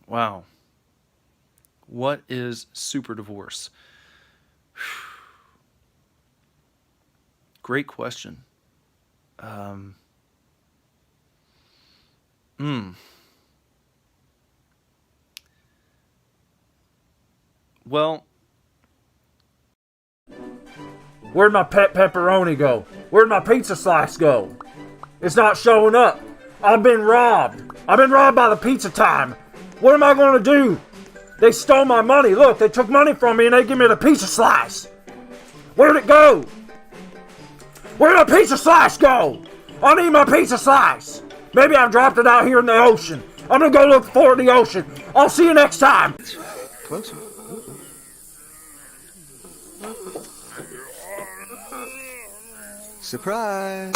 Wow. What is super divorce? Great question. Um, mm, well, Where'd my pet pepperoni go? Where'd my pizza slice go? It's not showing up. I've been robbed. I've been robbed by the pizza time. What am I going to do? They stole my money. Look, they took money from me and they give me the pizza slice. Where'd it go? Where'd my pizza slice go? I need my pizza slice. Maybe I've dropped it out here in the ocean. I'm going to go look for it in the ocean. I'll see you next time. Closer. Surprise!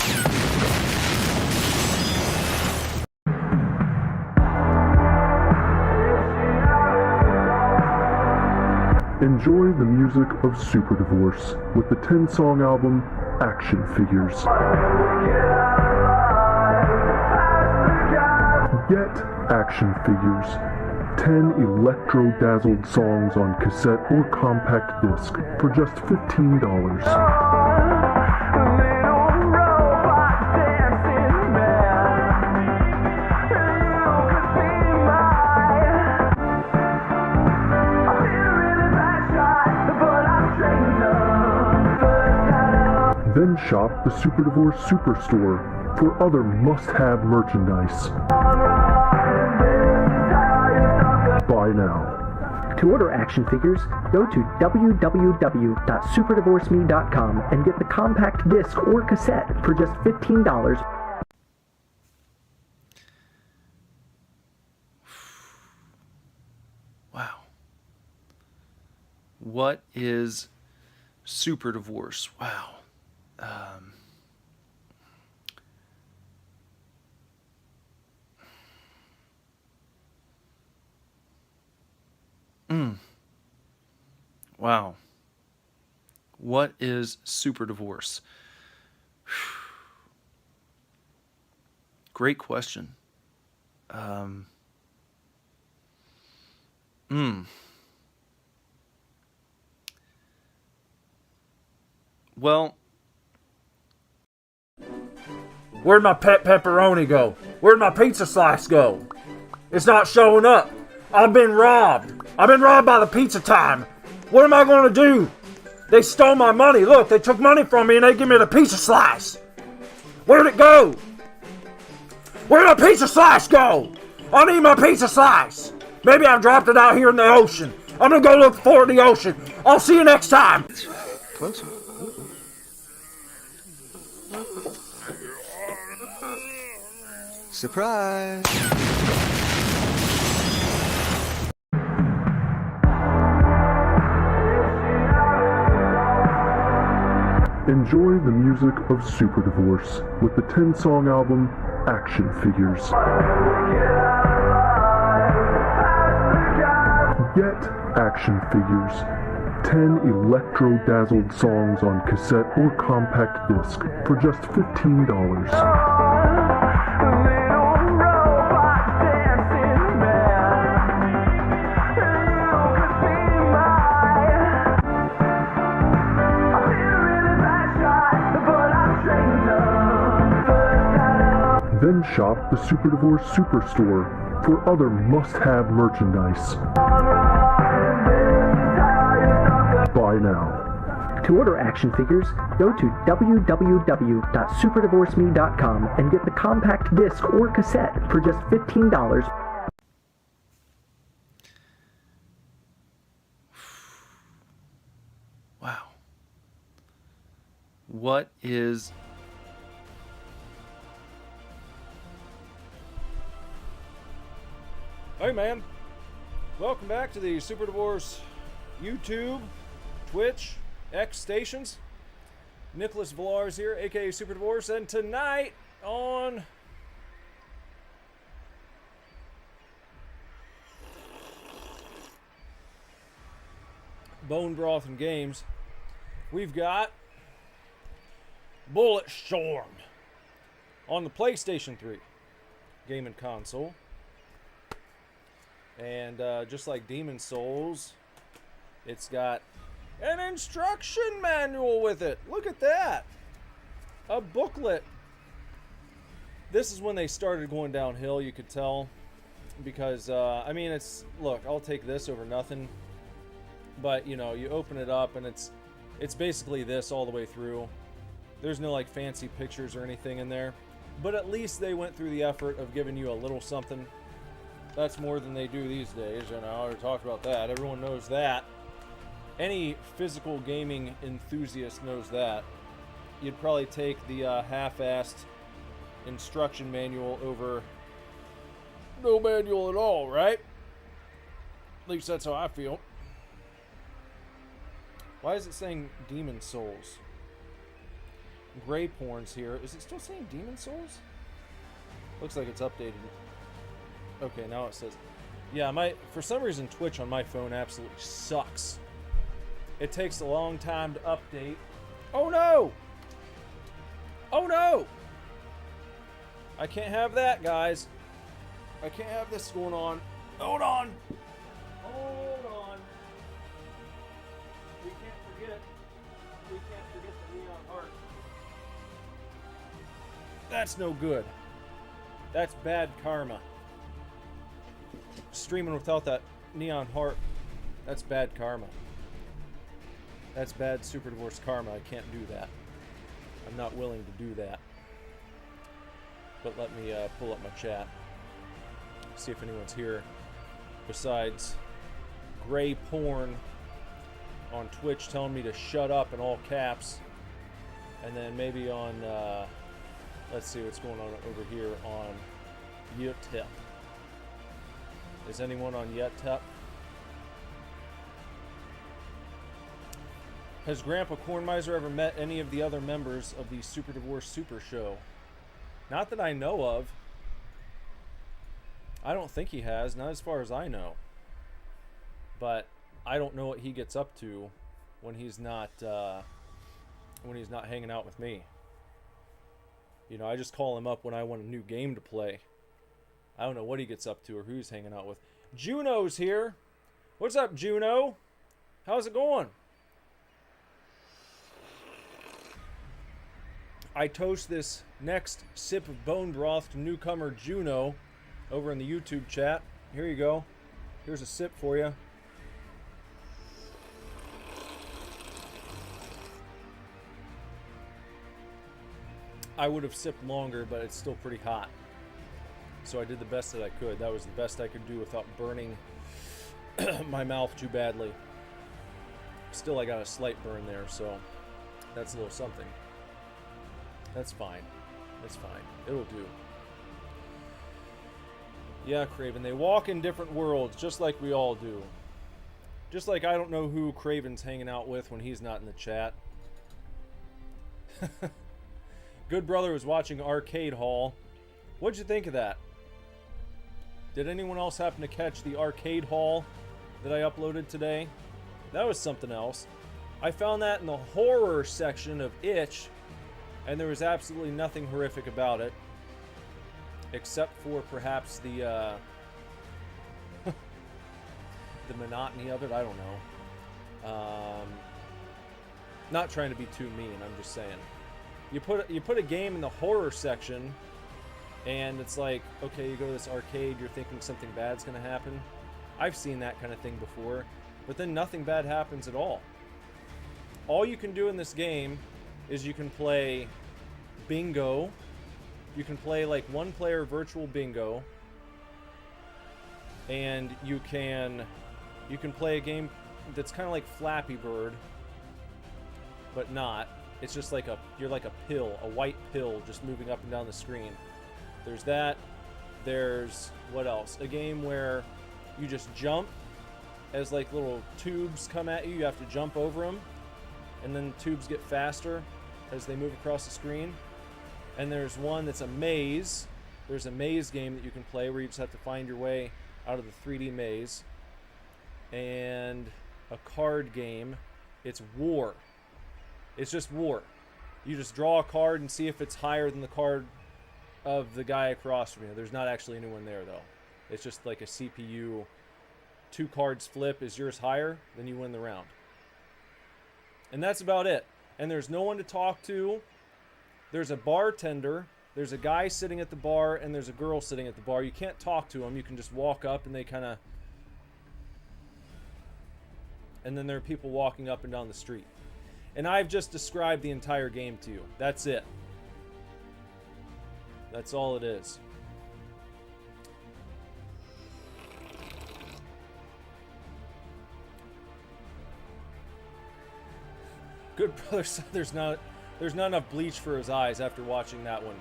Enjoy the music of Super Divorce with the 10-song album Action Figures. Get Action Figures. 10 electro-dazzled songs on cassette or compact disc for just $15. Then shop the Super Divorce Superstore for other must-have merchandise. Buy now. To order action figures, go to www.superdivorceme.com and get the compact disc or cassette for just $15. wow. What is super divorce? Wow. Um, wow. What is super divorce? Great question. Um, mm. Well, Where'd my pet pepperoni go? Where'd my pizza slice go? It's not showing up. I've been robbed. I've been robbed by the pizza time. What am I going to do? They stole my money. Look, they took money from me and they give me the pizza slice. Where'd it go? Where'd my pizza slice go? I need my pizza slice. Maybe I've dropped it out here in the ocean. I'm going to go look for it in the ocean. I'll see you next time. Closer. Surprise! Enjoy the music of Super Divorce with the 10-song album Action Figures. Get Action Figures. 10 electro-dazzled songs on cassette or compact disc for just $15. Then shop the Super Divorce Superstore for other must-have merchandise. Buy now. To order action figures, go to www.superdivorceme.com and get the compact disc or cassette for just $15. wow. What is Hey man, welcome back to the Super Divorce YouTube, Twitch, X stations. Nicholas Villars here, aka Super Divorce, and tonight on Bone Broth and Games, we've got Bulletstorm on the PlayStation 3 game and console. And just like Demon Souls, it's got an instruction manual with it. Look at that. A booklet. This is when they started going downhill, you could tell. Because, I mean, look, I'll take this over nothing. But, you know, you open it up and it's basically this all the way through. There's no, like, fancy pictures or anything in there. But at least they went through the effort of giving you a little something. That's more than they do these days, you know, I already talked about that. Everyone knows that. Any physical gaming enthusiast knows that. You'd probably take the half-assed instruction manual over no manual at all, right? At least that's how I feel. Why is it saying Demon Souls? Gray Porn's here. Is it still saying Demon Souls? Looks like it's updated. Okay, now it says... Yeah, for some reason Twitch on my phone absolutely sucks. It takes a long time to update. Oh no! Oh no! I can't have that, guys. I can't have this going on. Hold on! Hold on. We can't forget the neon heart. That's no good. That's bad karma. Streaming without that neon heart, that's bad karma. That's bad Super Divorce karma. I can't do that. I'm not willing to do that. But let me pull up my chat. See if anyone's here. Besides Gray Porn on Twitch telling me to shut up in all caps. And then maybe on, let's see what's going on over here on YouTube. Is anyone on YouTube? Has Grandpa Cornmiser ever met any of the other members of the Super Divorce Super Show? Not that I know of. I don't think he has, not as far as I know. But I don't know what he gets up to when he's not hanging out with me. You know, I just call him up when I want a new game to play. I don't know what he gets up to or who he's hanging out with. Juno's here. What's up, Juno? How's it going? I toast this next sip of bone broth to newcomer Juno over in the YouTube chat. Here you go. Here's a sip for you. I would have sipped longer, but it's still pretty hot. So I did the best that I could. That was the best I could do without burning my mouth too badly. Still, I got a slight burn there, so that's a little something. That's fine. That's fine. It'll do. Yeah, Craven, they walk in different worlds, just like we all do. Just like I don't know who Craven's hanging out with when he's not in the chat. Good brother was watching Arcade Hall. What'd you think of that? Did anyone else happen to catch the Arcade Hall that I uploaded today? That was something else. I found that in the horror section of Itch, and there was absolutely nothing horrific about it. Except for perhaps the the monotony of it. I don't know. Not trying to be too mean. I'm just saying. You put a game in the horror section, and it's like, okay, you go to this arcade, you're thinking something bad's gonna happen. I've seen that kind of thing before, but then nothing bad happens at all. All you can do in this game is you can play bingo. You can play like one-player virtual bingo, and you can play a game that's kind of like Flappy Bird, but not. It's just like you're like a pill, a white pill, just moving up and down the screen. There's that. There's what else? A game where you just jump as like little tubes come at you. You have to jump over them, and then the tubes get faster as they move across the screen. And there's one that's a maze. There's a maze game that you can play where you just have to find your way out of the 3D maze. And a card game. It's War. It's just War. You just draw a card and see if it's higher than the card of the guy across from you. There's not actually anyone there, though. It's just like a CPU 2 cards flip, is yours higher, then you win the round. And that's about it. And there's no one to talk to. There's a bartender. There's a guy sitting at the bar, and there's a girl sitting at the bar. You can't talk to them. You can just walk up, and they kind of... And then there are people walking up and down the street. And I've just described the entire game to you. That's it. That's all it is. Good brother said there's not enough bleach for his eyes after watching that one.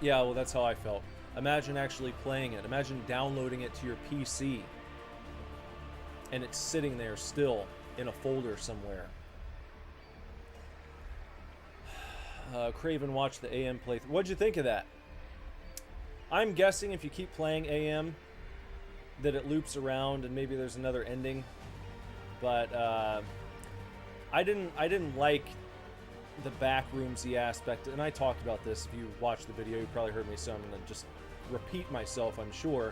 Yeah, well, that's how I felt. Imagine actually playing it. Imagine downloading it to your PC. And it's sitting there still in a folder somewhere. Craven watched the AM playthrough. What'd you think of that? I'm guessing if you keep playing AM, that it loops around and maybe there's another ending. But I didn't like the backroomsy aspect, and I talked about this. If you watched the video, you probably heard me, so I'm gonna just repeat myself, I'm sure.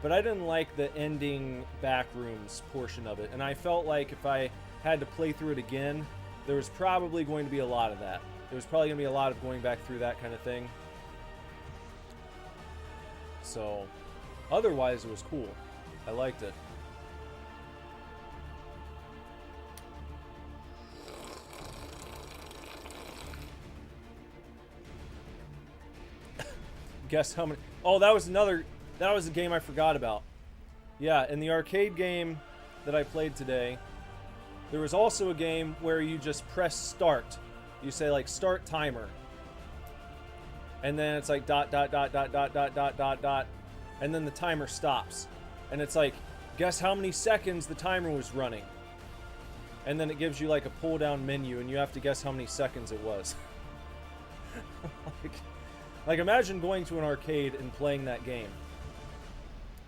But I didn't like the ending backrooms portion of it, and I felt like if I had to play through it again, there was probably going to be a lot of that. There was probably going to be a lot of going back through that kind of thing. So, otherwise it was cool. I liked it. Guess how many... Oh, that was a game I forgot about. Yeah, in the arcade game that I played today, there was also a game where you just press start. You say, like, start timer. And then it's like dot, dot, dot, dot, dot, dot, dot, dot, dot. And then the timer stops. And it's like, guess how many seconds the timer was running. And then it gives you, like, a pull-down menu, and you have to guess how many seconds it was. Like, imagine going to an arcade and playing that game.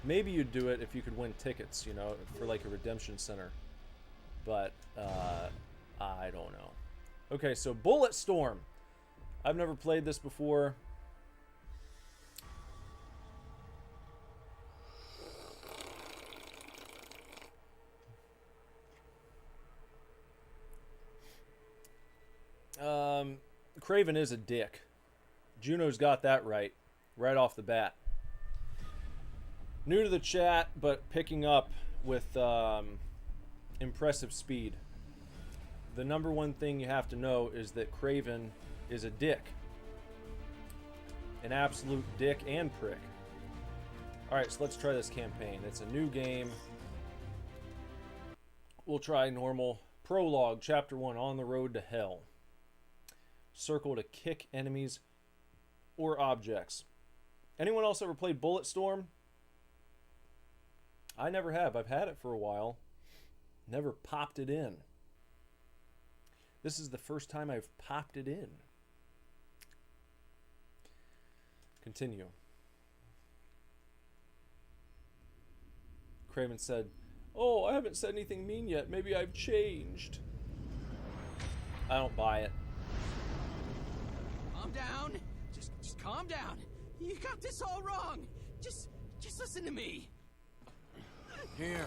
Maybe you'd do it if you could win tickets, you know, for like a redemption center. But, I don't know. Okay, so Bulletstorm. I've never played this before. Craven is a dick. Juno's got that right off the bat. New to the chat, but picking up with impressive speed. The number one thing you have to know is that Craven is a dick. An absolute dick and prick. Alright, so let's try this campaign. It's a new game. We'll try normal. Prologue, Chapter 1, On the Road to Hell. Circle to kick enemies or objects. Anyone else ever played Bulletstorm? I never have. I've had it for a while. Never popped it in. This is the first time I've popped it in. Continue. Craven said, "Oh, I haven't said anything mean yet. Maybe I've changed." I don't buy it. Calm down. Just calm down. You got this all wrong. Just listen to me. Here,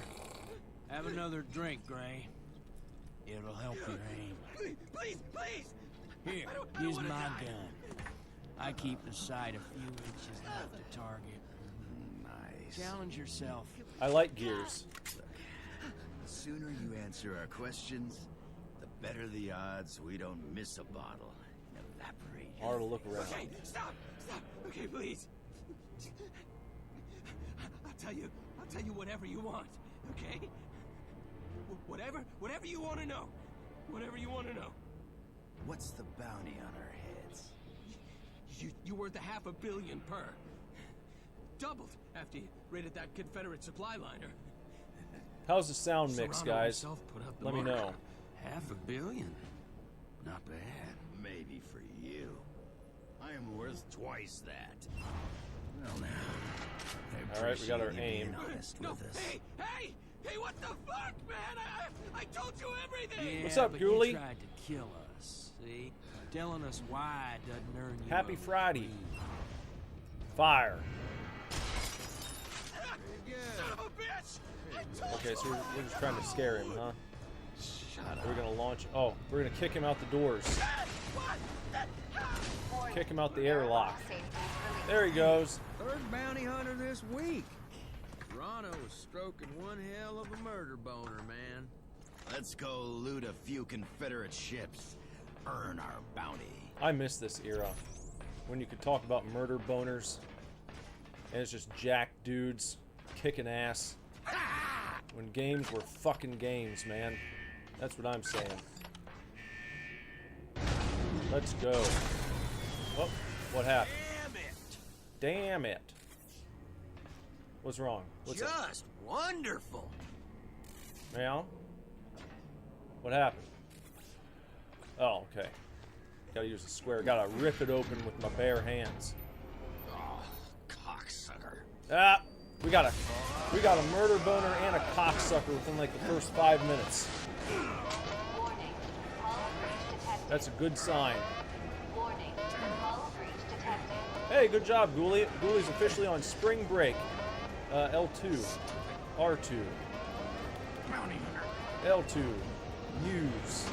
have another drink, Gray. It'll help your aim. Please. Here, I don't use wanna my die. gun. I keep the sight a few inches off the target. Nice. Challenge yourself. I like Gears. The sooner you answer our questions, the better the odds we don't miss a bottle and evaporate. Hard to look around. Okay, stop. Okay, please. I'll tell you whatever you want. Okay? Whatever you want to know. Whatever you want to know. What's the bounty on our heads? You worth $500 million per. Doubled after you raided that Confederate supply liner. How's the sound mix, Serrano guys? himself put up the Let me mark. know. $500 million. Not bad. Maybe for you. I am worth twice that. Well now. I All right, we got our appreciate you aim. being honest No, with us. hey, what the fuck, man? I told you everything. Yeah, What's up, but Ghoulie? You tried to kill us, see? Telling us why it doesn't earn you Happy a Friday. reprieve. Fire. Son of a Okay, so we're just trying to scare him, huh? Shut up. We're gonna launch. Oh, we're gonna kick him out the doors. Kick him out the airlock. There he goes. Third bounty hunter this week. Toronto was stroking one hell of a murder boner, man. Let's go loot a few Confederate ships. Earn our bounty. I miss this era when you could talk about murder boners and it's just jack dudes kicking ass. When games were fucking games, man. That's what I'm saying. Let's go. Oh, what happened? Damn it. What's wrong? What's up? Just wonderful. Meow? What happened? Oh, okay. Gotta use the square. Gotta rip it open with my bare hands. Oh, cocksucker. Ah! We got a murder boner and a cocksucker within like the first 5 minutes. That's a good sign. Hey, good job, Ghoulie. Ghoulie's officially on spring break. L2. R2. L2. Use.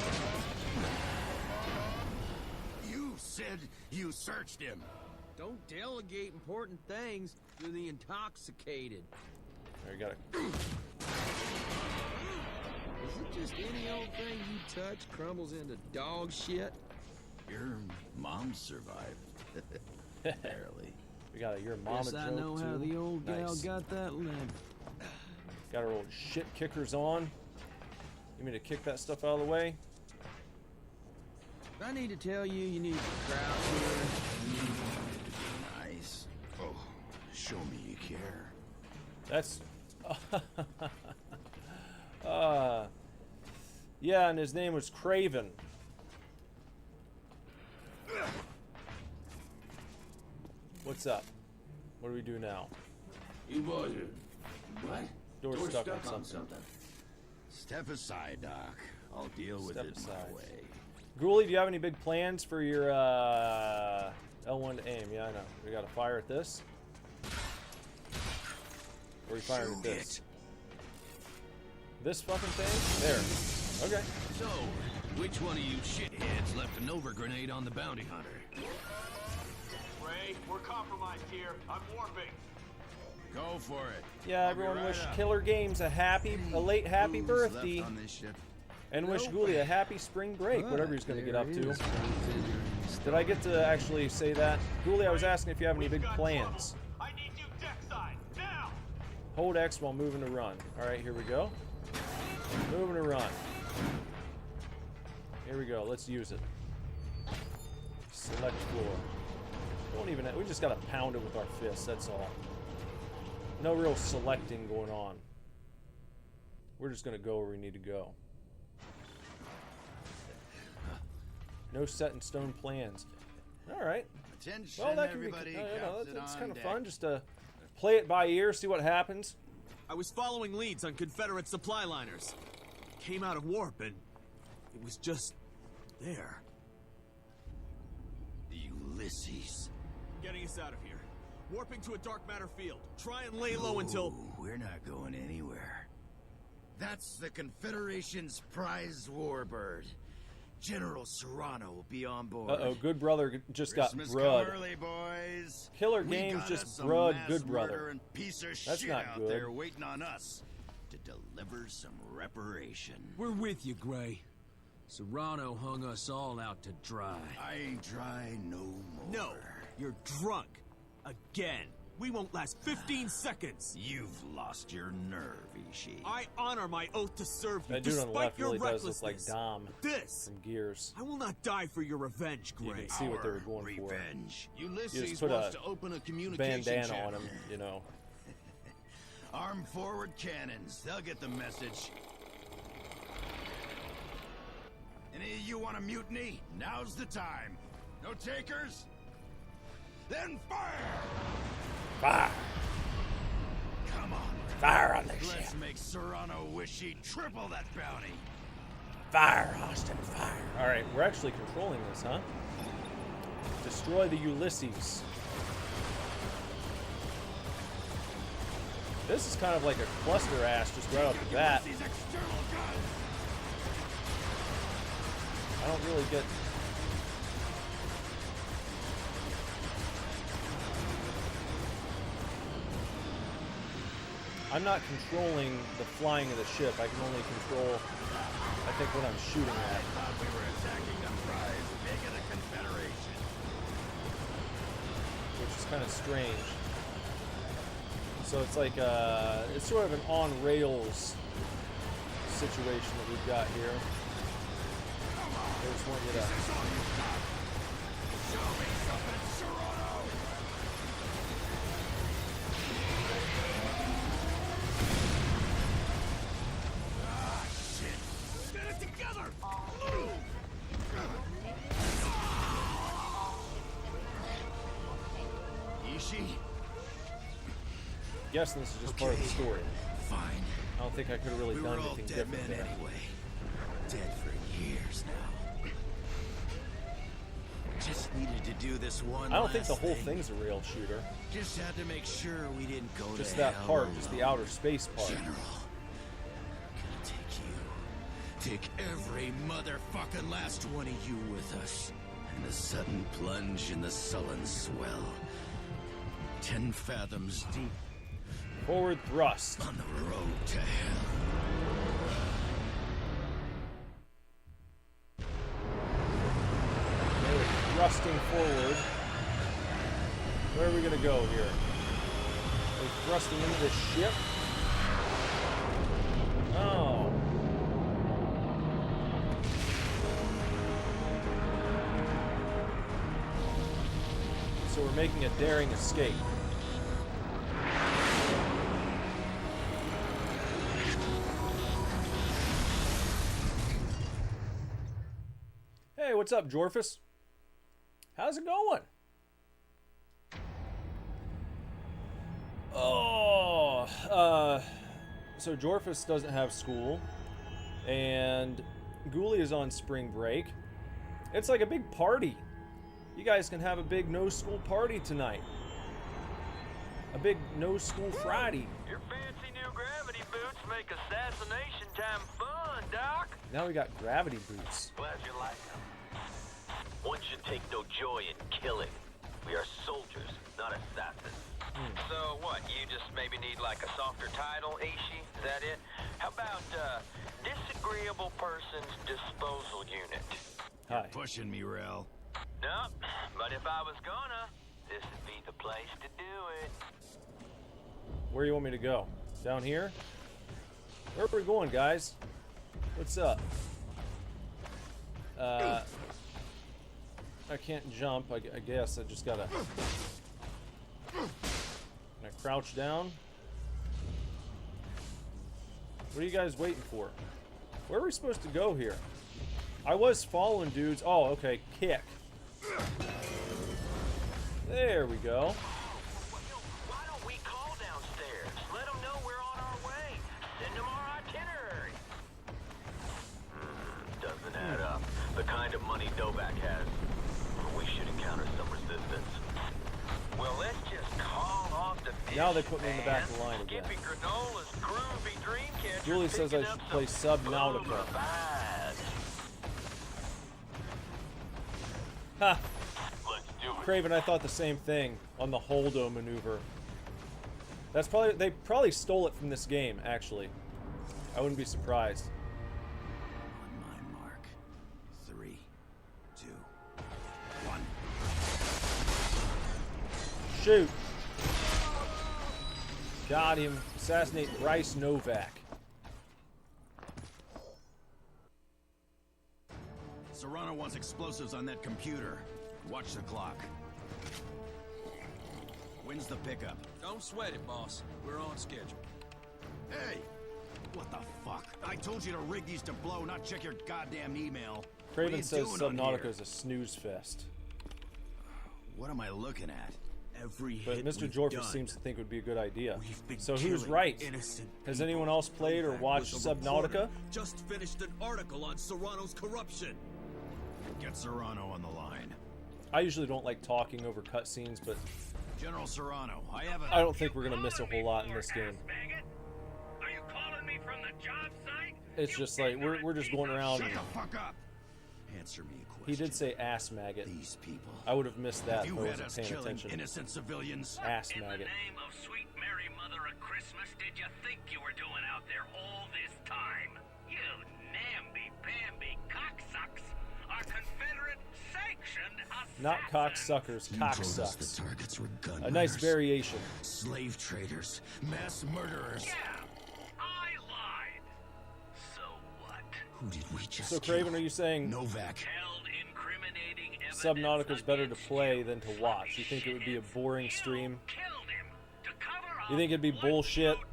You said you searched him. Don't delegate important things to the intoxicated. There, you got it. Is it just any old thing you touch crumbles into dog shit? Your mom survived. Barely. We got a your mama Guess joke I know too. how the old gal Nice. got that limp. Got our old shit kickers on. You mean to kick that stuff out of the way? I need to tell you, you need to crouch here. Nice. Oh, show me you care. That's yeah, and his name was Craven. What's up? What do we do now? You boys what? Door's stuck on something. Step aside, Doc. I'll deal with Step it aside. my way. Ghoulie, do you have any big plans for your L1 to aim? Yeah, I know. We got to fire at this. Or are you firing at this? This fucking thing? There. Okay. So, which one of you shitheads left a Nova grenade on the bounty hunter? Ray, we're compromised here. I'm warping. Go for it. Yeah, I'll be everyone right wish up. Killer Games a late happy Who's birthday. left on this ship? And wish Ghoulie a happy spring break, whatever he's going to get up to. Did I get to actually say that? Ghoulie, I was asking if you have any big plans. I need you deckside, now! Hold X while moving to run. Alright, here we go. Moving to run. Here we go, let's use it. Select floor. Don't even, we just gotta pound it with our fists, that's all. No real selecting going on. We're just gonna go where we need to go. No set in stone plans. Alright. Attention, Well, that can be, everybody. that's kind of fun, just to play it by ear, see what happens. I was following leads on Confederate supply liners. Came out of warp and it was just there. Ulysses. Getting us out of here. Warping to a dark matter field. Try and lay low until... We're not going anywhere. That's the Confederation's prize warbird. General Serrano will be on board. Uh-oh, Good Brother just Christmas got come brud. early, boys. Killer We Games got just us some brud mass Good Brother. murder and piece of That's shit not out good. there waiting on us to deliver some reparation. We're with you, Gray. Serrano hung us all out to dry. I ain't dry no more. No, you're drunk. Again. We won't last 15 seconds. You've lost your nerve, Ishii. I honor my oath to serve you, That dude on the despite left your really does look like recklessness. Dom This, from Gears. I will not die for your revenge, You Gray. can see what they were going Revenge. for. You Ulysses just put wants a to open a communication bandana channel. on him, you know. Arm forward cannons. They'll get the message. Any of you want a mutiny? Now's the time. No takers? Then fire! Fire! Come on. Fire on this Let's ship! make Serrano wish he'd triple that bounty. Fire, Austin, fire! Alright, we're actually controlling this, huh? Destroy the Ulysses. This is kind of like a cluster ass just right off the bat. I don't really get... I'm not controlling the flying of the ship. I can only control, I think, what I'm shooting at. We were attacking the prize, making a confederation. Which is kind of strange. So it's like it's sort of an on-rails situation that we've got here. I just want you to... Show me something, Serrano! Ah, shit! Get it together! Ishi? Guess this is just part of the story. Fine. I don't think I could have really We done were all anything dead different men there. anyway. Dead for years now. Just needed to do this one I don't think the last whole thing. thing's a rail shooter. Just had to make sure we didn't go Just to that hell part, just the alone. outer space part. General, gonna take you. Take every motherfucking last one of you with us. And the sudden plunge in the sullen swell. 10 fathoms deep Forward thrust. on the road to hell. Okay, we're thrusting forward. Where are we gonna go here? Are we thrusting into this ship? Oh. So we're making a daring escape. Hey, what's up, Jorphus? How's it going? Oh, so Jorphus doesn't have school, and Ghoulie is on spring break. It's like a big party. You guys can have a big no-school party tonight. A big no-school Friday. Your fancy new gravity boots make assassination time fun, Doc. Now we got gravity boots. Glad you like them. One should take no joy in killing. We are soldiers, not assassins. So what, you just maybe need like a softer title, Ishi? Is that it? How about, disagreeable person's disposal unit? Hi. Pushing me, Rel. No, but if I was gonna, this would be the place to do it. Where do you want me to go? Down here? Where are we going, guys? What's up? I can't jump. I guess I just gotta... Can I crouch down? What are you guys waiting for? Where are we supposed to go here? I was following dudes. Oh, okay. Kick. There we go. Why don't we call downstairs? Let them know we're on our way. Send them our itinerary. Doesn't add up. The kind of money Novak has. We should encounter some resistance. Well, let's just call off the fish, Now they put me in the back of the line again. Skippy Granola's groovy dreamcatcher. Julie says I should play Subnautica. Ha! Let's do it. Craven, I thought the same thing on the Holdo maneuver. That's probably... They probably stole it from this game, actually. I wouldn't be surprised. On my mark. 3, 2, 1. Shoot! Got him. Assassinate Bryce Novak. Serrano wants explosives on that computer. Watch the clock. When's the pickup? Don't sweat it, boss. We're on schedule. Hey! What the fuck? I told you to rig these to blow, not check your goddamn email. Craven says What are you doing on Subnautica here? is a snooze fest. What am I looking at? Every But hit Mr. we've Jorphus done, seems to think it would be a good idea. we've been So who's killing right? innocent Has people. anyone else played or Novak watched was a reporter. Subnautica? Just finished an article on Serrano's corruption. Get Serrano on the line. I usually don't like talking over cutscenes, but General Serrano, I have a... I don't think we're gonna miss a whole lot in this game. Are you calling me from the job site? It's just like we're just going around. Shut the fuck up! Answer me a question. He did say ass maggot. These people. I would have missed that if You I had wasn't us paying killing attention. innocent civilians. Ass In the maggot. name of sweet Mary Mother of Christmas, did you think you were doing out there all this time? You namby-pamby cocksucks are Confederate sanctioned assassins. Not cocksuckers, You told us cocksucks. the targets were gun A nice runners, variation. slave traders, mass murderers. Yeah, I lied. So what? Who did we just So kill? Craven, are you saying Novak. Held incriminating evidence Subnautica's better to against play you. than to watch? You think it would be a boring stream? Killed him to cover up You think it'd be what bullshit? you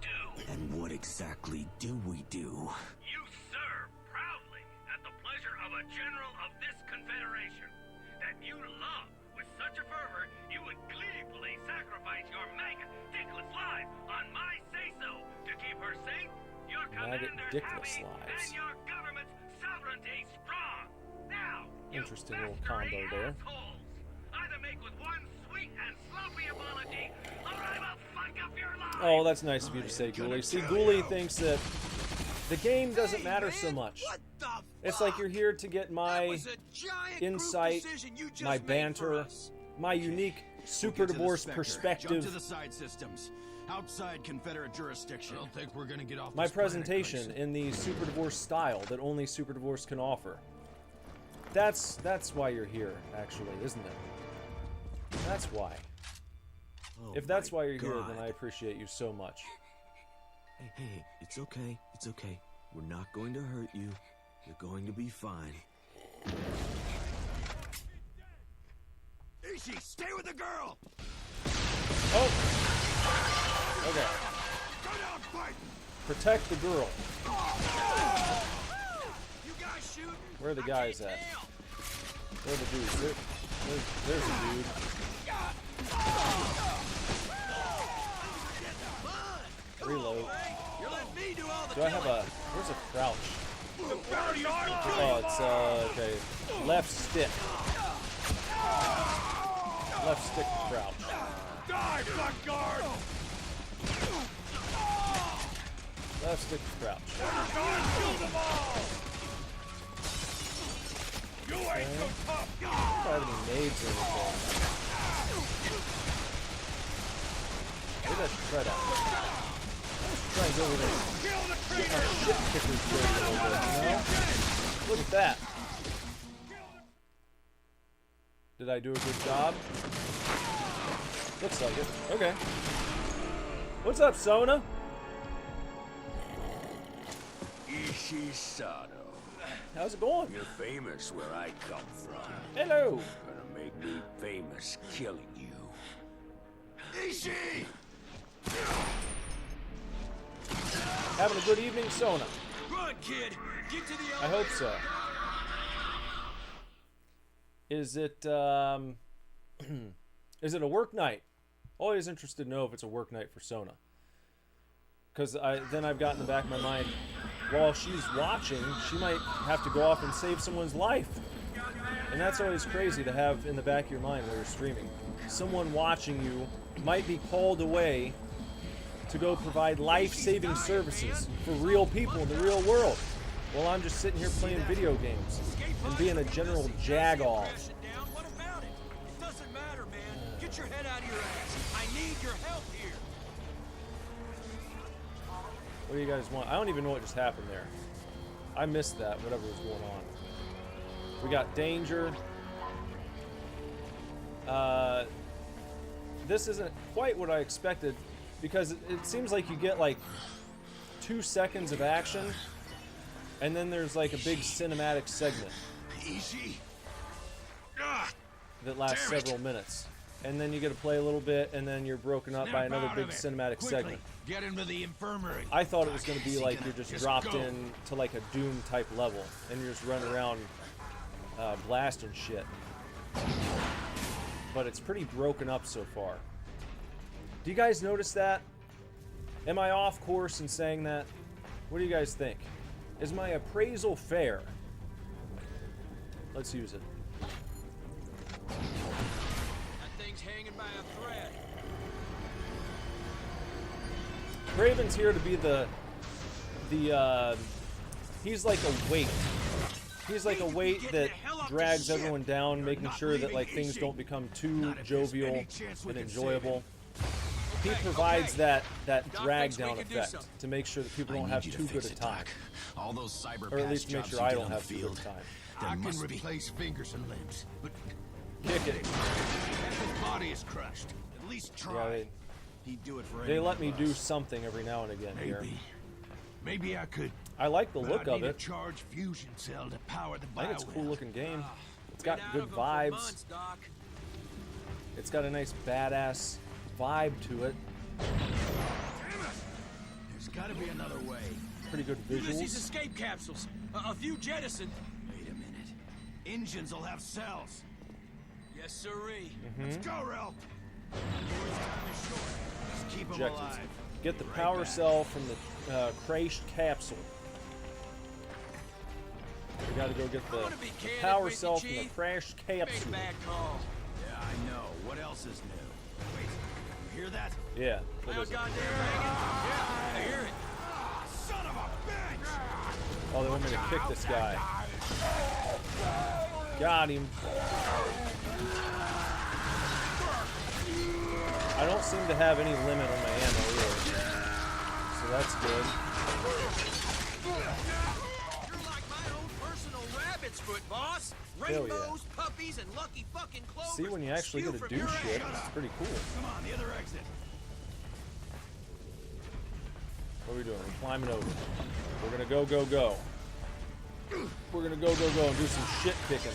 do. And what exactly do we do? You serve proudly at the pleasure of a general of this confederation that you love with such a fervor you would gleefully sacrifice your maggot dickless life on my say-so to keep her safe, your Maggot commanders dickless happy, lives. and your government's sovereignty strong. Now, you Interesting little festering combo there. assholes, either make with one sweet and sloppy apology, or I will fuck up your life. Oh, that's nice of you to say, Ghoulie. See, Ghoulie thinks that the game doesn't matter so much. What the fuck? It's like you're here to get That my was a giant insight, group decision you just my made for banter, us. my unique Super Get to the Divorce Spectre. Jump perspective, to the side systems. Outside Confederate jurisdiction. I don't think we're gonna get off my this planet, presentation Grayson. in the Super Divorce style that only Super Divorce can offer. That's why you're here, actually, isn't it? That's why. Oh If that's my why you're here, God. then I appreciate you so much. Hey, it's okay. It's okay. We're not going to hurt you. You're going to be fine. Ishi, stay with the girl! Oh! Okay. Go down, fight! Protect the girl. You guys shooting? Where are the guys at? Where are the dudes? There's a dude. Reload. You're letting me do all the Do I have a... Where's a crouch? Oh, it's, okay. Left stick. Left stick crouch. Die, blackguard! Left stick crouch. You ain't so tough! I don't have any nades or anything. Maybe I should try that. Let's try and go over there. Get my shit kickers going a little bit, you know? Look at that. Did I do a good job? Looks like it. Okay. What's up, Sona? Ishi Sado. How's it going? You're famous where I come from. Hello. Gonna make me famous killing you. Ishi! Having a good evening, Sona. Run, kid! Get to the I hope so. Is it, is it a work night? Always interested to know if it's a work night for Sona. Because then I've got in the back of my mind, while she's watching, she might have to go off and save someone's life. And that's always crazy to have in the back of your mind while you're streaming. Someone watching you might be called away to go provide life-saving services for real people in the real world. While I'm just sitting here playing video games and being a general jag-off. What about it? It doesn't matter, man. Get your head out of your ass. I need your help here. What do you guys want? I don't even know what just happened there. I missed that, whatever was going on. We got danger. This isn't quite what I expected because it seems like you get like 2 seconds of action and then there's like a big cinematic segment Ishi! that lasts Damn it. several minutes. And then you get to play a little bit and then you're broken up by another big cinematic segment. Get him to the infirmary. I thought it was going to be like you're just dropped go. in to like a Doom type level and you're just running around blasting shit. But it's pretty broken up so far. Do you guys notice that? Am I off course in saying that? What do you guys think? Is my appraisal fair? Let's use it. That thing's hanging by a thread. Craven's here to be he's like a weight. He's like a weight that drags everyone down, making sure that like things don't become too jovial and enjoyable. He provides that drag down effect to make sure that people don't have too good a time. All those cyber Or at least to make sure I don't have too good a time. I can replace fingers and limbs, but Kick it. his body is crushed. At least try. Yeah, He'd do it for they let any me of do us. something every now and again here. Maybe I could. I like the but look I'd of need a it. charged fusion cell to power the I think it's a cool biowell. looking game. It's got good vibes. It's got a nice badass vibe to it. There's got to be another way. Pretty good Ulysses visuals. escape capsules. A few jettisoned. Wait a minute. Engines will have cells. Yes, sirree. Let's go, Ralph. Boys, time is short. Just keep 'em Objectives. alive. Get the Right power back. cell from the crashed capsule. We gotta go get the power cell from the crashed capsule. call. Yeah, I know. What else is new? Wait, you hear that? Yeah. What Loud is it? goddamn banging? Yeah, I hear it. Son of a bitch! Oh, they want me to kick this guy. Got him. I don't seem to have any limit on my ammo either. So that's good. You're like my own personal rabbit's foot, boss. Hell yeah. Rainbows, puppies, and lucky fucking clovers. See, when you actually spew get to from do your shit, ass. it's pretty cool. Come on, the other exit. What are we doing? We're climbing over. We're gonna go, go, go. We're gonna go, go, go and do some shit kicking.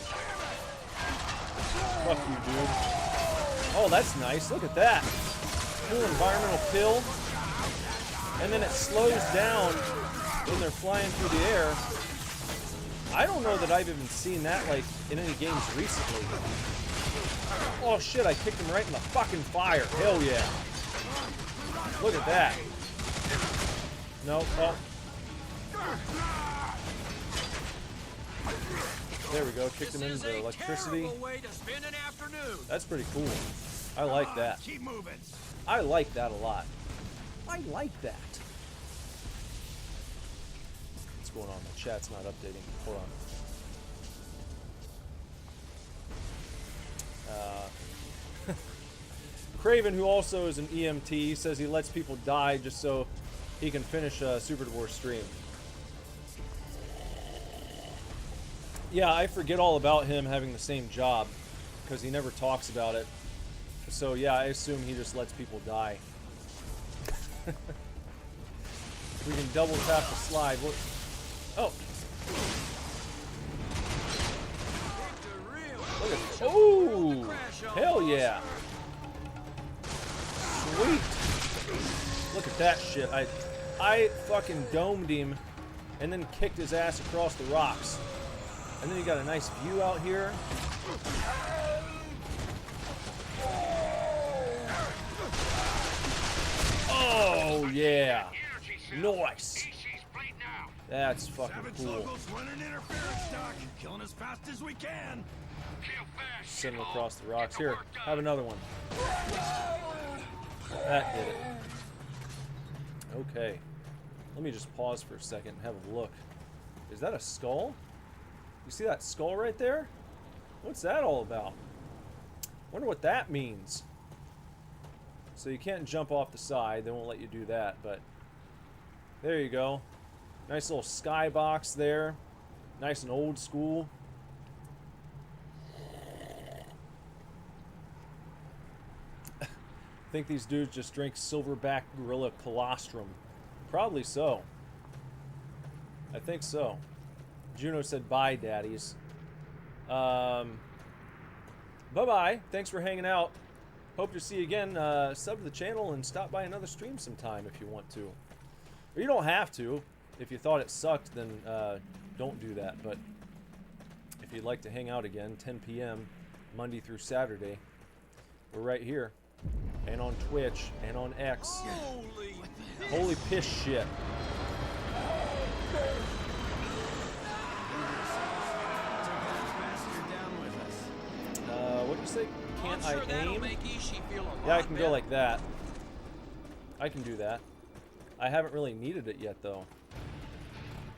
Fuck you, dude. Oh, that's nice. Look at that. Cool environmental pill. And then it slows down when they're flying through the air. I don't know that I've even seen that like in any games recently. Oh shit, I kicked him right in the fucking fire. Hell yeah. Look at that. No, oh. There we go, kicked him into the electricity. Way to spend an afternoon. That's pretty cool. I like that. Keep moving. I like that a lot. I like that. What's going on? My chat's not updating. Hold on. Craven, who also is an EMT, says he lets people die just so he can finish a Super Divorce stream. Yeah, I forget all about him having the same job because he never talks about it. So yeah, I assume he just lets people die. We can double tap the slide. What? Oh. Look at, oh! Hell yeah! Sweet! Look at that shit. I fucking domed him and then kicked his ass across the rocks. And then you got a nice view out here. Oh yeah! Nice! That's fucking cool. Running interference, Doc. Killing as fast as we can. Send him across the rocks. Here, have another one. That did it. Okay. Let me just pause for a second and have a look. Is that a skull? You see that skull right there? What's that all about? Wonder what that means. So you can't jump off the side. They won't let you do that, but there you go. Nice little skybox there. Nice and old school. Think these dudes just drink silverback gorilla colostrum. Probably so. I think so. Juno said bye, daddies. Bye-bye. Thanks for hanging out. Hope to see you again. Sub to the channel and stop by another stream sometime if you want to. Or you don't have to. If you thought it sucked, then don't do that. But if you'd like to hang out again, 10 p.m. Monday through Saturday, we're right here. And on Twitch, and on X. Holy piss shit. What'd you say? Can't I aim? Yeah, I can go like that. I can do that. I haven't really needed it yet, though.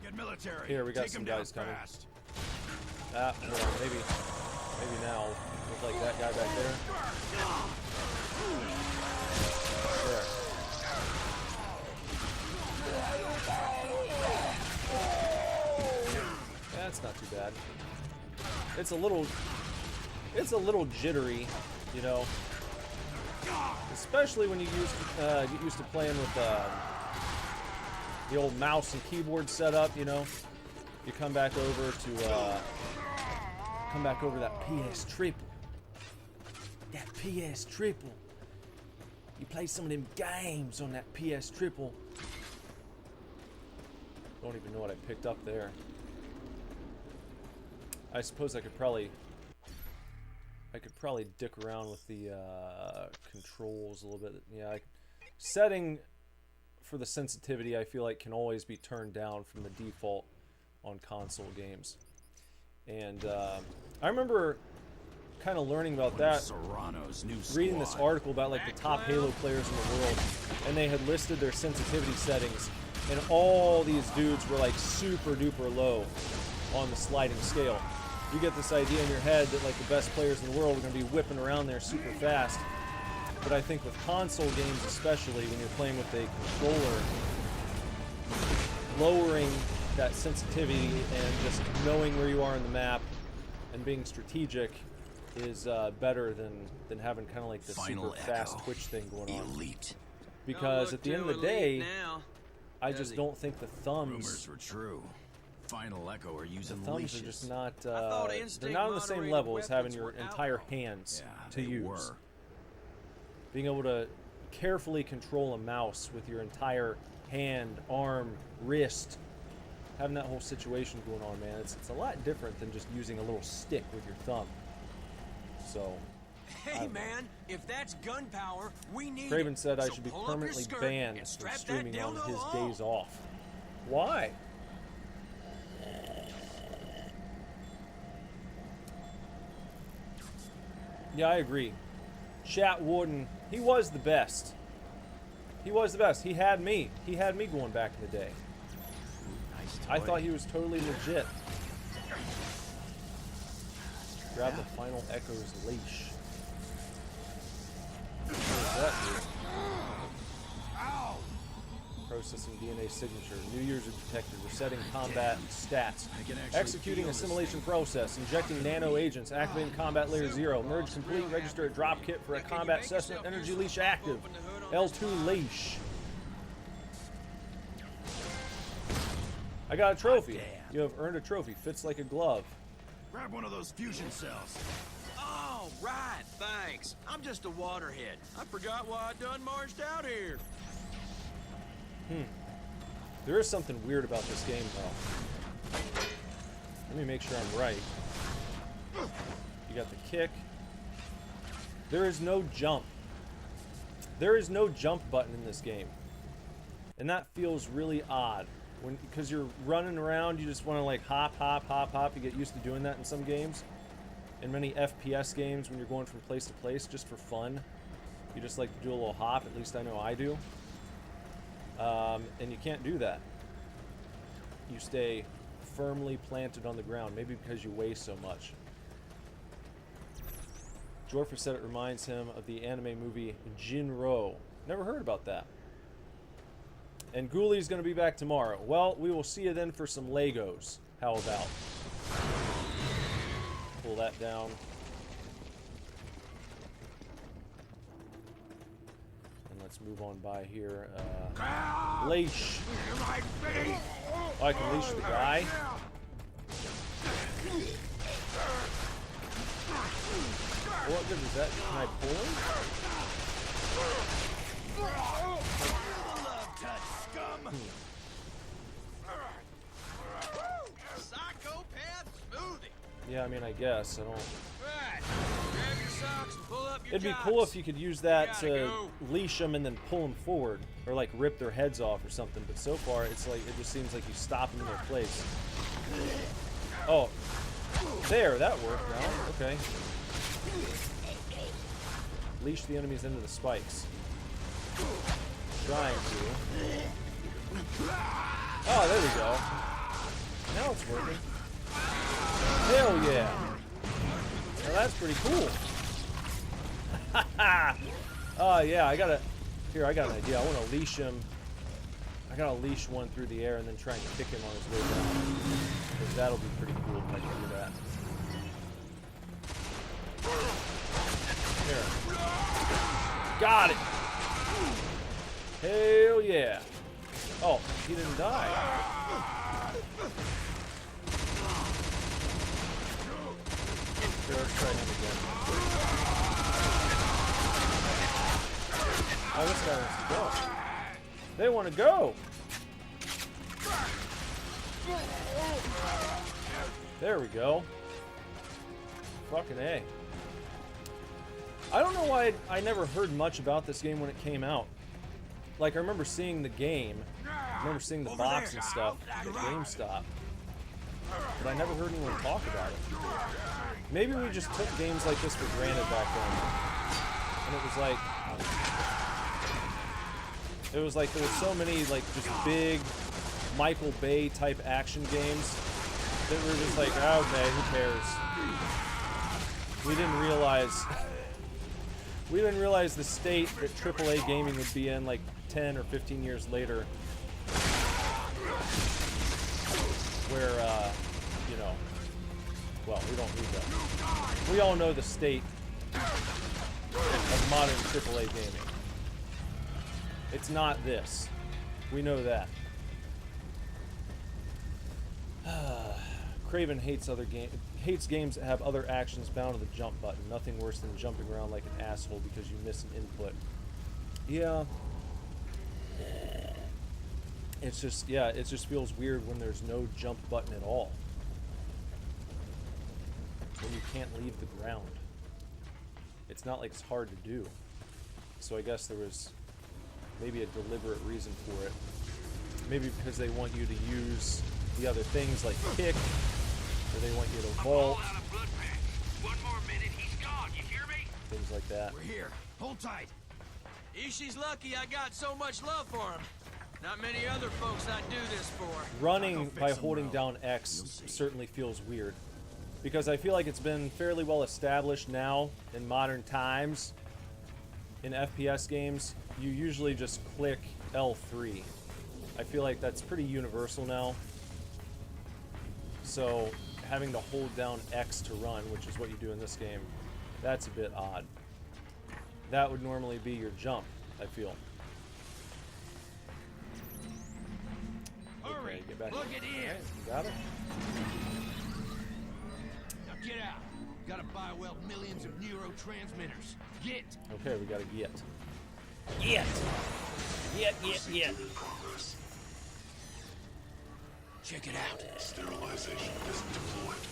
Get military. Here, we got Take some him down guys coming. fast. Ah, hold on, maybe now. Look like that guy back there. There. That's not too bad. It's a little jittery, you know. Especially when you get used to playing with the old mouse and keyboard setup, you know. You come back over that PS triple. That PS triple. You play some of them games on that PS triple. Don't even know what I picked up there. I suppose I could probably dick around with the controls a little bit. Yeah, setting for the sensitivity I feel like can always be turned down from the default on console games. And I remember kind of learning about that, reading this article about like the top Halo players in the world, and they had listed their sensitivity settings, and all these dudes were like super duper low on the sliding scale. You get this idea in your head that like the best players in the world are going to be whipping around there super fast. But I think with console games especially, when you're playing with a controller, lowering that sensitivity and just knowing where you are in the map and being strategic is better than having kind of like the super fast twitch thing going on. Elite. Because at the end of the day, I just don't think the thumbs... Rumors were true. Final Echo are using the thumbs leashes. are just not, they're not on the same level as having your entire hands to use. Being able to carefully control a mouse with your entire hand, arm, wrist, having that whole situation going on, man, it's a lot different than just using a little stick with your thumb. So, hey man, if that's gunpowder, we need Craven said I should be permanently banned from streaming on his days off. Why? Yeah, I agree. Chat Warden, he was the best. He was the best. He had me. He had me going back in the day. I thought he was totally legit. Grab the Final Echo's leash. What is that, dude? Processing DNA signature. New user detected. Resetting combat stats. Executing assimilation process. Injecting nano agents. Activating combat layer 0. Merge complete. Register a drop kit for a combat assessment. Energy leash active. L2 leash. I got a trophy. You have earned a trophy. Fits like a glove. Grab one of those fusion cells. Oh, right, thanks. I'm just a waterhead. I forgot why I done marched out here. There is something weird about this game, though. Let me make sure I'm right. You got the kick. There is no jump. There is no jump button in this game. And that feels really odd. Because you're running around, you just want to like hop, hop, hop, hop. You get used to doing that in some games. In many FPS games, when you're going from place to place just for fun, you just like to do a little hop. At least I know I do. And you can't do that. You stay firmly planted on the ground, maybe because you weigh so much. Jorfer said it reminds him of the anime movie Jinro. Never heard about that. And Ghoulies going to be back tomorrow. Well, we will see you then for some Legos. How about? Pull that down. And let's move on by here. Leash. Oh, I can leash the guy. What good is that? Can I pull him? Psychopath smoothie. Yeah, I mean, I guess. I don't... Right. Grab your socks and pull up your It'd be jocks. cool if you could use that to go. leash them and then pull them forward. Or, like, rip their heads off or something. But so far, it's like, it just seems like you stop them in their place. Oh. There, that worked now. Okay. Leash the enemies into the spikes. Trying to. Oh, there we go. Now it's working. Hell yeah. Now that's pretty cool. Yeah, I got an idea. I want to leash him. I gotta leash one through the air and then try and kick him on his way down. Because that'll be pretty cool if I can do that. Here. Got it! Hell yeah. Oh, he didn't die. Here, let's try him again. Oh, this guy wants to go. They want to go. There we go. Fucking A. I don't know why I never heard much about this game when it came out. Like, I remember seeing the game. I remember seeing the box and stuff at GameStop. But I never heard anyone talk about it. Maybe we just took games like this for granted back then. And it was like there were so many like just big Michael Bay type action games that were just like, oh, okay, who cares? We didn't realize the state that AAA gaming would be in like 10 or 15 years later, where you know, well, we don't need that. We all know the state of modern AAA gaming. It's not this. We know that. Craven hates games that have other actions bound to the jump button. Nothing worse than jumping around like an asshole because you miss an input. Yeah. It just feels weird when there's no jump button at all. When you can't leave the ground. It's not like it's hard to do. So I guess there was maybe a deliberate reason for it. Maybe because they want you to use the other things like kick, or they want you to vault. One more minute, he's gone. You hear me? Things like that. We're here. Hold tight. Ishi's lucky I got so much love for him. Not many other folks I'd do this for. Running by holding down X certainly feels weird. Because I feel like it's been fairly well established now in modern times. In FPS games, you usually just click L3. I feel like that's pretty universal now. So having to hold down X to run, which is what you do in this game, that's a bit odd. That would normally be your jump, I feel. Hurry! Okay, get back. Look at here! Okay, you got it? Now get out! Gotta buy well millions of neurotransmitters. Get! Okay, we gotta get. Get! Get! Check it out. Sterilization is deployed.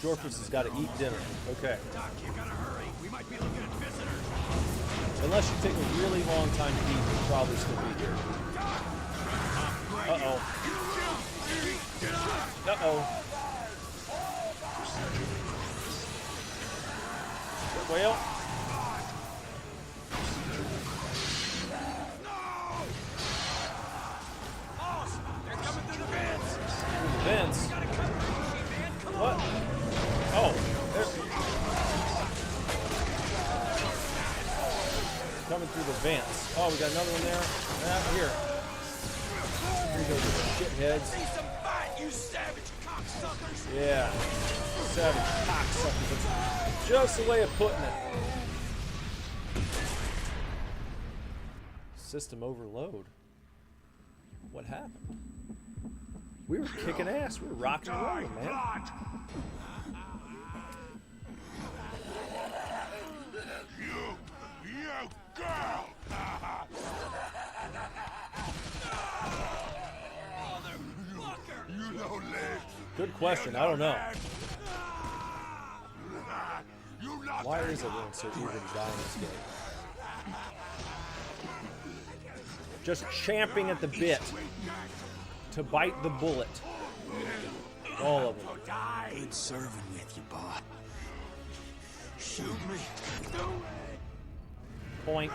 Jorphus has got to eat dinner. Okay. Doc, you gotta hurry. We might be looking at visitors. Unless you take a really long time to eat, you'll probably still be here. Uh-oh. Uh-oh. Well. Boss, they're coming through the vents. Through the vents? What? Oh. Coming through the vents. Oh, we got another one there. Here. Here goes the shitheads. See some fight, you savage cocksuckers. Yeah. Savage cocksuckers. That's just the way of putting it. System overload. What happened? We were kicking ass. We were rocking and rolling, man. You girl! You don't live. Good question. I don't know. Why is everyone so eager to die in this game? Just champing at the bit to bite the bullet. All of them. Good serving with you, boss. Shoot me. Point.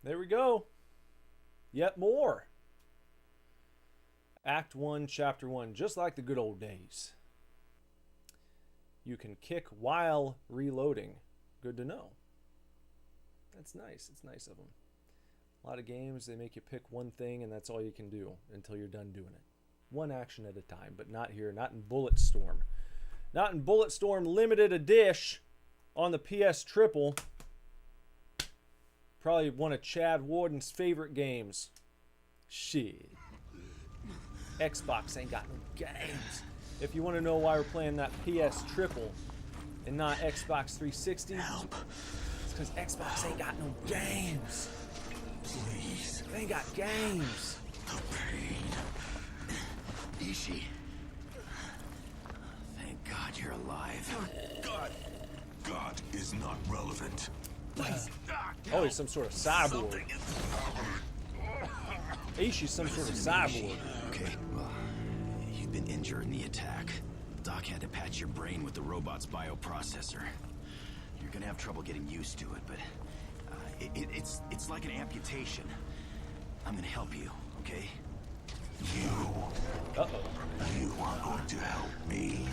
There we go. Yet more. Act 1, Chapter 1, just like the good old days. You can kick while reloading. Good to know. That's nice. It's nice of them. A lot of games, they make you pick one thing and that's all you can do until you're done doing it. One action at a time, but not here. Not in Bulletstorm. Not in Bulletstorm Limited Edition on the PS Triple. Probably one of Chad Warden's favorite games. Shit. Xbox ain't got no games. If you want to know why we're playing that PS Triple and not Xbox 360, Help. it's because Xbox ain't got no games. Please. They ain't got games. The pain. Ishi. Thank God you're alive. God is not relevant. Please. Oh, he's some sort of cyborg. Ishi's some sort of cyborg. Okay, well, you've been injured in the attack. Doc had to patch your brain with the robot's bioprocessor. You're gonna have trouble getting used to it, but it's like an amputation. I'm gonna help you, okay? You are going to help me.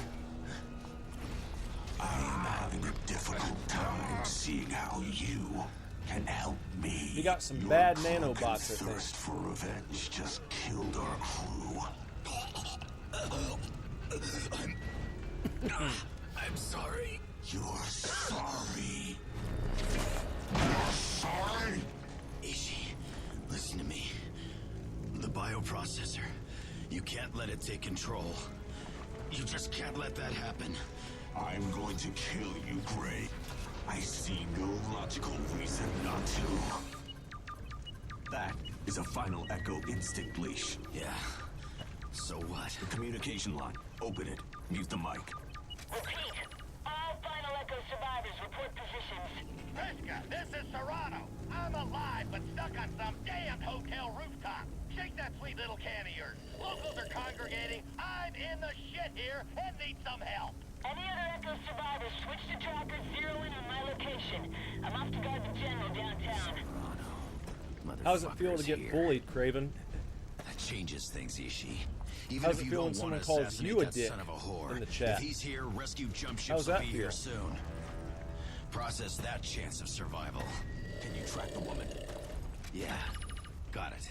I am having a difficult time seeing how you can help me. He got some bad nanobots, I think. Thirst for revenge just killed our crew. I'm sorry. You're sorry. You're sorry? Ishi, listen to me. The bioprocessor. You can't let it take control. You just can't let that happen. I'm going to kill you, Gray. I see no logical reason not to. That is a final Echo instinct leash. Yeah. So what? The communication line. Open it. Mute the mic. Repeat. All final Echo survivors report positions. Priska, this is Serrano. I'm alive, but stuck on some damned hotel rooftop. Shake that sweet little can of yours. Locals are congregating. I'm in the shit here and need some help. Any other Echo survivors, switch to tracker, zero in on my location. I'm off to guard the general downtown. How does it feel to get bullied, Craven? That changes things, Ishi. Even How's if it you feel when don't someone want to calls assassinate you a that dick son of a whore, in the chat? If he's here, rescue jump How's ships will that be feel? here soon. Process that chance of survival. Can you track the woman? Yeah, got it.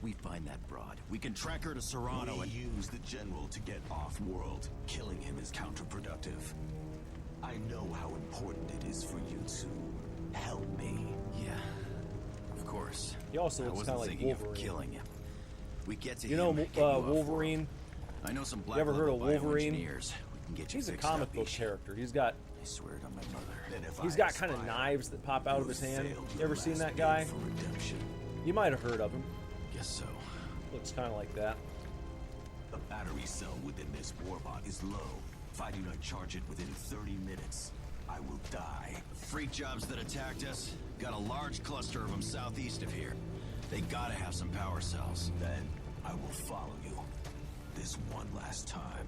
We find that broad. We can track her to Serrano and use the general to get off-world. Killing him is counterproductive. I know how important it is for you to help me. Yeah, of course. He also looks kind of like Wolverine. Killing him. We get to you know him, Wolverine? I know some black you ever heard of Wolverine? We can get you He's a fixed comic up, book Ishi. character. He's got I swear it on my mother. he's got kind of knives that pop out of his hand. You ever seen that guy? You might have heard of him. Guess so. Looks kind of like that. The battery cell within this warbot is low. If I do not charge it within 30 minutes, I will die. Freak jobs that attacked us, got a large cluster of them southeast of here. They gotta have some power cells. Then I will follow you. This one last time.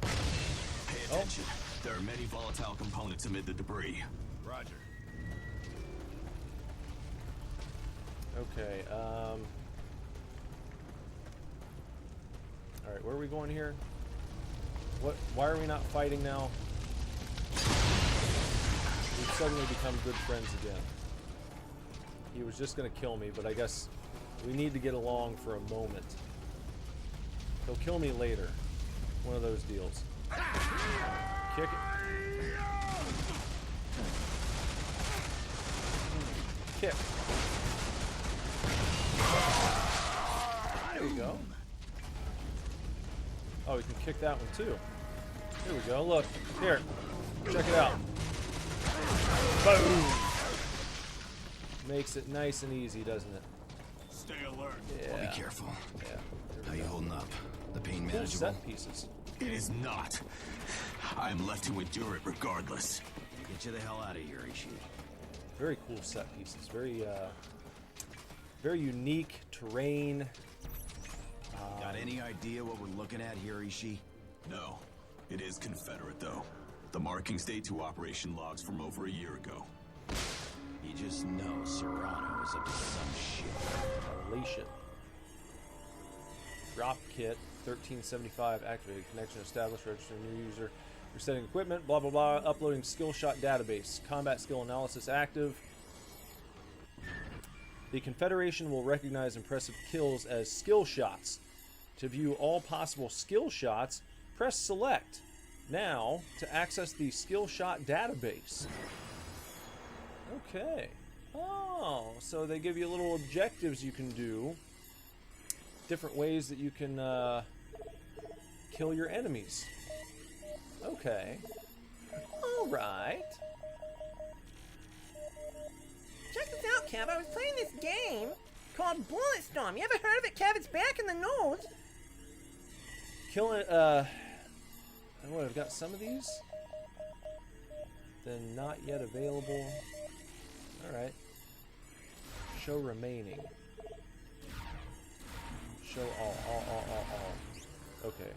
Pay attention. There are many volatile components amid the debris. Roger. Okay, alright, where are we going here? Why are we not fighting now? We've suddenly become good friends again. He was just gonna kill me, but I guess we need to get along for a moment. He'll kill me later. One of those deals. Kick it. Kick. There you go. Oh, we can kick that one too. Here we go. Look. Here. Check it out. Boom. Makes it nice and easy, doesn't it? Stay alert. Yeah. Be careful. Yeah. How you holding up? The pain Cool manageable? set pieces. It is not. I am left to endure it regardless. Get you the hell out of here, Ishi. Very cool set pieces. Very Very unique terrain. Got any idea what we're looking at here, Ishii? No. It is Confederate, though. The markings date to operation logs from over a year ago. You just know Serrano is up to some shit. Unleash it. Drop kit, 1375, activated. Connection established, register new user. Resetting equipment, blah, blah, blah. Uploading skill shot database. Combat skill analysis active. The Confederation will recognize impressive kills as skill shots. To view all possible skill shots, press select now to access the skill shot database. Okay. Oh, so they give you little objectives you can do. Different ways that you can kill your enemies. Okay. Alright. Check this out, Kev. I was playing this game called Bulletstorm. You ever heard of it, Kev? It's back in the news. Killing, what, I've got some of these? Then not yet available. Alright. Show remaining. Show all. Okay.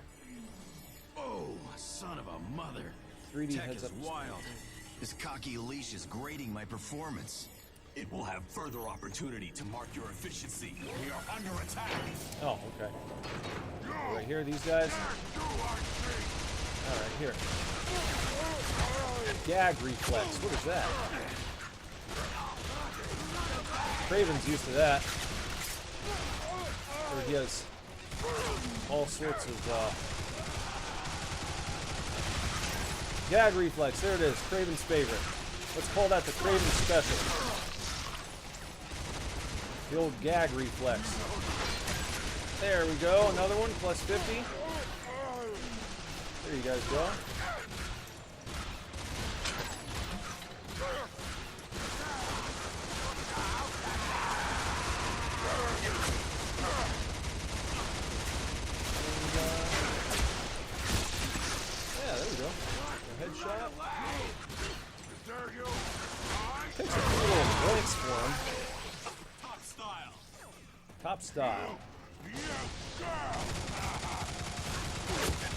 Oh, son of a mother. 3D Tech heads is up. wild. This cocky leash is grading my performance. It will have further opportunity to mark your efficiency. We are under attack. Oh, okay. Right here, these guys. Alright, here. Gag reflex. What is that? Craven's used to that. Where he has all sorts of gag reflex. There it is. Craven's favorite. Let's call that the Craven special. The old gag reflex. There we go. Another one. Plus 50. There you guys go. Yeah, there we go. A headshot. Takes a few little blanks for him. Top style. Top style.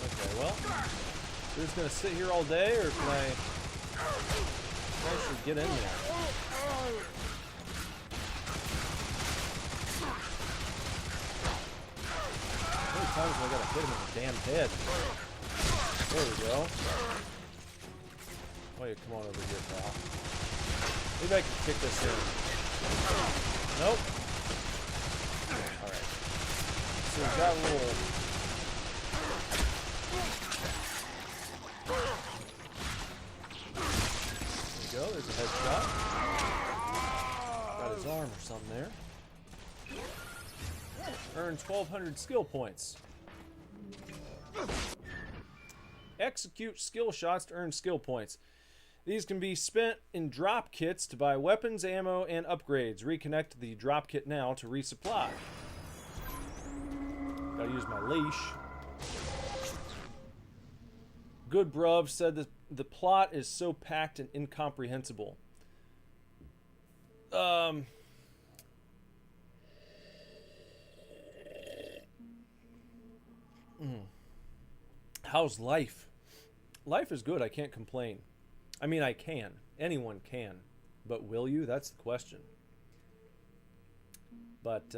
Okay, well, we're just gonna sit here all day, or can I actually get in there? How many times do I gotta hit him in the damn head? There we go. Why don't you come on over here, pal? Maybe I can kick this in. Nope. Alright. So we've got a little... There we go, there's a headshot. Got his arm or something there. Earn 1,200 skill points. Execute skill shots to earn skill points. These can be spent in drop kits to buy weapons, ammo, and upgrades. Reconnect the drop kit now to resupply. Gotta use my leash. Good bruv said that the plot is so packed and incomprehensible. How's life? Life is good. I can't complain. I mean, I can. Anyone can. But will you? That's the question. But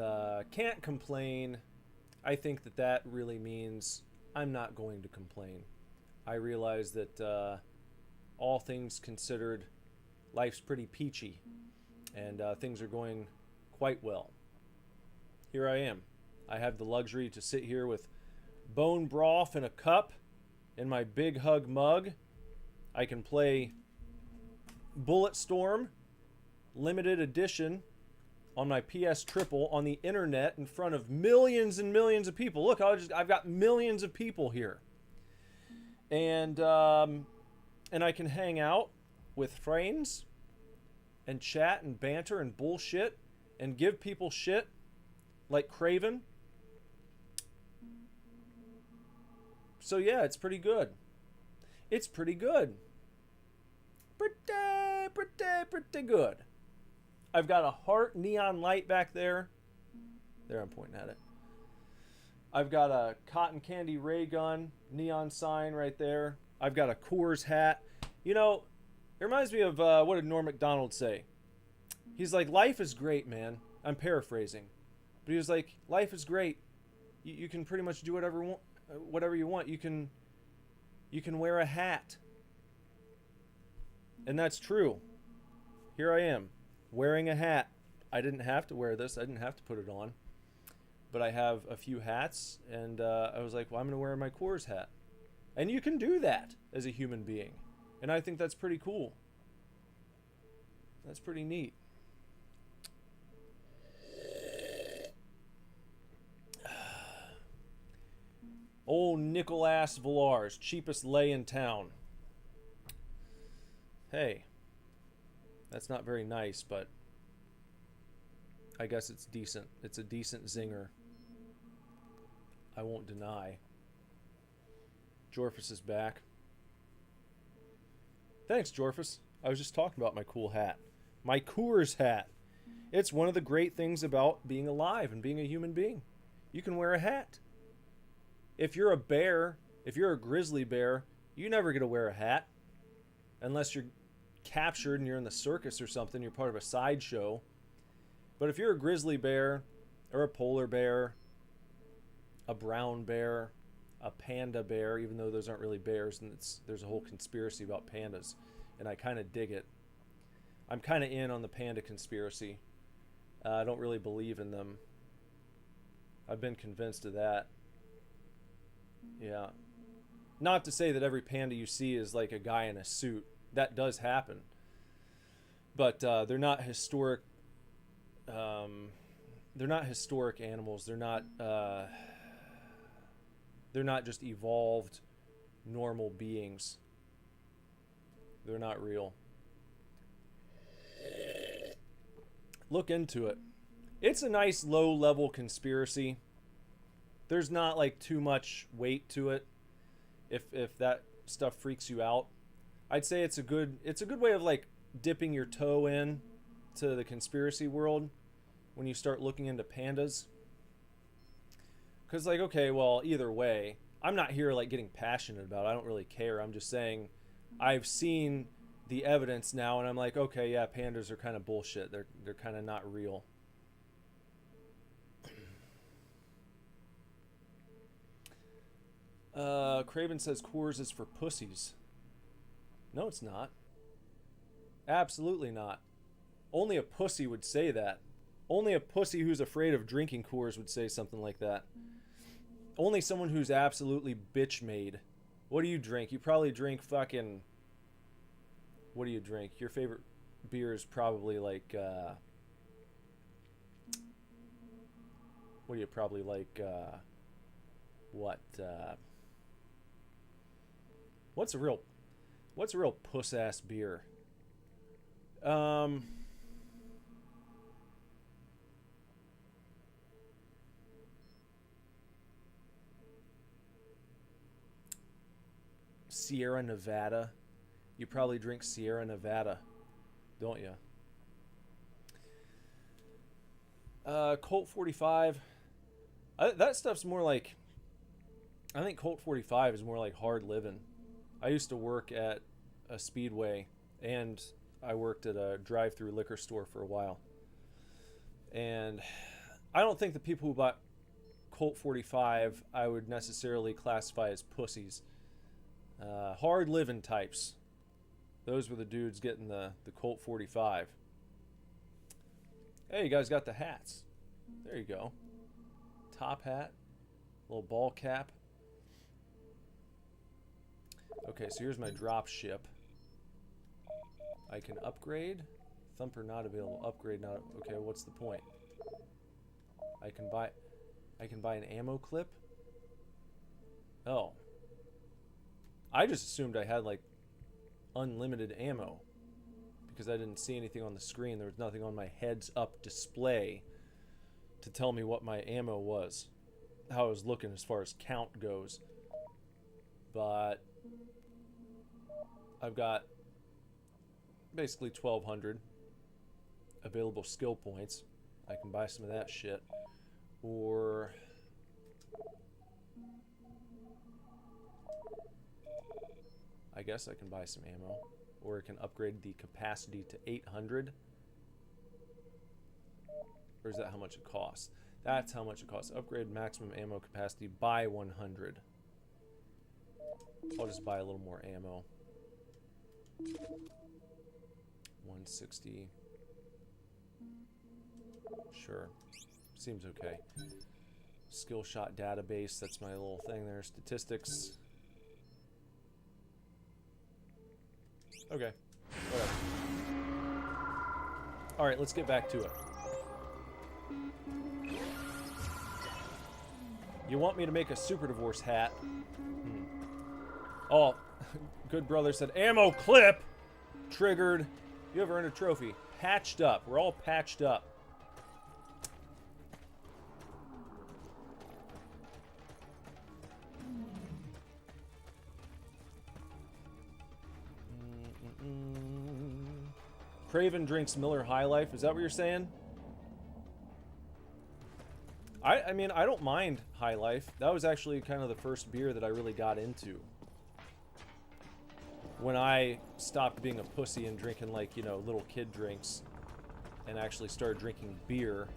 can't complain. I think that that really means I'm not going to complain. I realize that all things considered, life's pretty peachy. And things are going quite well. Here I am. I have the luxury to sit here with bone broth in a cup in my big hug mug. I can play Bulletstorm limited edition on my PS Triple on the internet in front of millions and millions of people. Look, I've got millions of people here. And I can hang out with friends and chat and banter and bullshit and give people shit like Craven. So yeah, it's pretty good. It's pretty good. Pretty good. I've got a heart neon light back there There, I'm pointing at it. I've got a cotton candy ray gun, neon sign right there. I've got a Coors hat. You know, it reminds me of what did Norm Macdonald say? He's like, life is great, man. I'm paraphrasing. But he was like, life is great. You can pretty much do whatever you want. You can wear a hat. And that's true. Here I am, wearing a hat. I didn't have to wear this. I didn't have to put it on. But I have a few hats, and I was like, well, I'm going to wear my Coors hat. And you can do that as a human being. And I think that's pretty cool. That's pretty neat. Old nickel-ass Vilars, cheapest lay in town. Hey, that's not very nice, but I guess it's decent. It's a decent zinger. I won't deny. Jorfus is back. Thanks, Jorfus. I was just talking about my cool hat. My Coors hat. It's one of the great things about being alive and being a human being. You can wear a hat. If you're a bear, if you're a grizzly bear, you never get to wear a hat. Unless you're captured and you're in the circus or something, you're part of a sideshow. But if you're a grizzly bear, or a polar bear, a brown bear, a panda bear, even though those aren't really bears, and there's a whole conspiracy about pandas, and I kind of dig it. I'm kind of in on the panda conspiracy. I don't really believe in them. I've been convinced of that. Yeah. Not to say that every panda you see is like a guy in a suit. That does happen. But they're not historic. They're not historic animals. They're not just evolved normal beings. They're not real. Look into it. It's a nice low-level conspiracy. There's not like too much weight to it. If that stuff freaks you out, I'd say it's a good way of like dipping your toe in to the conspiracy world when you start looking into pandas. Because like, okay, well, either way, I'm not here like getting passionate about it. I don't really care. I'm just saying I've seen the evidence now, and I'm like, okay, yeah, pandas are kind of bullshit. They're kind of not real. Craven says Coors is for pussies. No, it's not. Absolutely not. Only a pussy would say that. Only a pussy who's afraid of drinking Coors would say something like that. Only someone who's absolutely bitch-made. What do you drink? You probably drink fucking... What do you drink? Your favorite beer is probably like... What do you probably like... What? What's a real puss-ass beer? Sierra Nevada. You probably drink Sierra Nevada, don't you? Colt 45. That stuff's more like... I think Colt 45 is more like hard living. I used to work at a Speedway, and I worked at a drive-through liquor store for a while. And I don't think the people who bought Colt 45 I would necessarily classify as pussies. Hard living types. Those were the dudes getting the Colt 45. Hey, you guys got the hats. There you go. Top hat. Little ball cap. Okay, so here's my drop ship. I can upgrade. Thumper not available. Upgrade not. Okay, what's the point? I can buy an ammo clip. Oh. I just assumed I had like unlimited ammo because I didn't see anything on the screen. There was nothing on my heads up display to tell me what my ammo was, how I was looking as far as count goes. But I've got basically 1,200 available skill points. I can buy some of that shit. Or... I guess I can buy some ammo. Or it can upgrade the capacity to 800. Or is that how much it costs? That's how much it costs. Upgrade maximum ammo capacity by 100. I'll just buy a little more ammo. 160. Sure. Seems okay. Skill shot database. That's my little thing there. Statistics. Okay. Whatever. Alright, let's get back to it. You want me to make a super divorce hat? Oh, good brother said, ammo clip! Triggered. You have earned a trophy. Patched up. We're all patched up. Craven drinks Miller High Life. Is that what you're saying? I mean, I don't mind High Life. That was actually kind of the first beer that I really got into. When I stopped being a pussy and drinking, like, you know, little kid drinks and actually started drinking beer.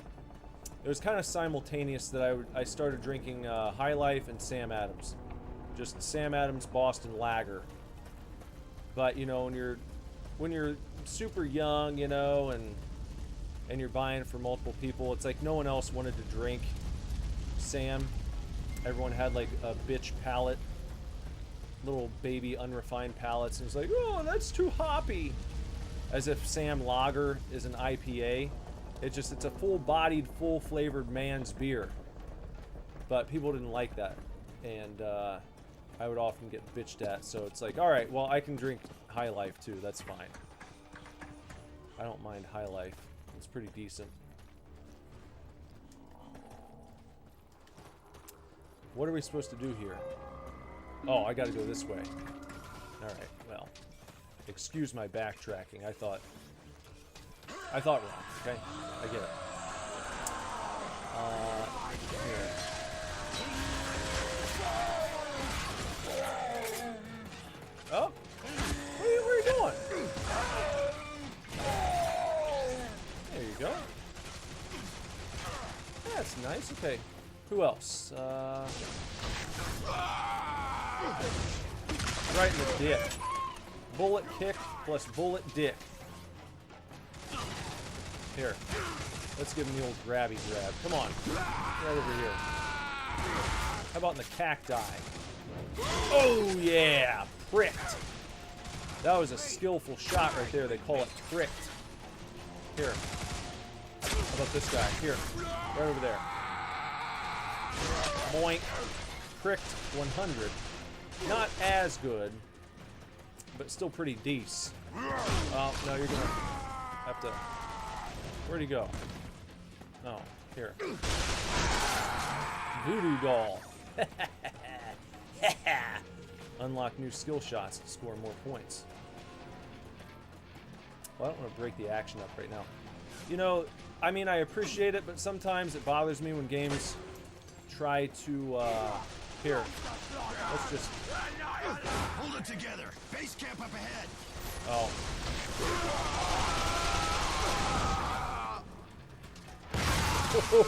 It was kind of simultaneous that I started drinking High Life and Sam Adams. Just Sam Adams Boston Lager. But, you know, when you're super young, you know, and you're buying for multiple people, it's like no one else wanted to drink Sam. Everyone had like a bitch palate, little baby unrefined palates, and it's like, oh, that's too hoppy, as if Sam Lager is an IPA. It's a full-bodied, full-flavored man's beer, but people didn't like that, and I would often get bitched at. So it's like, all right, well, I can drink High Life too, that's fine. I don't mind High Life. It's pretty decent. What are we supposed to do here? Oh, I gotta go this way. Alright, well. Excuse my backtracking. I thought wrong, okay? I get it. Here. Oh! Where are you going? There you go. That's nice. Okay. Who else? Right in the dick. Bullet kick plus bullet dick. Here. Let's give him the old grabby grab. Come on. Right over here. How about in the cacti? Oh, yeah. Pricked. That was a skillful shot right there. They call it pricked. Here. How about this guy? Here. Right over there. Boink. Pricked 100. Not as good, but still pretty decent. Oh, no, you're gonna have to... Where'd he go? Oh, here. Voodoo doll. Unlock new skill shots to score more points. Well, I don't want to break the action up right now. You know, I mean, I appreciate it, but sometimes it bothers me when games try to, here. Let's just... Hold it together. Base camp up ahead. Oh.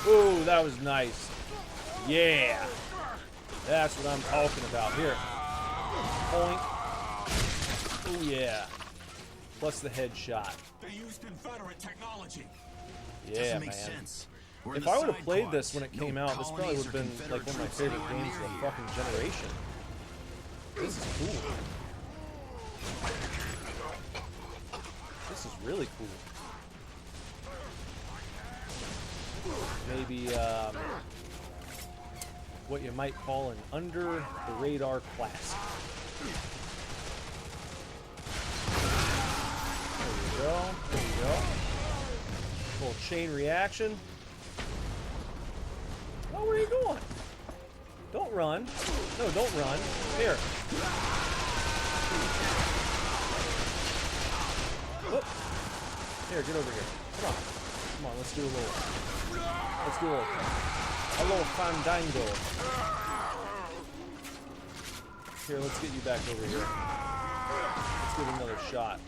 Oh, that was nice. Yeah. That's what I'm talking about. Here. Point. Oh, yeah. Plus the headshot. They used Confederate technology. Yeah, man. If I would have played this when it came out, this probably would have been like one of my favorite games of the fucking generation. This is cool. This is really cool. Maybe what you might call an under-the-radar classic. There you go. There you go. Little chain reaction. Oh, where are you going? Don't run. No, don't run. Here. Whoop. Here, get over here. Come on. Come on, let's do a little... little fandango. Here, let's get you back over here. Let's give it another shot.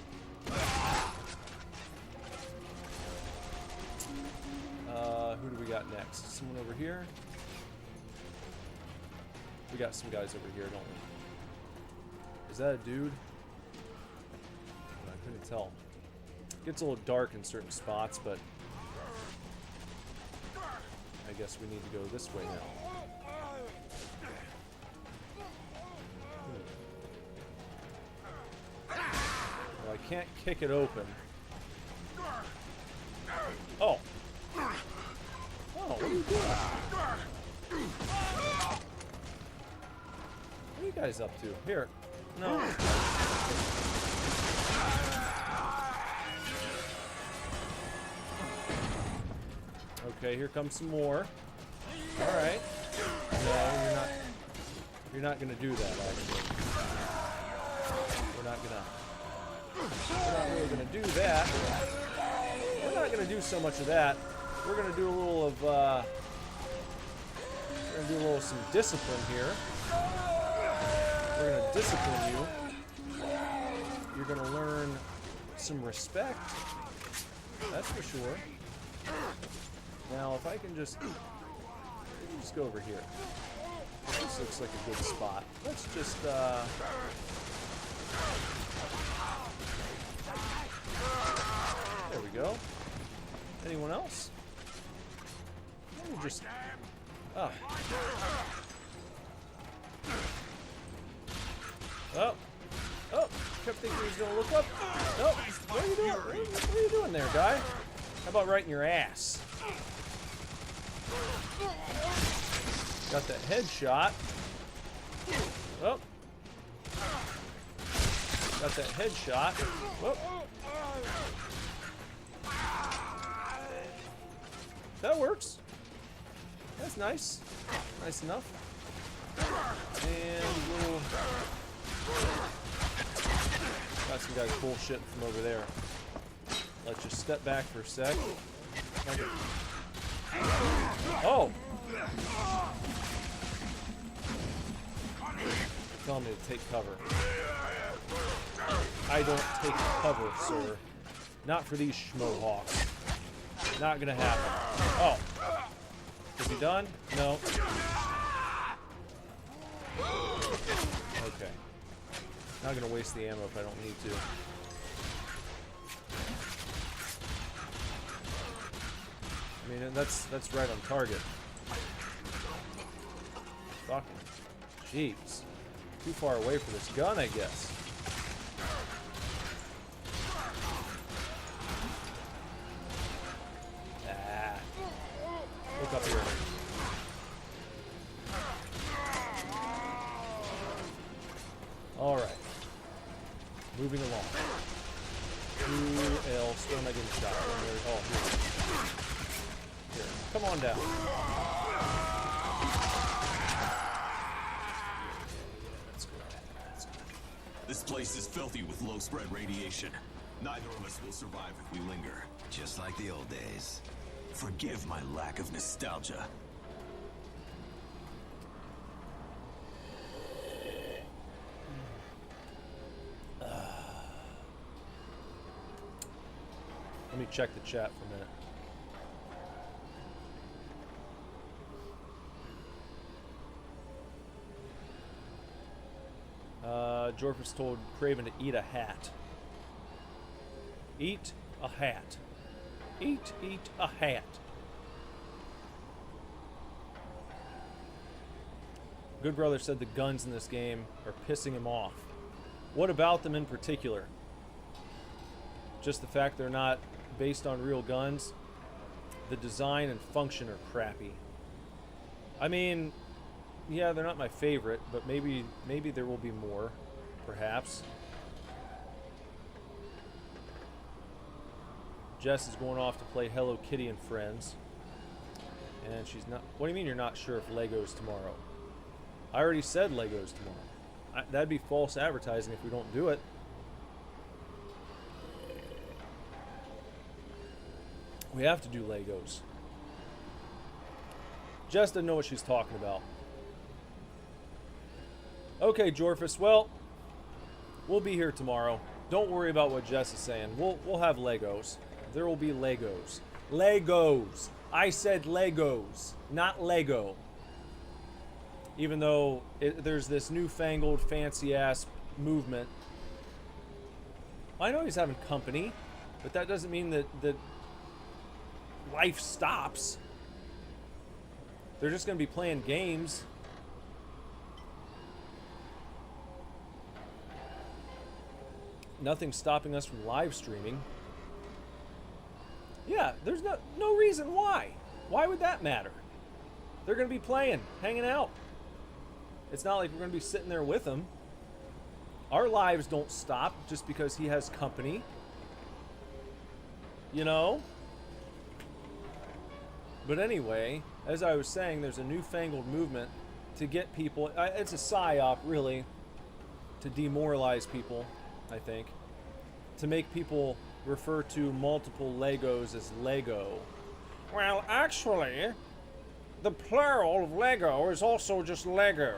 Who do we got next? Someone over here? We got some guys over here, don't we? Is that a dude? I couldn't tell. It gets a little dark in certain spots, but I guess we need to go this way now. Well, I can't kick it open. Oh! Oh, what are you doing? What are you guys up to? Here. No. Okay, here comes some more. Alright. No, you're not gonna do that, actually. We're not really gonna do that. We're not gonna do so much of that. We're gonna do a little of some discipline here. We're gonna discipline you. You're gonna learn some respect. That's for sure. Now, if I can just go over here. This looks like a good spot. Let's just there we go. Anyone else? Let me just oh. Oh. Oh. Kept thinking he was gonna look up. Nope. What are you doing? What are you doing there, guy? How about right in your ass? Got that headshot. Oh. Got that headshot. Whoop. That works. That's nice. Nice enough. And we'll... Got some guys bullshitting from over there. Let's just step back for a sec. Oh! Tell me to take cover. I don't take cover, sir. Not for these schmohawks. Not gonna happen. Oh. Is he done? No. Okay. Not gonna waste the ammo if I don't need to. I mean, that's right on target. Fucking jeez. Too far away for this gun, I guess. Ah. Look up here. Alright. Moving along. Who else? Where am I getting shot? Oh, here. Here. Come on down. That's good. That's good. This place is filthy with low-spread radiation. Neither of us will survive if we linger. Just like the old days. Forgive my lack of nostalgia. Let me check the chat for a minute. Jorphus told Craven to eat a hat. Eat a hat. Eat a hat. Good Brother said the guns in this game are pissing him off. What about them in particular? Just the fact they're not based on real guns? The design and function are crappy. I mean, yeah, they're not my favorite, but maybe there will be more, perhaps. Jess is going off to play Hello Kitty and Friends. And she's not... What do you mean you're not sure if Lego's tomorrow? I already said Lego's tomorrow. That'd be false advertising if we don't do it. We have to do Legos. Jess doesn't know what she's talking about. Okay, Jorphus. Well, we'll be here tomorrow. Don't worry about what Jess is saying. We'll have Legos. There will be Legos. Legos. I said Legos, not Lego. Even though there's this newfangled, fancy-ass movement. I know he's having company, but that doesn't mean that life stops. They're just going to be playing games. Nothing's stopping us from live streaming. Yeah, there's no reason why. Why would that matter? They're going to be playing, hanging out. It's not like we're going to be sitting there with them. Our lives don't stop just because he has company. You know? But anyway, as I was saying, there's a newfangled movement to get people... It's a psyop, really, to demoralize people, I think. To make people refer to multiple Legos as Lego. Well, actually, the plural of Lego is also just Lego.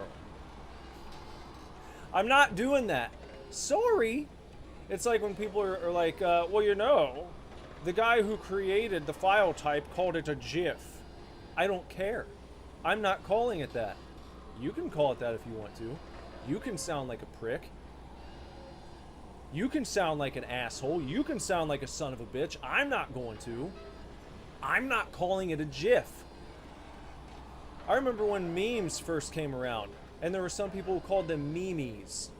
I'm not doing that. Sorry. It's like when people are like, well, you know, the guy who created the file type called it a GIF. I don't care. I'm not calling it that. You can call it that if you want to. You can sound like a prick. You can sound like an asshole. You can sound like a son of a bitch. I'm not going to. I'm not calling it a GIF. I remember when memes first came around, and there were some people who called them memes.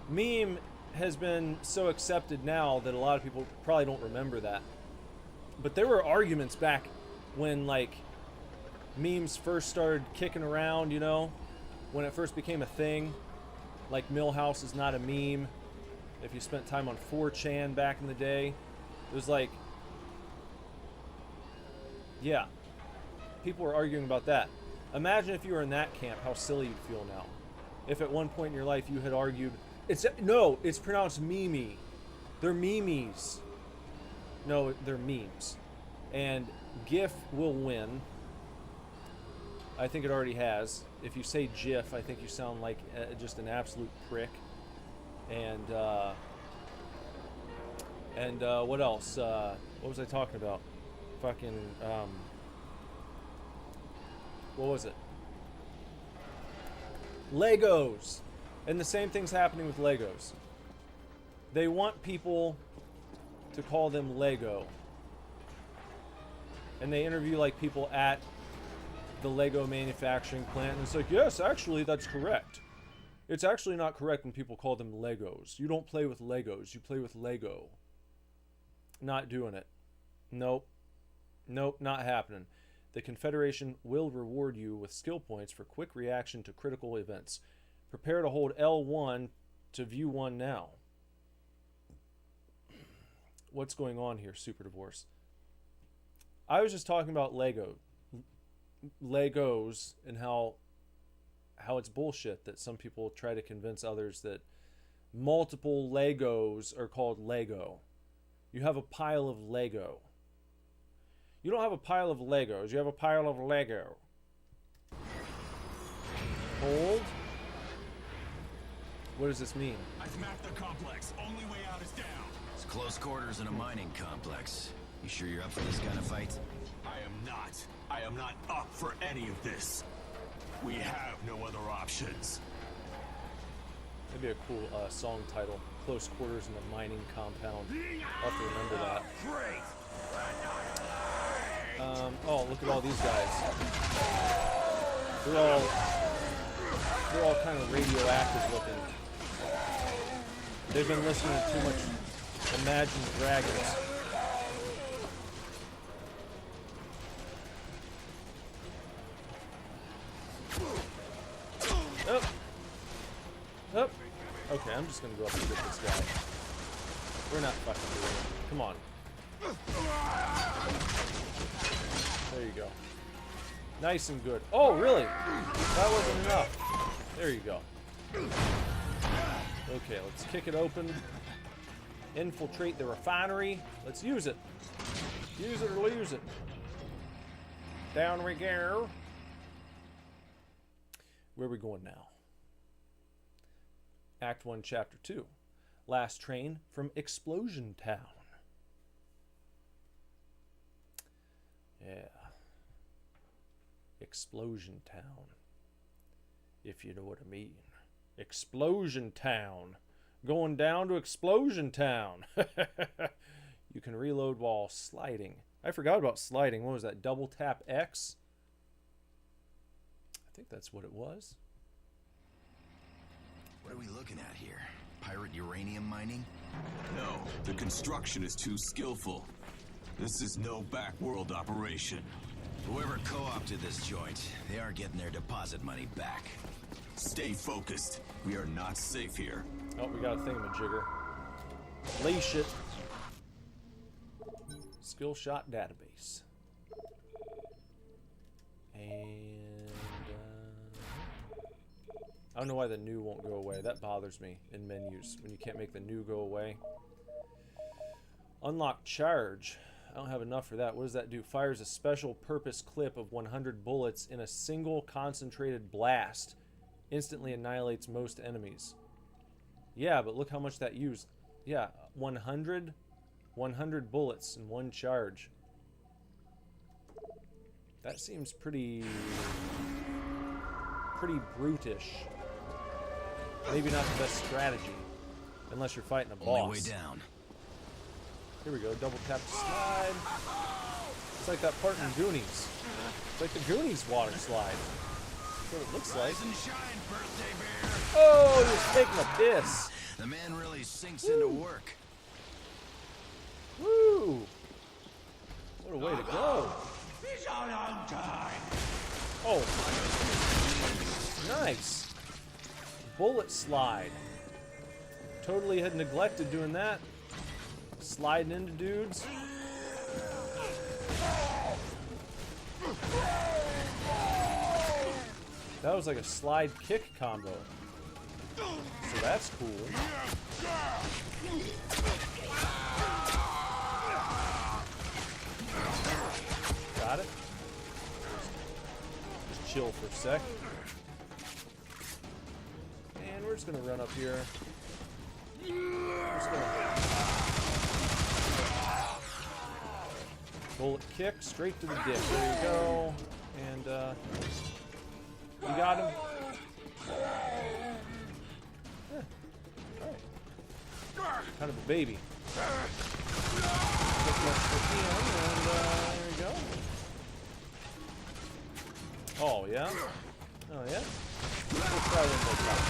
Meme has been so accepted now that a lot of people probably don't remember that. But there were arguments back when, like, memes first started kicking around, you know? When it first became a thing. Like, Millhouse is not a meme. If you spent time on 4chan back in the day. It was like... Yeah. People were arguing about that. Imagine if you were in that camp, how silly you'd feel now. If at one point in your life you had argued... No, it's pronounced meme. They're memes. No, they're memes. And GIF will win. I think it already has. If you say GIF, I think you sound like just an absolute prick. And what else? What was I talking about? Fucking, what was it? Legos! And the same thing's happening with Legos. They want people to call them Lego. And they interview, like, people at the Lego manufacturing plant, and it's like, yes, actually, that's correct. It's actually not correct when people call them Legos. You don't play with Legos, you play with Lego. Not doing it. Nope. Nope, not happening. The Confederation will reward you with skill points for quick reaction to critical events. Prepare to hold L1 to view one now. What's going on here, Super Divorce? I was just talking about Legos and how it's bullshit that some people try to convince others that multiple Legos are called Lego. You have a pile of Lego. You don't have a pile of Legos. You have a pile of Lego. Hold. What does this mean? I've mapped the complex. Only way out is down. It's close quarters in a mining complex. You sure you're up for this kind of fight? I am not. I am not up for any of this. We have no other options. That'd be a cool song title. Close quarters in a mining compound. I'll have to remember that. Oh, look at all these guys. They're all kind of radioactive looking. They've been listening to too much Imagine Dragons. Oh. Oh. Okay, I'm just gonna go up and get this guy. We're not fucking doing it. Come on. There you go. Nice and good. Oh, really? That wasn't enough. There you go. Okay, let's kick it open. Infiltrate the refinery. Let's use it. Use it or lose it. Down we go. Where are we going now? Act 1, Chapter 2. Last train from Explosion Town. Yeah. Explosion Town. If you know what I mean. Explosion Town. Going down to Explosion Town. You can reload while sliding. I forgot about sliding. What was that? Double tap X? I think that's what it was. What are we looking at here? Pirate uranium mining? No, the construction is too skillful. This is no backworld operation. Whoever co-opted this joint, they are getting their deposit money back. Stay focused. We are not safe here. Oh, we got a thingamajigger. Leash it. Skill shot database. And I don't know why the new won't go away. That bothers me in menus when you can't make the new go away. Unlock charge. I don't have enough for that. What does that do? Fires a special purpose clip of 100 bullets in a single concentrated blast. Instantly annihilates most enemies. Yeah, but look how much that used. Yeah, 100 bullets in one charge. That seems pretty brutish. Maybe not the best strategy, unless you're fighting a boss. Only way down. Here we go, double tap to slide. It's like that part in Goonies. It's like the Goonies water slide. That's what it looks like. Rise and shine, birthday bear. Oh, he was taking a piss. The man really sinks into work. Woo! What a way to go. He's on time. Oh, nice. Bullet slide. Totally had neglected doing that. Sliding into dudes. That was like a slide kick combo. So that's cool. Got it. Just chill for a sec. And we're just gonna run up here. Just gonna bullet kick straight to the dick. There you go. And you got him. Yeah. Alright. Kind of a baby. And there you go. Oh yeah? Oh yeah? We'll try one more time.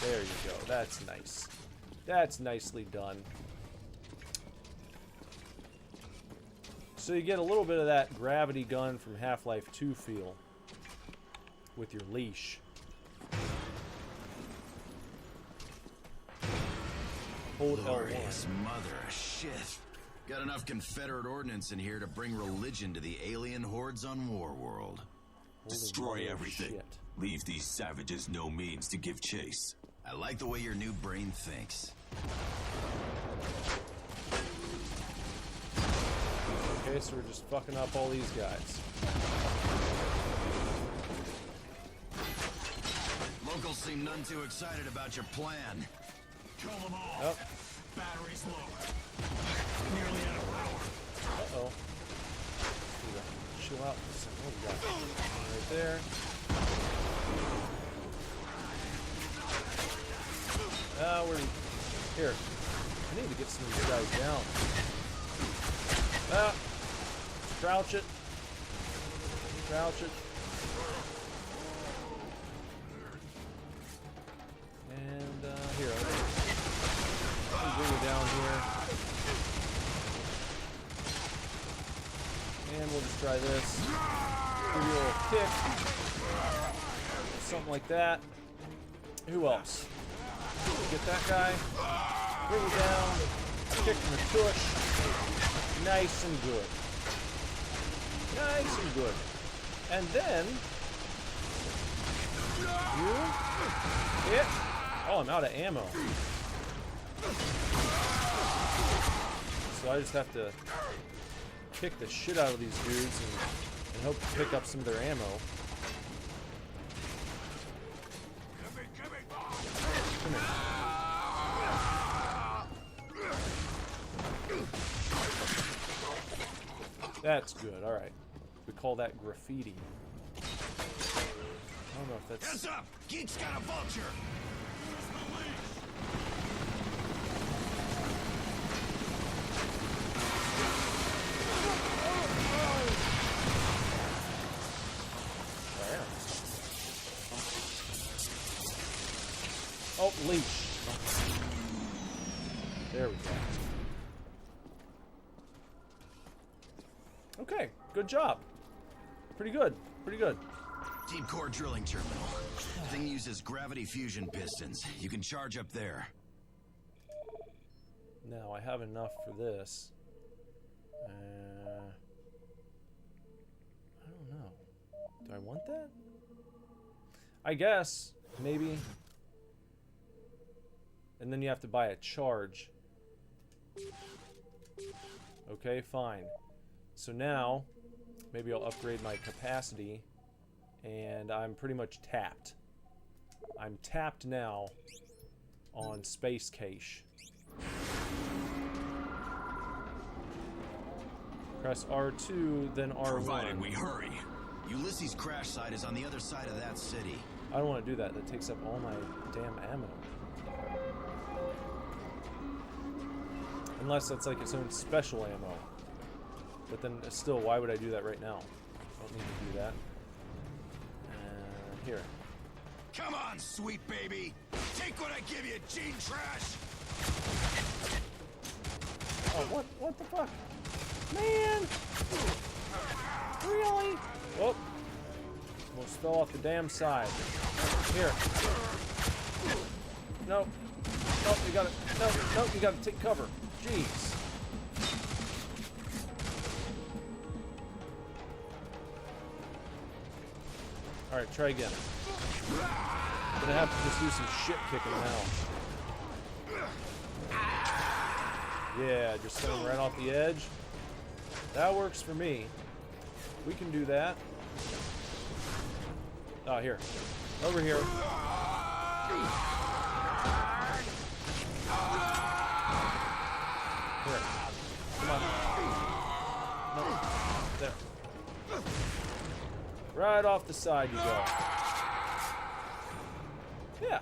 There you go. That's nice. That's nicely done. So you get a little bit of that gravity gun from Half-Life 2 feel with your leash. Hold L1. Glorious mother of shit. Got enough Confederate ordnance in here to bring religion to the alien hordes on Warworld. Destroy everything. Leave these savages no means to give chase. I like the way your new brain thinks. Okay, so we're just fucking up all these guys. Locals seem none too excited about your plan. Kill them all. Oh. Battery's low. Nearly out of power. Uh-oh. Chill out for a second. What do we got? Right there. Where do we... Here. I need to get some of these guys down. Crouch it. Crouch it. And, here. Let me bring it down here. And we'll just try this. Give you a little kick. Something like that. Who else? Get that guy. Bring it down. Kick in the tush. Nice and good. Nice and good. And then you hit. Oh, I'm out of ammo. So I just have to kick the shit out of these dudes and hope to pick up some of their ammo. Come here. That's good, alright. We call that graffiti. I don't know if that's... Heads up! Geek's got a vulture! Oh, leash. There we go. Okay, good job. Pretty good, pretty good. Deep core drilling terminal. Thing uses gravity fusion pistons. You can charge up there. Now I have enough for this. I don't know. Do I want that? I guess, maybe. And then you have to buy a charge. Okay, fine. So now, maybe I'll upgrade my capacity, and I'm pretty much tapped. I'm tapped now on space cache. Press R2, then R1. Provided we hurry. Ulysses' crash site is on the other side of that city. I don't want to do that. That takes up all my damn ammo. Unless that's like its own special ammo. But then still, why would I do that right now? I don't need to do that. Here. Come on, sweet baby! Take what I give you, gene trash! Oh, what the fuck? Man! Really? Oh. Almost fell off the damn side. Here. Nope. Nope, you gotta... Nope, you gotta take cover. Jeez. Alright, try again. Gonna have to just do some shit kicking now. Yeah, just throw right off the edge. That works for me. We can do that. Oh, here. Over here. Here. Come on. No. There. Right off the side you go. Yeah.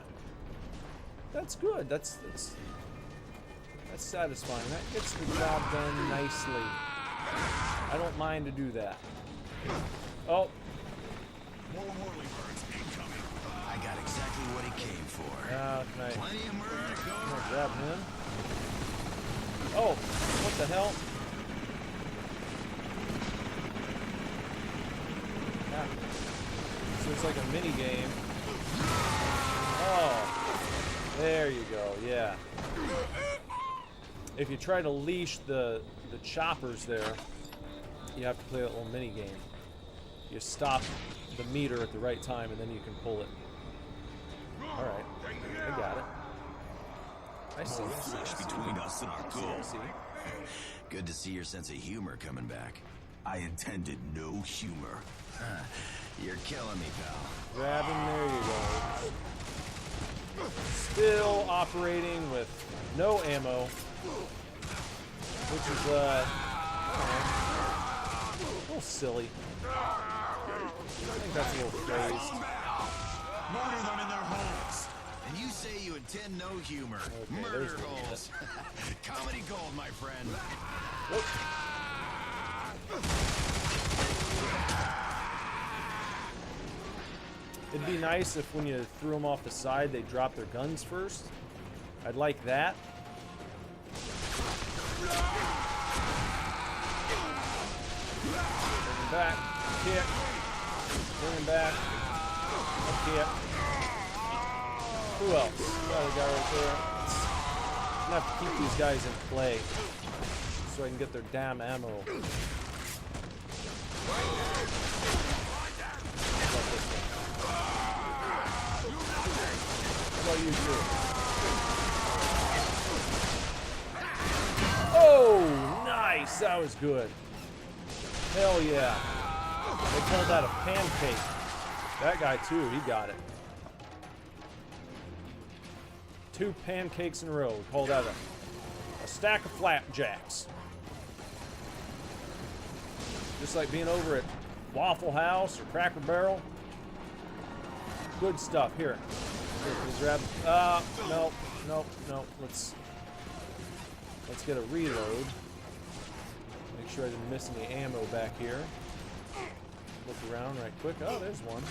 That's good. That's satisfying. That gets the job done nicely. I don't mind to do that. Oh. More Whirlybirds incoming. I got exactly what he came for. Plenty of murder to go. I'm gonna grab him. Oh, what the hell? Yeah. So it's like a mini game. Oh, there you go. Yeah. If you try to leash the choppers there, you have to play that little mini game. You stop the meter at the right time, and then you can pull it. All right, I got it. I see. Flesh between us and our goal. I see. Good to see your sense of humor coming back. I intended no humor. You're killing me, pal. Grab him, there you go. Still operating with no ammo, which is a little silly. I think that's a little crazed. Murder them in their holes. And you say you intend no humor. Okay, Murder holes. Comedy gold, my friend. Whoop. It'd be nice if when you threw them off the side, they dropped their guns first. I'd like that. Bring him back. Kick. Bring him back. A kick. Who else? Got a guy right there. I'm gonna have to keep these guys in play so I can get their damn ammo. How about you two? Oh, nice! That was good. Hell yeah. They call that a pancake. That guy too, he got it. 2 pancakes in a row. We call that a stack of flapjacks. Just like being over at Waffle House or Cracker Barrel. Good stuff. Here. Here, can we grab... nope. Let's get a reload. Make sure I didn't miss any ammo back here. Look around right quick. Oh, there's one.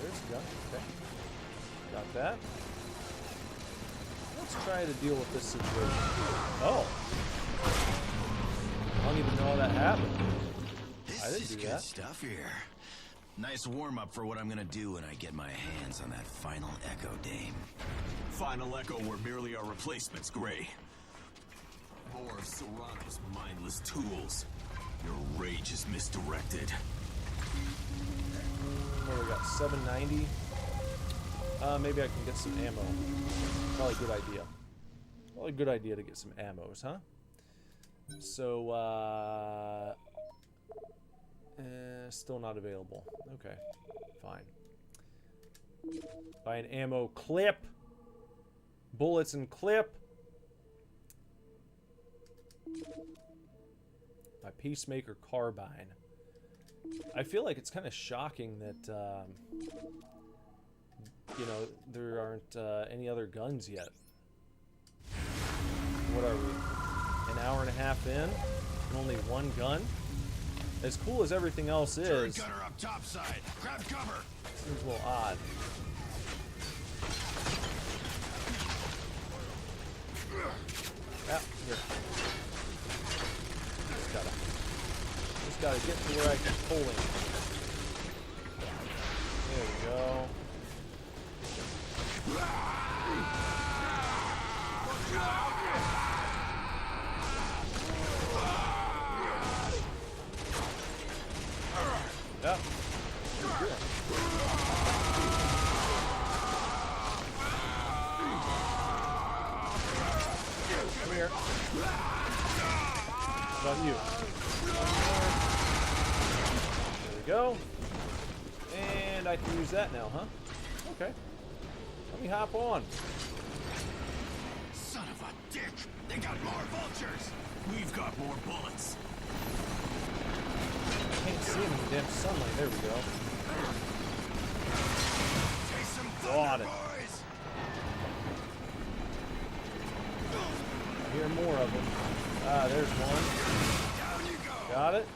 There's a gun. Okay. Got that. Let's try to deal with this situation. Oh. I don't even know how that happened. I didn't do good that. Stuff here. Nice warm-up for what I'm gonna do when I get my hands on that final Echo Dame. Final Echo were merely our replacements, Gray. More of Serrano's mindless tools. Your rage is misdirected. What we got? 790. Maybe I can get some ammo. Probably a good idea. Probably a good idea to get some ammos, huh? So, still not available. Okay, fine. Buy an ammo clip. Bullets and clip. My Peacemaker carbine. I feel like it's kind of shocking that, you know, there aren't any other guns yet. What are we? An hour and a half in? And only one gun? As cool as everything else is, Gunner up topside. Grab cover. seems a little odd. Ah, here. Just gotta get to where I can pull him. There we go. Yep. Come here. How about you? There we go. And I can use that now, huh? Okay. Let me hop on. Son of a dick! They got more vultures! We've got more bullets. Can't see him in the damn sunlight. There we go. Taste some Got thunder, it. boys! I hear more of them. Ah, there's one. Down you go! Got it.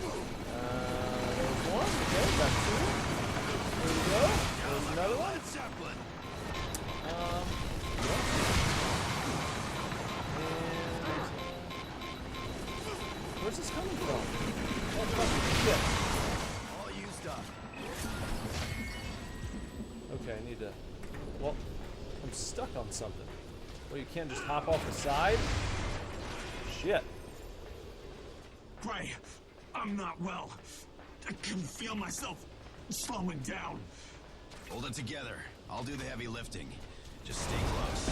There's one. Okay, got 2. There we go. There's another one. Zeppelin. And where's this coming from? Oh, fucking shit. All used up. Okay, I need to... Well, I'm stuck on something. Well, you can't just hop off the side? Shit. Gray, I'm not well. I can feel myself slowing down. Hold it together. I'll do the heavy lifting. Just stay close.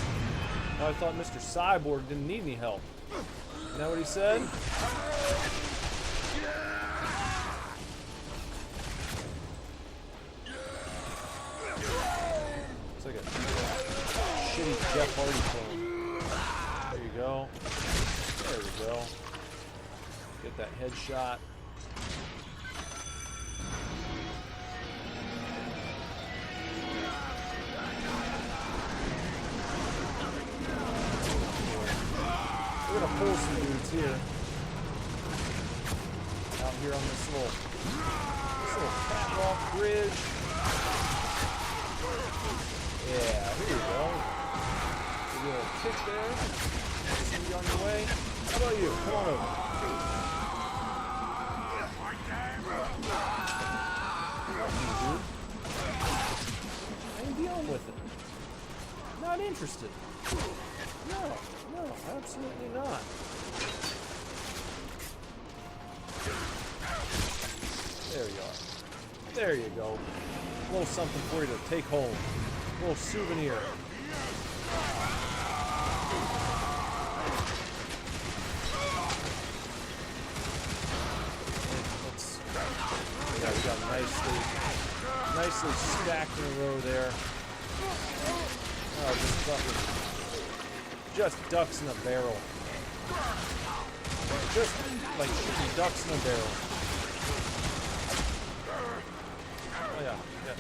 Oh, I thought Mr. Cyborg didn't need any help. Isn't that what he said? It's like a shitty Jeff Hardy clone. There you go. There we go. Get that headshot. We're gonna pull some dudes here. Out here on this little catwalk bridge. Yeah, here you go. Give you a little kick there. See you on your way. How about you? Come on over. Dude. I ain't dealing with it. Not interested. No, absolutely not. There you are. There you go. A little something for you to take home. A little souvenir. nicely stacked in a row there. Oh, just ducks in a barrel. Just like shooting ducks in a barrel. Oh yeah, yeah.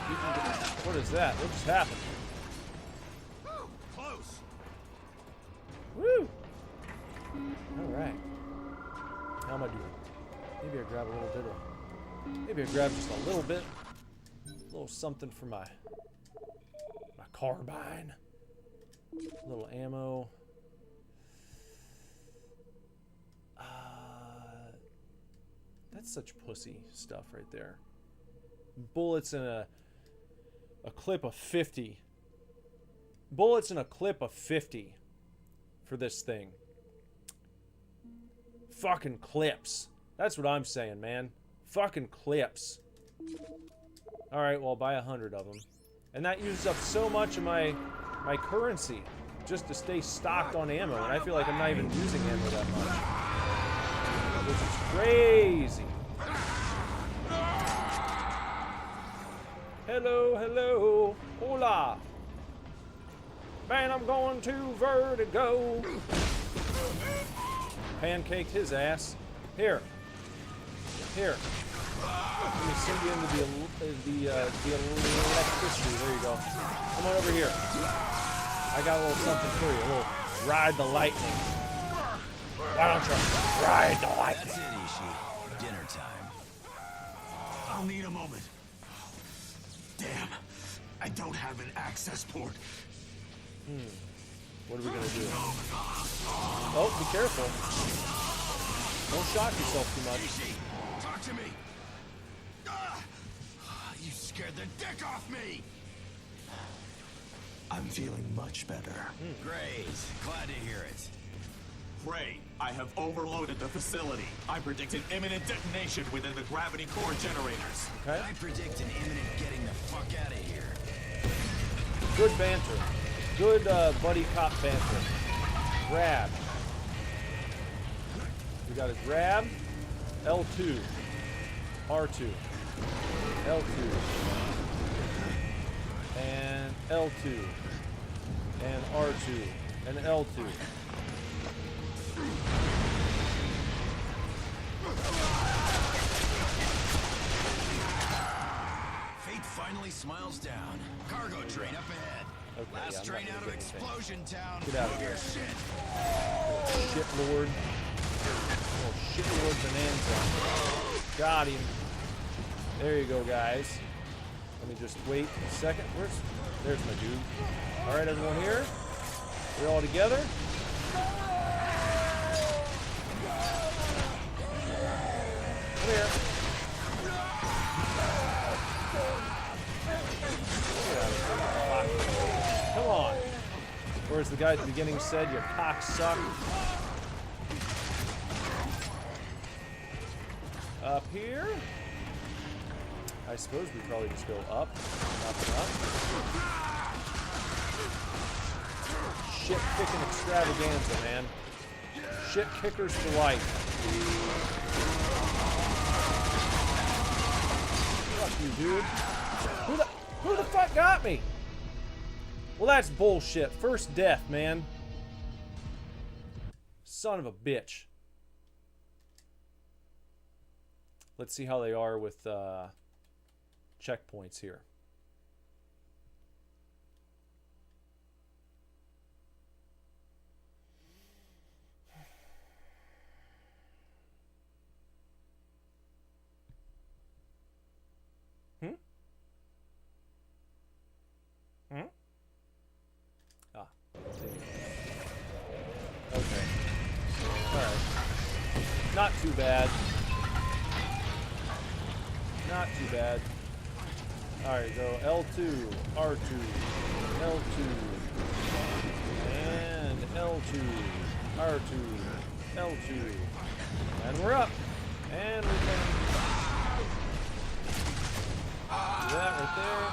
You can what is that? What just happened? Close. Woo! Alright. How am I doing? Maybe I grab a little bit of... Maybe I grab just a little bit. A little something for my carbine. A little ammo. That's such pussy stuff right there. Bullets in a clip of 50. Bullets in a clip of 50 for this thing. Fucking clips. That's what I'm saying, man. Fucking clips. Alright, well, I'll buy 100 of them. And that uses up so much of my currency just to stay stocked on ammo. And I feel like I'm not even using ammo that much. Which is crazy. Hello, hello. Hola. Man, I'm going to Vertigo. Pancaked his ass. Here. Here. Let me send you into the electricity. There you go. Come on over here. I got a little something for you. A little ride the lightning. Why don't you ride the lightning? That's it, Ishi. Dinner time. I'll need a moment. Damn. I don't have an access port. What are we gonna do? Oh, be careful. Don't shock yourself too much. Talk to me. You scared the dick off me. I'm feeling much better. Great. Glad to hear it. Ray, I have overloaded the facility. I predict an imminent detonation within the gravity core generators. Okay. I predict an imminent getting the fuck out of here. Good banter. Good buddy cop banter. Grab. We got a grab. L2. R2. L2. And L2. And R2. And L2. Fate finally smiles down. Cargo train up ahead. Okay, Last yeah, train out of Explosion Town. Get out of here. Shit. Shitlord. Oh, shitlord bonanza. Got him. There you go, guys. Let me just wait a second. There's my dude. All right, everyone here. We're all together. Come here. Come on. Or as the guy at the beginning said, you cocksucker. Up here. I suppose we probably just go up, up, and up. Shit kicking extravaganza, man. Shit kickers for life. Fuck you, dude. Who the fuck got me? Well, that's bullshit. First death, man. Son of a bitch. Let's see how they are with checkpoints here. Okay. Alright. Not too bad. Not too bad. Alright, go L2, R2, L2, and L2, R2, L2. And we're up. And we can do that right there.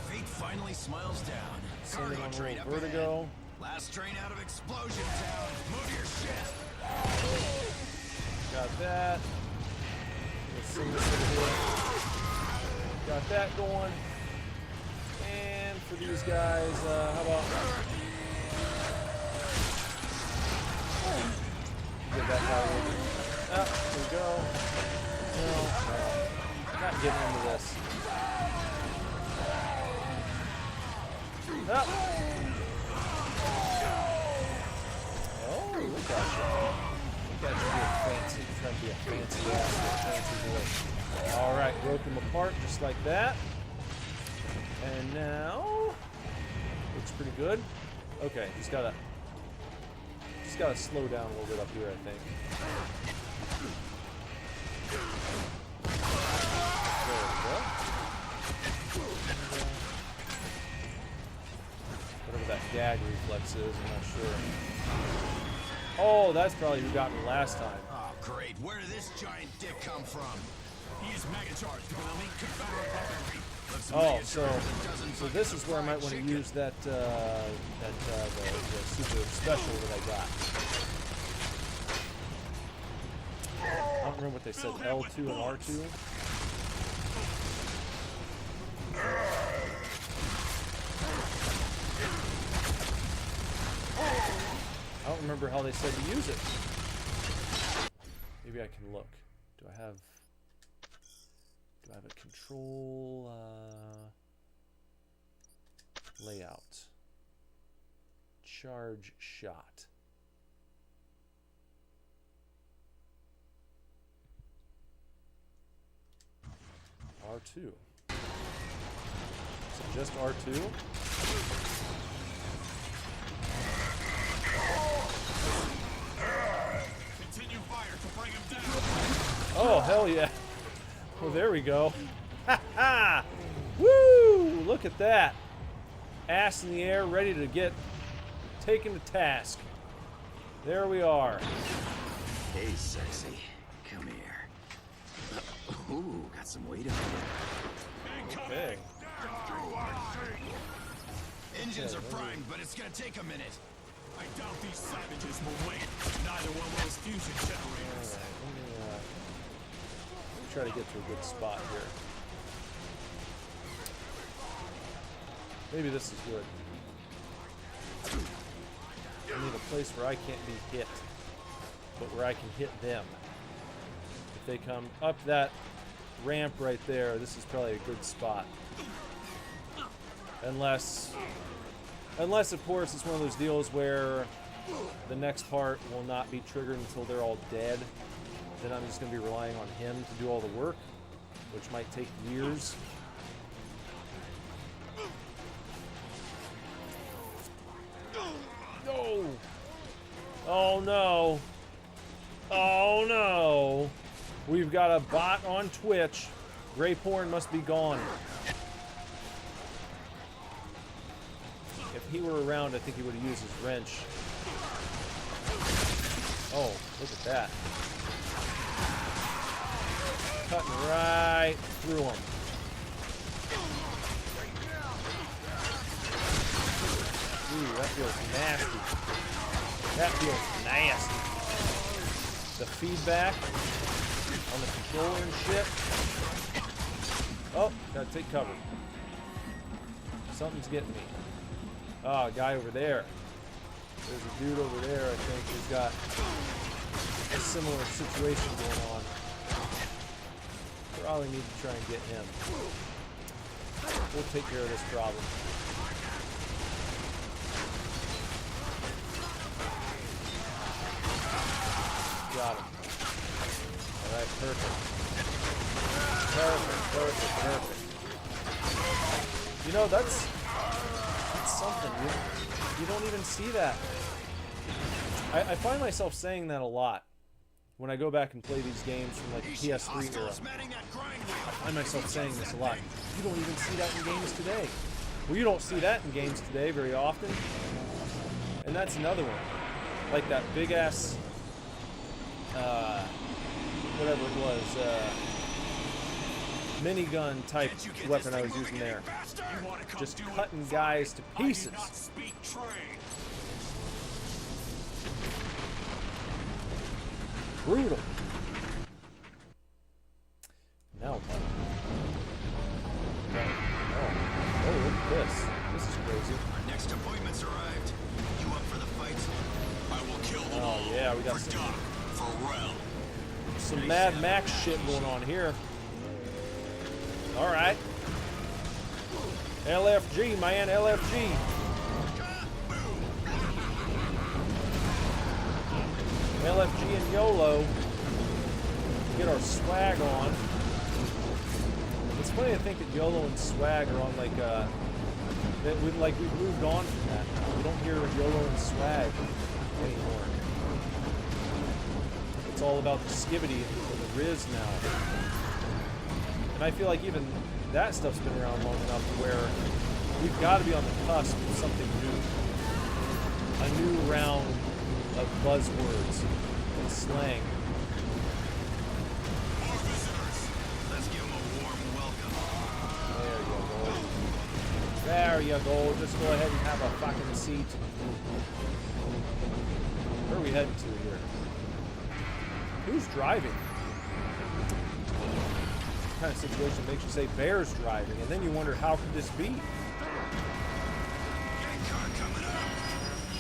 Fate finally smiles down. Send him on a train little up vertigo. ahead. Last train out of Explosion Town. Move your shit. Got that. Let's sing this over here. Got that going. And for these guys, how about... Get that guy over. Oh, here we go. No. Not getting into this. Oh, oh look at you. Look at you being fancy. Trying to be a fancy ass, fancy boy. Alright, broke him apart just like that. And now looks pretty good. Okay, just gotta slow down a little bit up here, I think. There we go. Whatever that gag reflex is, I'm not sure. Oh, that's probably who got me last time. Oh, great. Where did this giant dick come from? He is mega charged with elite Confederate weaponry. Oh, so this is where I might want to use that the super special that I got. I don't remember what they said, L2 and R2. I don't remember how they said to use it. Maybe I can look. Do I have a control layout? Charge shot. R2. Is it just R2? Continue fire to bring him down. Oh, hell yeah. Well, there we go. Ha ha! Woo! Look at that. Ass in the air, ready to get taken to task. There we are. Hey, sexy. Come here. Ooh, got some weight on you. Okay. Engines are primed, but it's gonna take a minute. I doubt these savages will wait. Neither will those fusion generators. Alright, let me try to get to a good spot here. Maybe this is good. I need a place where I can't be hit, but where I can hit them. If they come up that ramp right there, this is probably a good spot. Unless of course it's one of those deals where the next part will not be triggered until they're all dead. Then I'm just going to be relying on him to do all the work, which might take years. No! Oh no! Oh no! We've got a bot on Twitch. Gray porn must be gone. If he were around, I think he would have used his wrench. Oh, look at that. Cutting right through him. Ooh, that feels nasty. That feels nasty. The feedback on the controller and shit. Oh, gotta take cover. Something's getting me. Ah, a guy over there. There's a dude over there, I think, who's got a similar situation going on. Probably need to try and get him. We'll take care of this problem. Got him. Alright, perfect. Perfect. You know, that's something. You don't even see that. I find myself saying that a lot when I go back and play these games from like the PS3 era. I find myself saying this a lot. You don't even see that in games today. Well, you don't see that in games today very often. And that's another one. Like that big ass, whatever it was, minigun type weapon I was using there. Just cutting guys to pieces. Brutal. Now what? Oh, look at this. This is crazy. Our next appointment's arrived. You up for the fight? I will kill them all. Oh yeah, we got for Doc, for Rel. some Mad Max shit going on here. All right. LFG, man, LFG. LFG and YOLO. Get our swag on. It's funny to think that YOLO and swag are on like we've moved on from that. We don't hear YOLO and swag anymore. It's all about the skibbity and the Riz now. And I feel like even that stuff's been around long enough where we've got to be on the cusp of something new. A new round of buzzwords and slang. More visitors. Let's give them a warm welcome. There you go. Just go ahead and have a fucking seat. Where are we heading to here? Who's driving? What kind of situation makes you say Bear's driving, and then you wonder how could this be?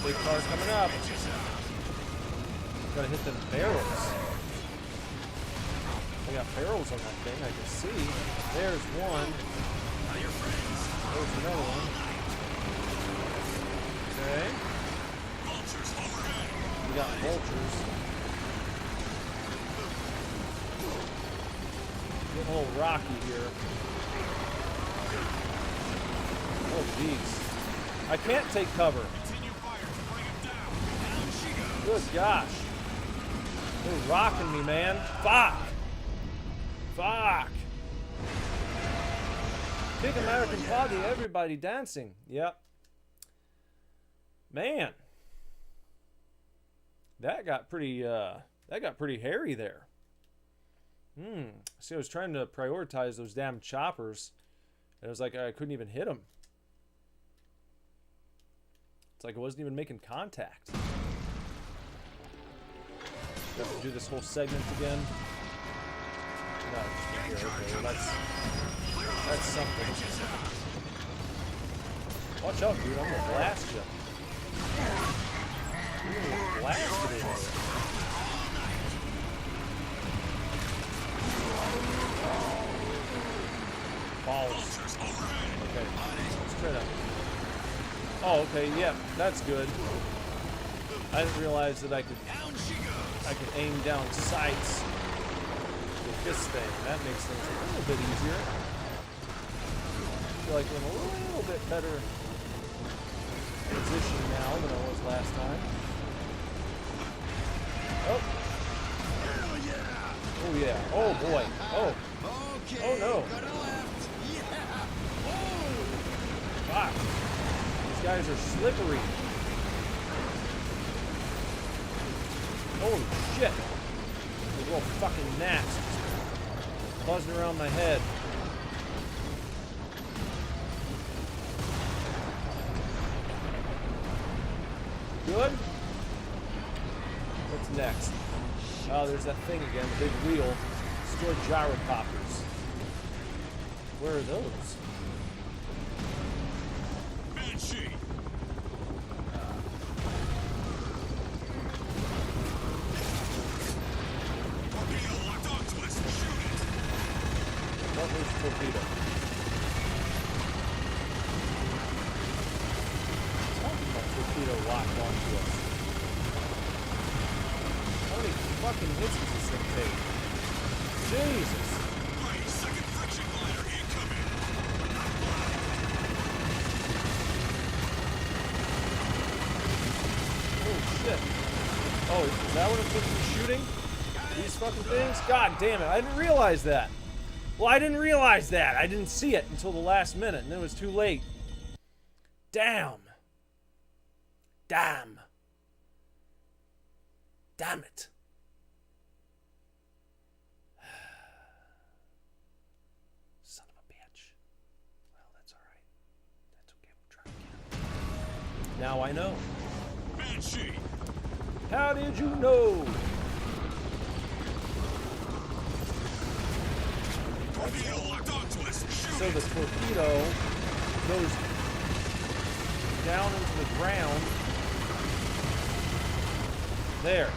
Big car coming up. Gotta hit them barrels. I got barrels on that thing, I can see. There's one. There's another one. Okay. We got vultures. Getting a little rocky here. Oh, jeez. I can't take cover. Good gosh. They're rocking me, man. Fuck. Fuck. Big American party, everybody dancing. Yep. Man. That got pretty hairy there. See, I was trying to prioritize those damn choppers. And it was like I couldn't even hit them. It's like I wasn't even making contact. Have to do this whole segment again. No, just here. Okay, well, that's something. Watch out, dude! I'm gonna blast you. You're gonna blast it in here. Balls. Okay, let's try that. Oh, okay, yeah, that's good. I didn't realize that I could aim down sights with this thing. That makes things a little bit easier. I feel like I'm in a little bit better position now than I was last time. Oh. Oh yeah. Oh boy. Oh. Oh no. Fuck. These guys are slippery. Holy shit! Those little fucking gnats just buzzing around my head. Good? What's next? Oh, there's that thing again, the big wheel. Destroy gyrocopters. Where are those? Banshee! What was torpedo? Torpedo locked onto us. How many fucking hits does this thing take? Jesus! Second friction glider incoming. Holy shit! Oh, is that what it's supposed to be shooting? These fucking things? God damn it! I didn't realize that. Well, I didn't realize that. I didn't see it until the last minute, and then it was too late. Damn. Damn. Damn it. Son of a bitch. Well, that's alright. That's okay. We'll try again. Now I know. Banshee! How did you know? So the torpedo goes down into the ground. There.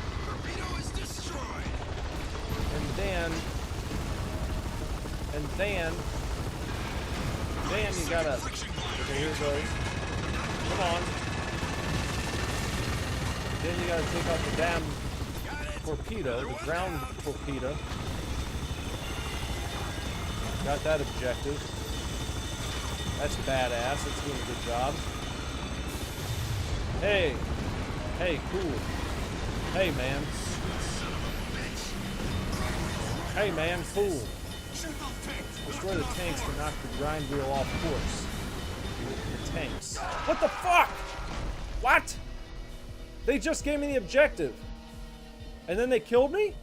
And then you gotta, okay, here it goes. Come on. Then you gotta take out the damn torpedo, the ground torpedo. Got that objective. That's badass, it's doing a good job. Hey, cool. Hey, man. Hey, man, fool. Destroy the tanks to knock the grind wheel off course. The tanks. What the fuck? What? They just gave me the objective. And then they killed me?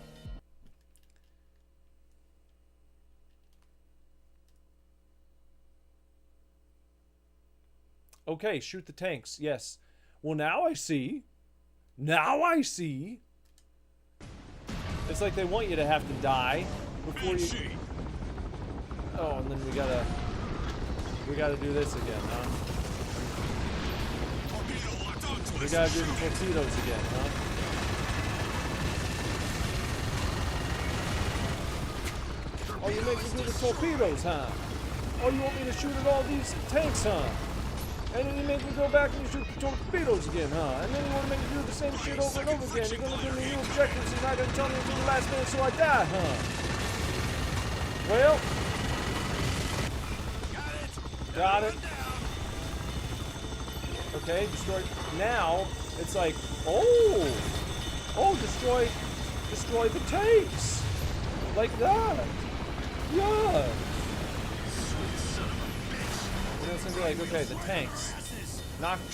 Okay, shoot the tanks. Yes. Well, now I see. Now I see. It's like they want you to have to die before you... Oh, and then we gotta do this again, huh? We gotta do the torpedoes again, huh? Oh, you make me do the torpedoes, huh? Oh, you want me to shoot at all these tanks, huh? And then you make me go back and you shoot the torpedoes again, huh? And then you want to make me do the same shit over and over again. You're gonna give me new objectives and you're not gonna tell me until the last minute so I die, huh? Well... Got it. Okay, destroy. Now it's like, oh, destroy the tanks, like that. Yeah. And then it's gonna be like, okay, the tanks. Knock the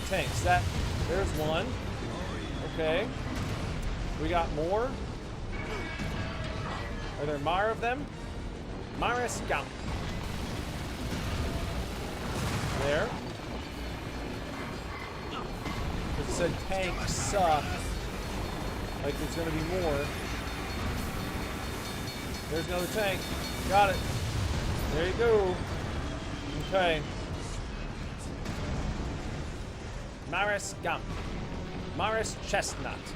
tanks. That there's one. Okay. We got more. Are there more of them? Maris Gump. There. It said tanks suck. Like there's gonna be more. There's another tank. Got it. There you go. Okay. Maris Gump. Maris Chestnut.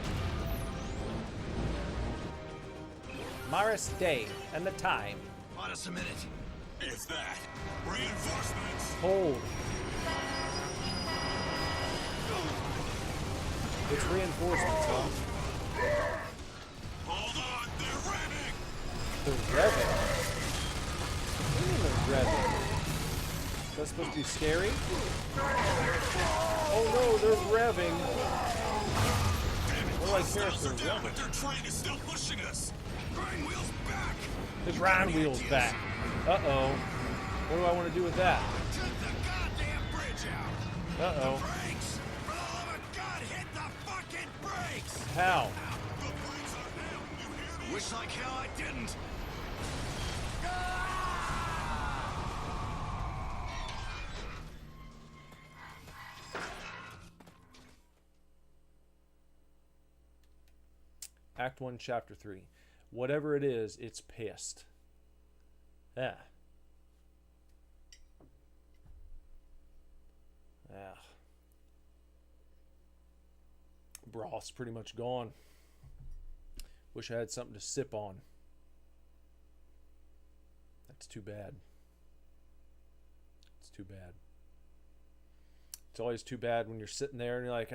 Maris Day and the time. On us a minute. It's that. Reinforcements. Hold. It's reinforcements, huh? Hold on, they're revving. They're revving? What do you mean they're revving? Is that supposed to be scary? Oh no, they're revving. What do I care if they're revving? But their train is still pushing us. Grind wheels back. The grind wheel's back. Uh-oh. What do I want to do with that? Take the goddamn bridge out. Uh-oh. Brakes. For the love of God, hit the fucking brakes. How? The brakes are down. You hear me? Wish like hell I didn't. Act 1, Chapter 3. Whatever it is, it's pissed. Yeah. Yeah. Broth's pretty much gone. Wish I had something to sip on. That's too bad. It's too bad. It's always too bad when you're sitting there and you're like,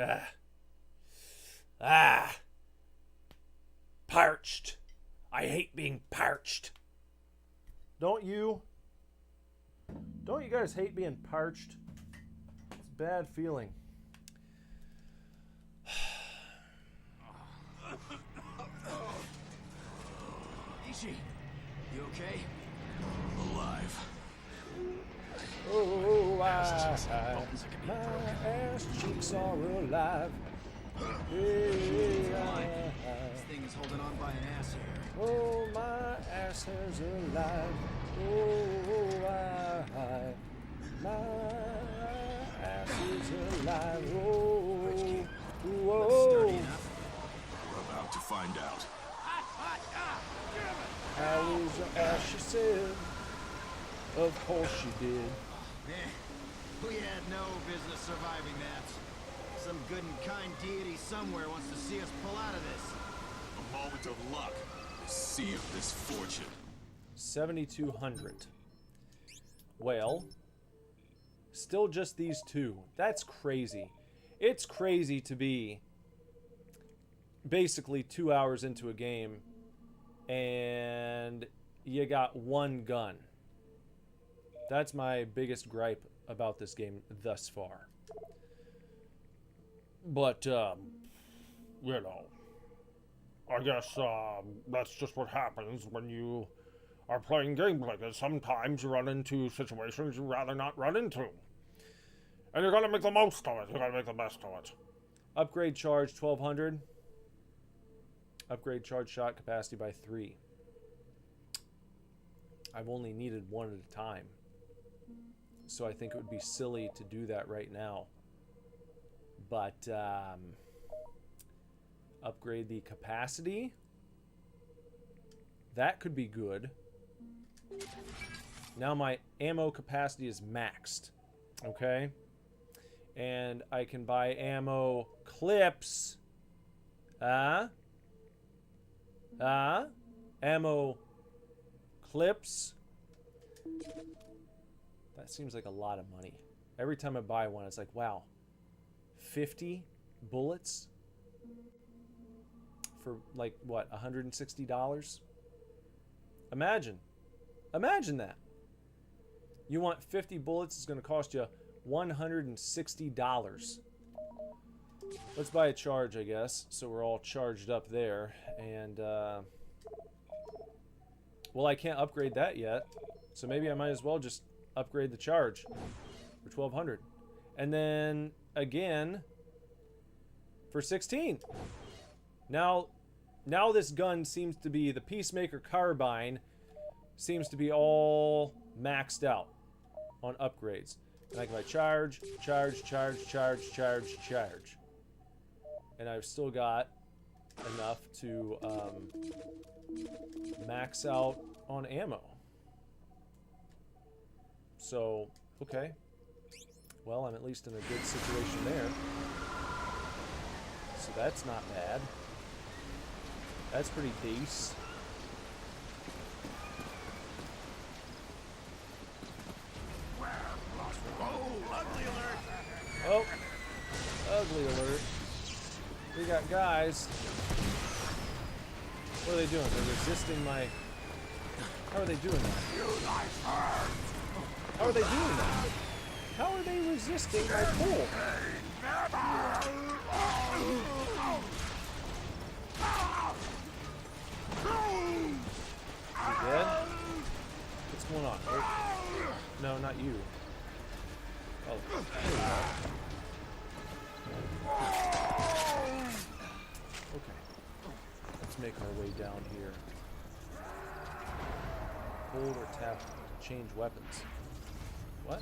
parched. I hate being parched. Don't you? Don't you guys hate being parched? It's a bad feeling. Ishi, you okay? Alive. Oh, my ass cheeks are alive. This thing is holding on by an ass hair. Oh, my ass hair's alive. Oh, my ass is alive. Oh, whoa. We're about to find out. How as she said. Of course she did. We had no business surviving that. Some good and kind deity somewhere wants to see us pull out of this. A moment of luck. A sea of misfortune. 7,200. Well, still just these two. That's crazy. It's crazy to be basically 2 hours into a game and you got one gun. That's my biggest gripe about this game thus far. But, you know, I guess that's just what happens when you are playing games like this. Sometimes you run into situations you'd rather not run into. And you gotta make the most of it. You gotta make the best of it. Upgrade charge 1,200. Upgrade charge shot capacity by 3. I've only needed one at a time. So I think it would be silly to do that right now. But, upgrade the capacity. That could be good. Now my ammo capacity is maxed. Okay? And I can buy ammo clips. Ammo clips. That seems like a lot of money. Every time I buy one, it's like, wow, 50 bullets for like, what, $160? Imagine that. You want 50 bullets, it's going to cost you $160. Let's buy a charge, I guess, so we're all charged up there. And, well, I can't upgrade that yet, so maybe I might as well just upgrade the charge for 1,200. And then, again, for 16. Now this gun seems to be, the Peacemaker carbine seems to be all maxed out on upgrades. And I can buy charge. And I've still got enough to max out on ammo. So, okay. Well, I'm at least in a good situation there. So that's not bad. That's pretty decent. Oh, ugly alert. We got guys. What are they doing? They're resisting my... How are they doing that? How are they doing that? How are they resisting my pull? You dead? What's going on? Oh. No, not you. Oh, there we go. Okay. Let's make our way down here. Hold or tap to change weapons. What?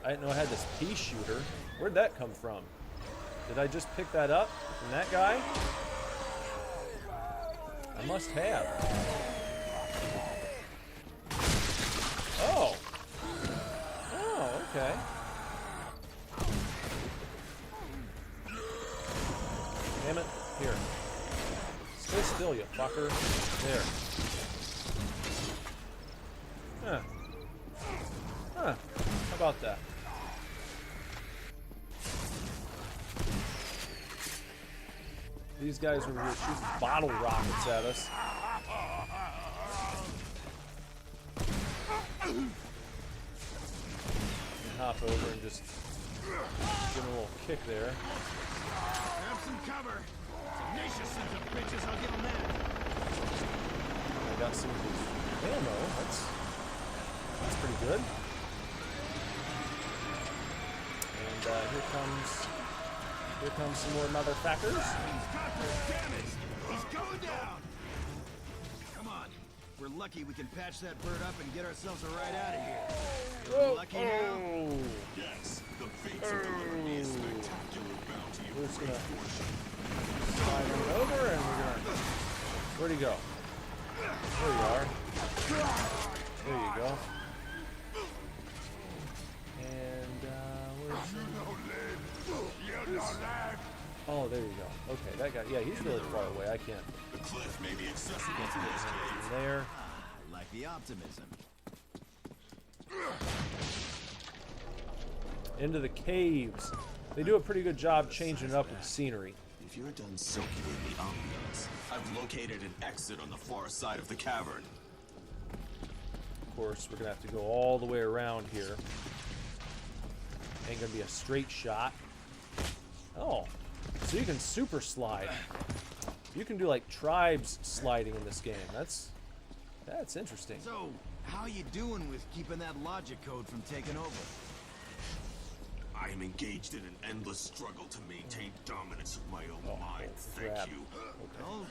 I didn't know I had this pea shooter. Where'd that come from? Did I just pick that up from that guy? I must have. Oh. Oh, okay. Damn it. Here. Stay still, you fucker. There. Huh. Huh. How about that? These guys were here shooting bottle rockets at us. Hop over and just give him a little kick there. Have some cover. Tenacious sons of bitches, I'll give them that. I got some of this ammo. That's pretty good. And here comes some more motherfuckers. He's going down. Come on. We're lucky we can patch that bird up and get ourselves a ride out of here. Feeling lucky now? Yes, the fates are delivering me a spectacular bounty. We're just gonna slide on over and we're gonna... Where'd he go? There you are. There you go. And, where's he? Oh, there you go. Okay, that guy. Yeah, he's really far away. I can't. The cliff may be accessible to this cave. There. I like the optimism. Into the caves. They do a pretty good job changing it up with the scenery. If you're done soaking in the ambiance, I've located an exit on the far side of the cavern. Of course, we're gonna have to go all the way around here. Ain't gonna be a straight shot. Oh, so you can super slide. You can do like tribes sliding in this game. That's interesting. So, how you doing with keeping that logic code from taking over? I am engaged in an endless struggle to maintain dominance of my own mind. Thank crap. you. Well,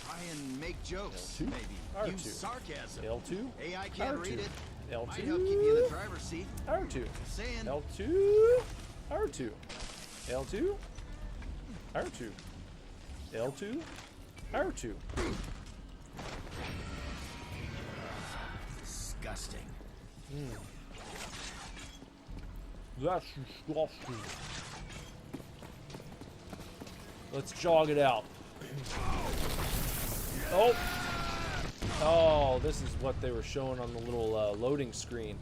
try and make jokes, L2? maybe. R2. Use sarcasm. L2? AI can't R2. read it. L2? Might help keep you in the driver's seat. R2. Saying. L2. R2. L2. R2. L2. R2. Disgusting. That's disgusting. Let's jog it out. Oh! Oh, this is what they were showing on the little loading screen.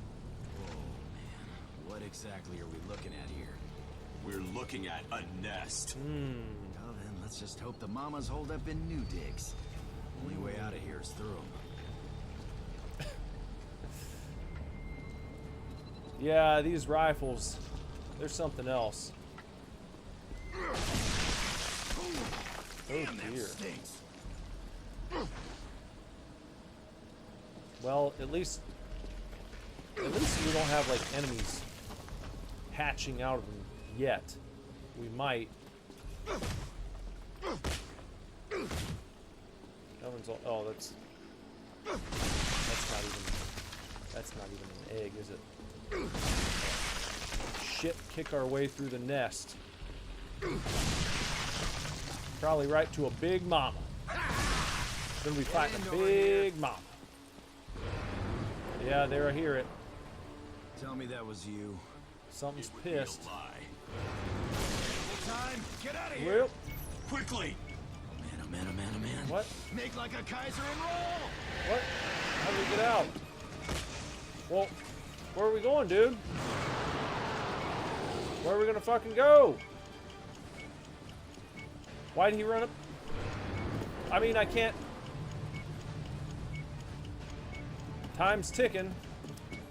Whoa, man. What exactly are we looking at here? We're looking at a nest. Well then, let's just hope the mamas hold up in new digs. Only way out of here is through them. Yeah, these rifles, they're something else. Oh dear. Well, at least we don't have like enemies hatching out of them yet. We might. Oh, that's not even an egg, is it? Shit, kick our way through the nest. Probably right to a big mama. Then we fighting a big mama. Yeah, there, I hear it. Tell me that was you. Something's pissed. Time, get out of here! Well, quickly! Oh man, oh man, oh man. What? Make like a Kaiser and roll! What? How do we get out? Well, where are we going, dude? Where are we gonna fucking go? Why did he run up? I mean, I can't. Time's ticking.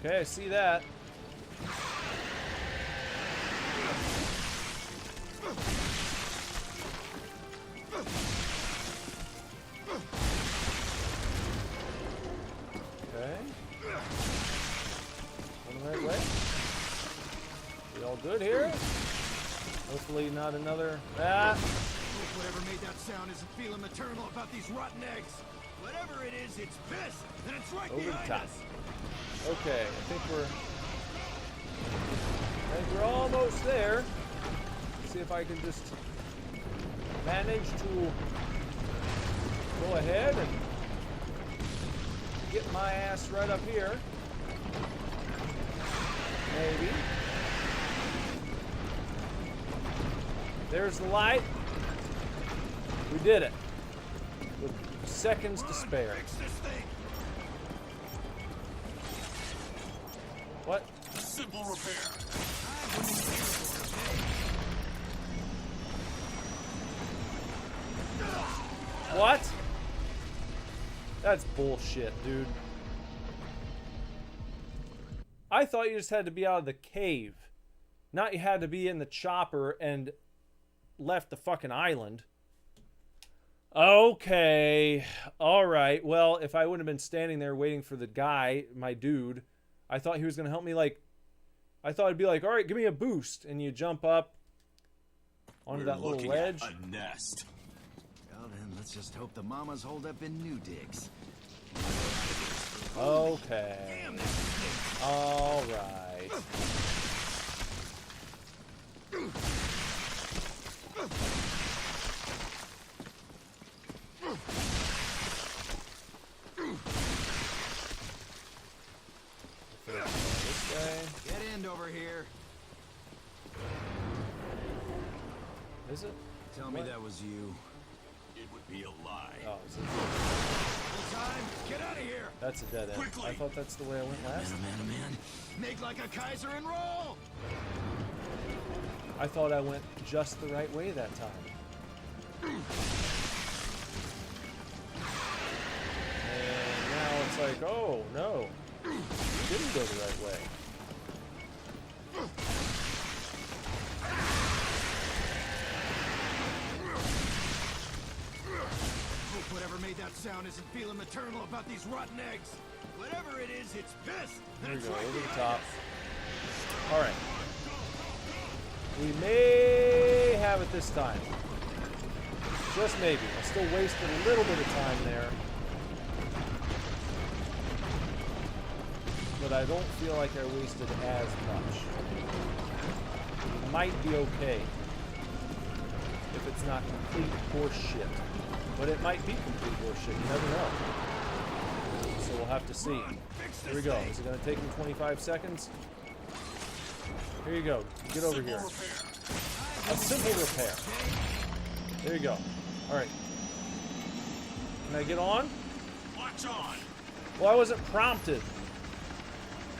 Okay, I see that. Okay. Going the right way. We all good here? Hopefully not another. Ah! Whatever made that sound isn't feeling maternal about these rotten eggs. Whatever it is, it's piss, and it's right Over the behind top. us. Okay, I think we're almost there. Let's see if I can just manage to go ahead and get my ass right up here. Maybe. There's the light. We did it. With seconds to spare. What? Simple repair. What? That's bullshit, dude. I thought you just had to be out of the cave. Not you had to be in the chopper and left the fucking island. Okay. Alright. Well, if I wouldn't have been standing there waiting for the guy, my dude, I thought he was going to help me, like... I thought it'd be like, alright, give me a boost. And you jump up onto that little ledge. At a nest. Well then, let's just hope the mamas hold up in new digs. Okay. Alright. Is it? Tell me that was you. It would be a lie. Oh, is it? Time, get out of here! That's a dead end. Quickly. I thought that's the way I went last. Man. Make like a Kaiser and roll! I thought I went just the right way that time. And now it's like, oh no, you didn't go the right way. Hope whatever made that sound isn't feeling maternal about these rotten eggs. Whatever it is, it's pissed. Here we That's go, right over the behind top. us. Alright. We may have it this time. Just maybe. I still wasted a little bit of time there. But I don't feel like I wasted as much. It might be okay. If it's not complete horse shit. But it might be complete horse shit. You never know. So we'll have to see. Here we go. Is it going to take me 25 seconds? Here you go. Get over here. A simple repair. There you go. Alright. Can I get on? Watch on. Well, I wasn't prompted.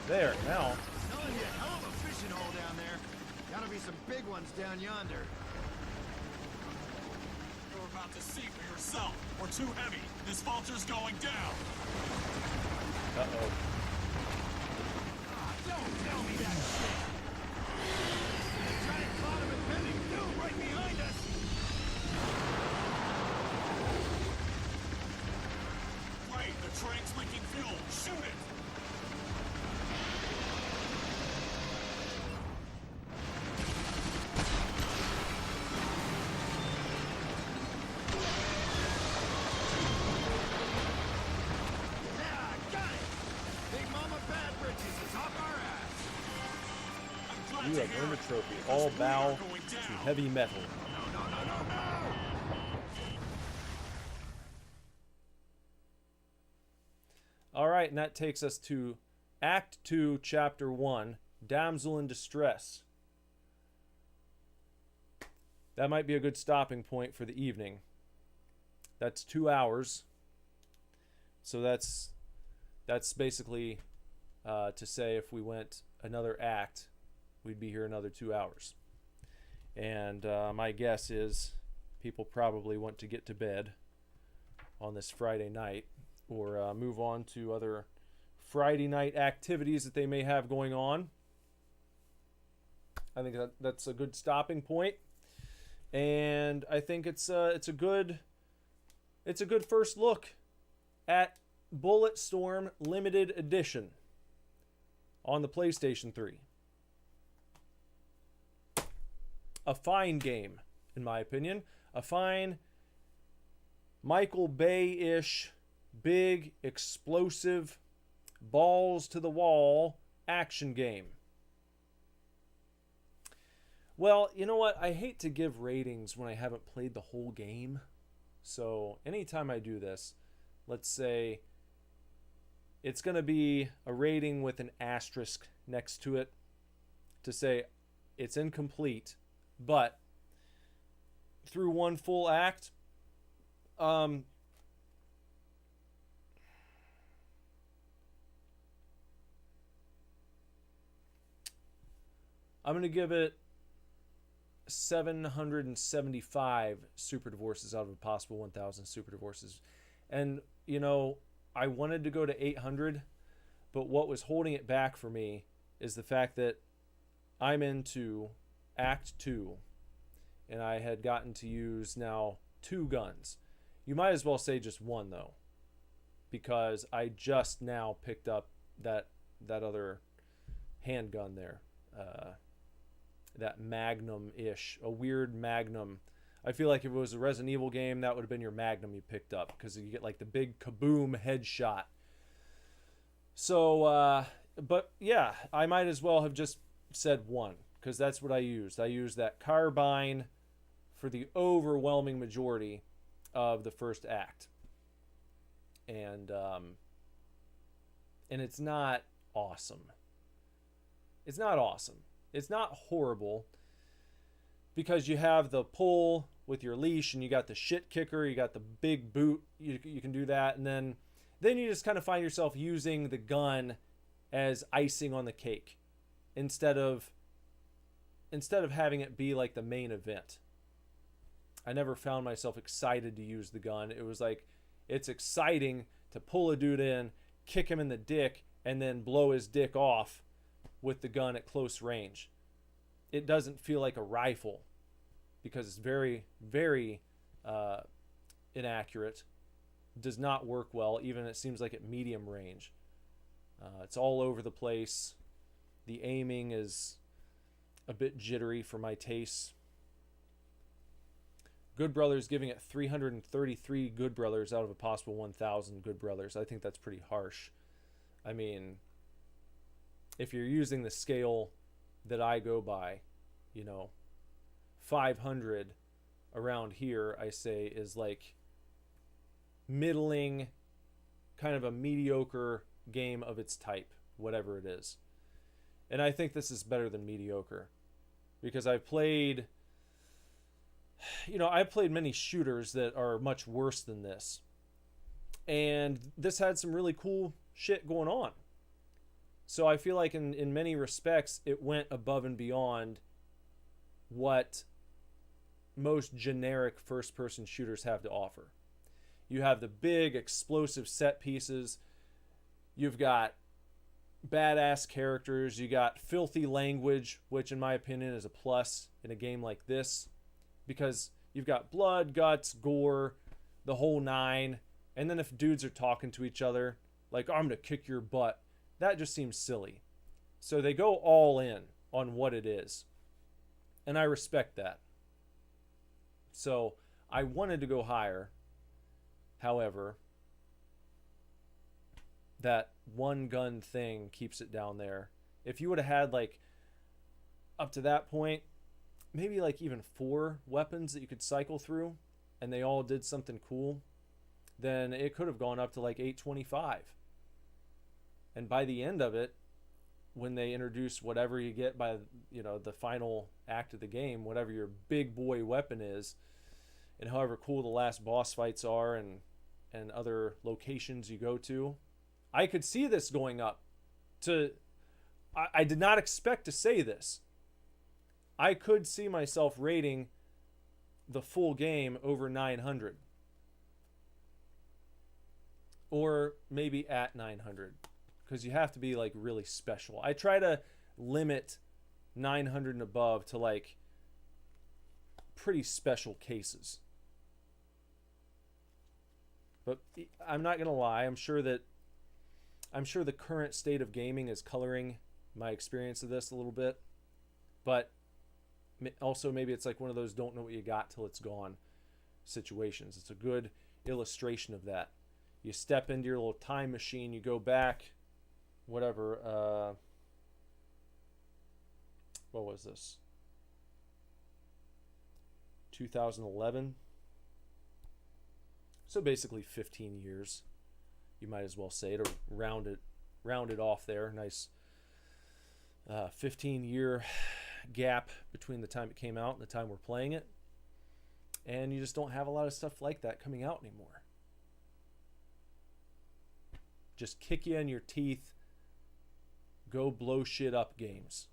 There, now. Telling you, hell of a fishing hole down there. Gotta be some big ones down yonder. You're about to see for yourself. We're too heavy. This vulture's going down. Uh-oh. Don't tell me that shit! The giant cloud of impending doom right behind us! Right, the train's leaking fuel. Shoot it! Yeah, got it! Big Mama Bad Britches is off our ass! You have earned a trophy. All bow to heavy metal. No! Alright, and that takes us to Act 2, Chapter 1, Damsel in Distress. That might be a good stopping point for the evening. That's 2 hours. So that's basically to say if we went another act, we'd be here another 2 hours. And my guess is people probably want to get to bed on this Friday night or move on to other Friday night activities that they may have going on. I think that's a good stopping point. And I think it's a good first look at Bulletstorm Limited Edition on the PlayStation 3. A fine game, in my opinion. A fine Michael Bay-ish, big, explosive, balls to the wall action game. Well, you know what? I hate to give ratings when I haven't played the whole game. So anytime I do this, let's say it's going to be a rating with an asterisk next to it to say it's incomplete, but through one full act, I'm going to give it 775 super divorces out of a possible 1,000 super divorces. And, you know, I wanted to go to 800, but what was holding it back for me is the fact that I'm into Act 2, and I had gotten to use now 2 guns. You might as well say just one, though, because I just now picked up that other handgun there. That Magnum-ish, a weird Magnum. I feel like if it was a Resident Evil game, that would have been your Magnum you picked up, because you get like the big kaboom headshot. So, but yeah, I might as well have just said one, because that's what I used. I used that carbine for the overwhelming majority of the first act. And it's not awesome. It's not awesome. It's not horrible. because you have the pull with your leash, and you got the shit kicker, you got the big boot, you can do that, and then you just kind of find yourself using the gun as icing on the cake instead of having it be like the main event. I never found myself excited to use the gun. It was like, it's exciting to pull a dude in, kick him in the dick, and then blow his dick off with the gun at close range. It doesn't feel like a rifle because it's very, very inaccurate. Does not work well, even it seems like at medium range. It's all over the place. The aiming is a bit jittery for my tastes. Good Brothers giving it 333 Good Brothers out of a possible 1,000 Good Brothers. I think that's pretty harsh. I mean, if you're using the scale that I go by, 500 around here, I say, is like middling, kind of a mediocre game of its type, whatever it is. And I think this is better than mediocre because I've played many shooters that are much worse than this. And this had some really cool shit going on. So I feel like in many respects, it went above and beyond what most generic first-person shooters have to offer. You have the big explosive set pieces. You've got badass characters. You got filthy language, which in my opinion is a plus in a game like this, because you've got blood, guts, gore, the whole nine. And then if dudes are talking to each other, like, I'm gonna kick your butt, that just seems silly. So they go all in on what it is. And I respect that. So I wanted to go higher. However, that one gun thing keeps it down there. If you would have had, like, up to that point, maybe like even 4 weapons that you could cycle through, and they all did something cool, then it could have gone up to like 825. And by the end of it, when they introduce whatever you get by, the final act of the game, whatever your big boy weapon is, and however cool the last boss fights are, and other locations you go to, I could see this going up to... I did not expect to say this. I could see myself rating the full game over 900. Or maybe at 900. Because you have to be, like, really special. I try to limit 900 and above to, like, pretty special cases. But I'm not going to lie. I'm sure the current state of gaming is coloring my experience of this a little bit. But also maybe it's like one of those don't know what you got till it's gone situations. It's a good illustration of that. You step into your little time machine, you go back, whatever, what was this? 2011. So basically 15 years, you might as well say, to round it off there. Nice 15-year gap between the time it came out and the time we're playing it. And you just don't have a lot of stuff like that coming out anymore. Just kick you in your teeth, go blow shit up games.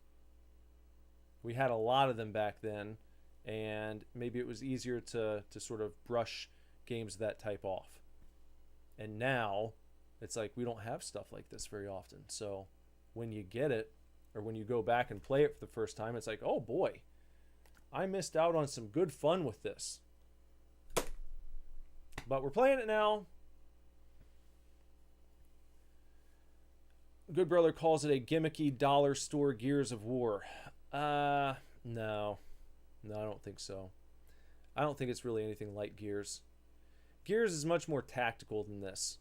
We had a lot of them back then, and maybe it was easier to sort of brush games of that type off. And now it's like we don't have stuff like this very often. So when you get it, or when you go back and play it for the first time, it's like, oh boy, I missed out on some good fun with this. But we're playing it now. Good Brother calls it a gimmicky dollar store Gears of War. No, I don't think so. I don't think it's really anything like Gears. Gears is much more tactical than this.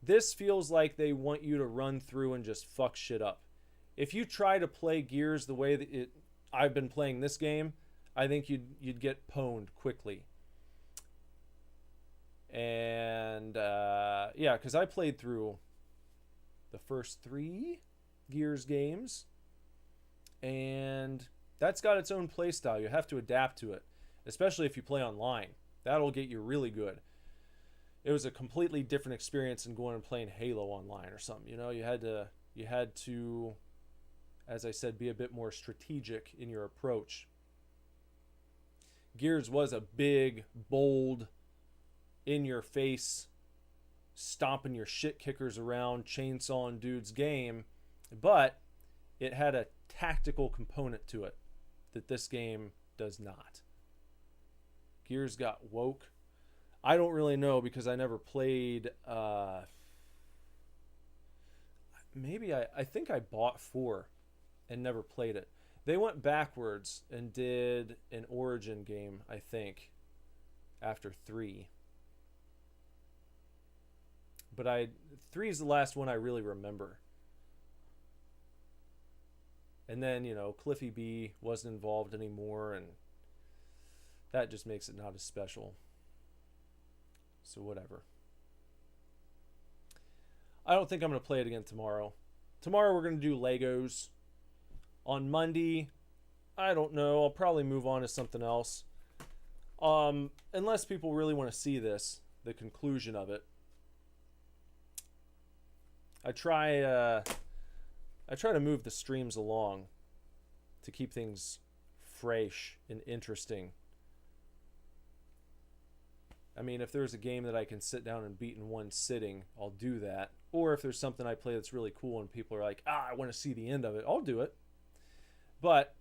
This feels like they want you to run through and just fuck shit up. If you try to play Gears the way that I've been playing this game, I think you'd get pwned quickly. And yeah, because I played through the first 3 Gears games, and that's got its own play style. You have to adapt to it, especially if you play online. That'll get you really good. It was a completely different experience than going and playing Halo online or something. You know, you had to, as I said, be a bit more strategic in your approach. Gears was a big, bold, in-your-face, stomping your shit kickers around, chainsawing dudes game, but it had a tactical component to it that this game does not. Gears got woke. I don't really know because I never played. Maybe I think I bought 4 and never played it. They went backwards and did an Origin game, I think, after 3. But 3 is the last one I really remember. And then, you know, Cliffy B wasn't involved anymore, and that just makes it not as special. So whatever. I don't think I'm going to play it again tomorrow. Tomorrow we're going to do Legos. On Monday, I don't know. I'll probably move on to something else. Unless people really want to see this, the conclusion of it. I try to move the streams along to keep things fresh and interesting. I mean, if there's a game that I can sit down and beat in one sitting, I'll do that. Or if there's something I play that's really cool and people are like, I want to see the end of it, I'll do it. But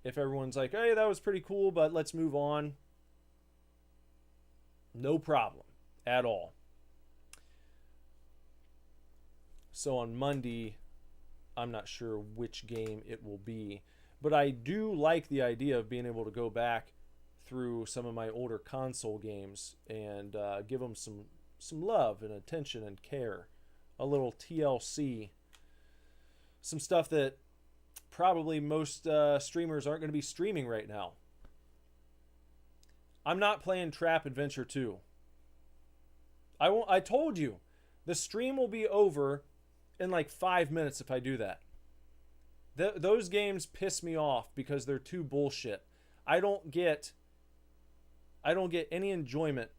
if everyone's like, hey, that was pretty cool, but let's move on, no problem at all. So on Monday, I'm not sure which game it will be, but I do like the idea of being able to go back through some of my older console games and give them some love and attention and care. A little TLC. Some stuff that probably most streamers aren't going to be streaming right now. I'm not playing Trap Adventure 2. I told you, the stream will be over in like 5 minutes if I do that. Those games piss me off because they're too bullshit. I don't get any enjoyment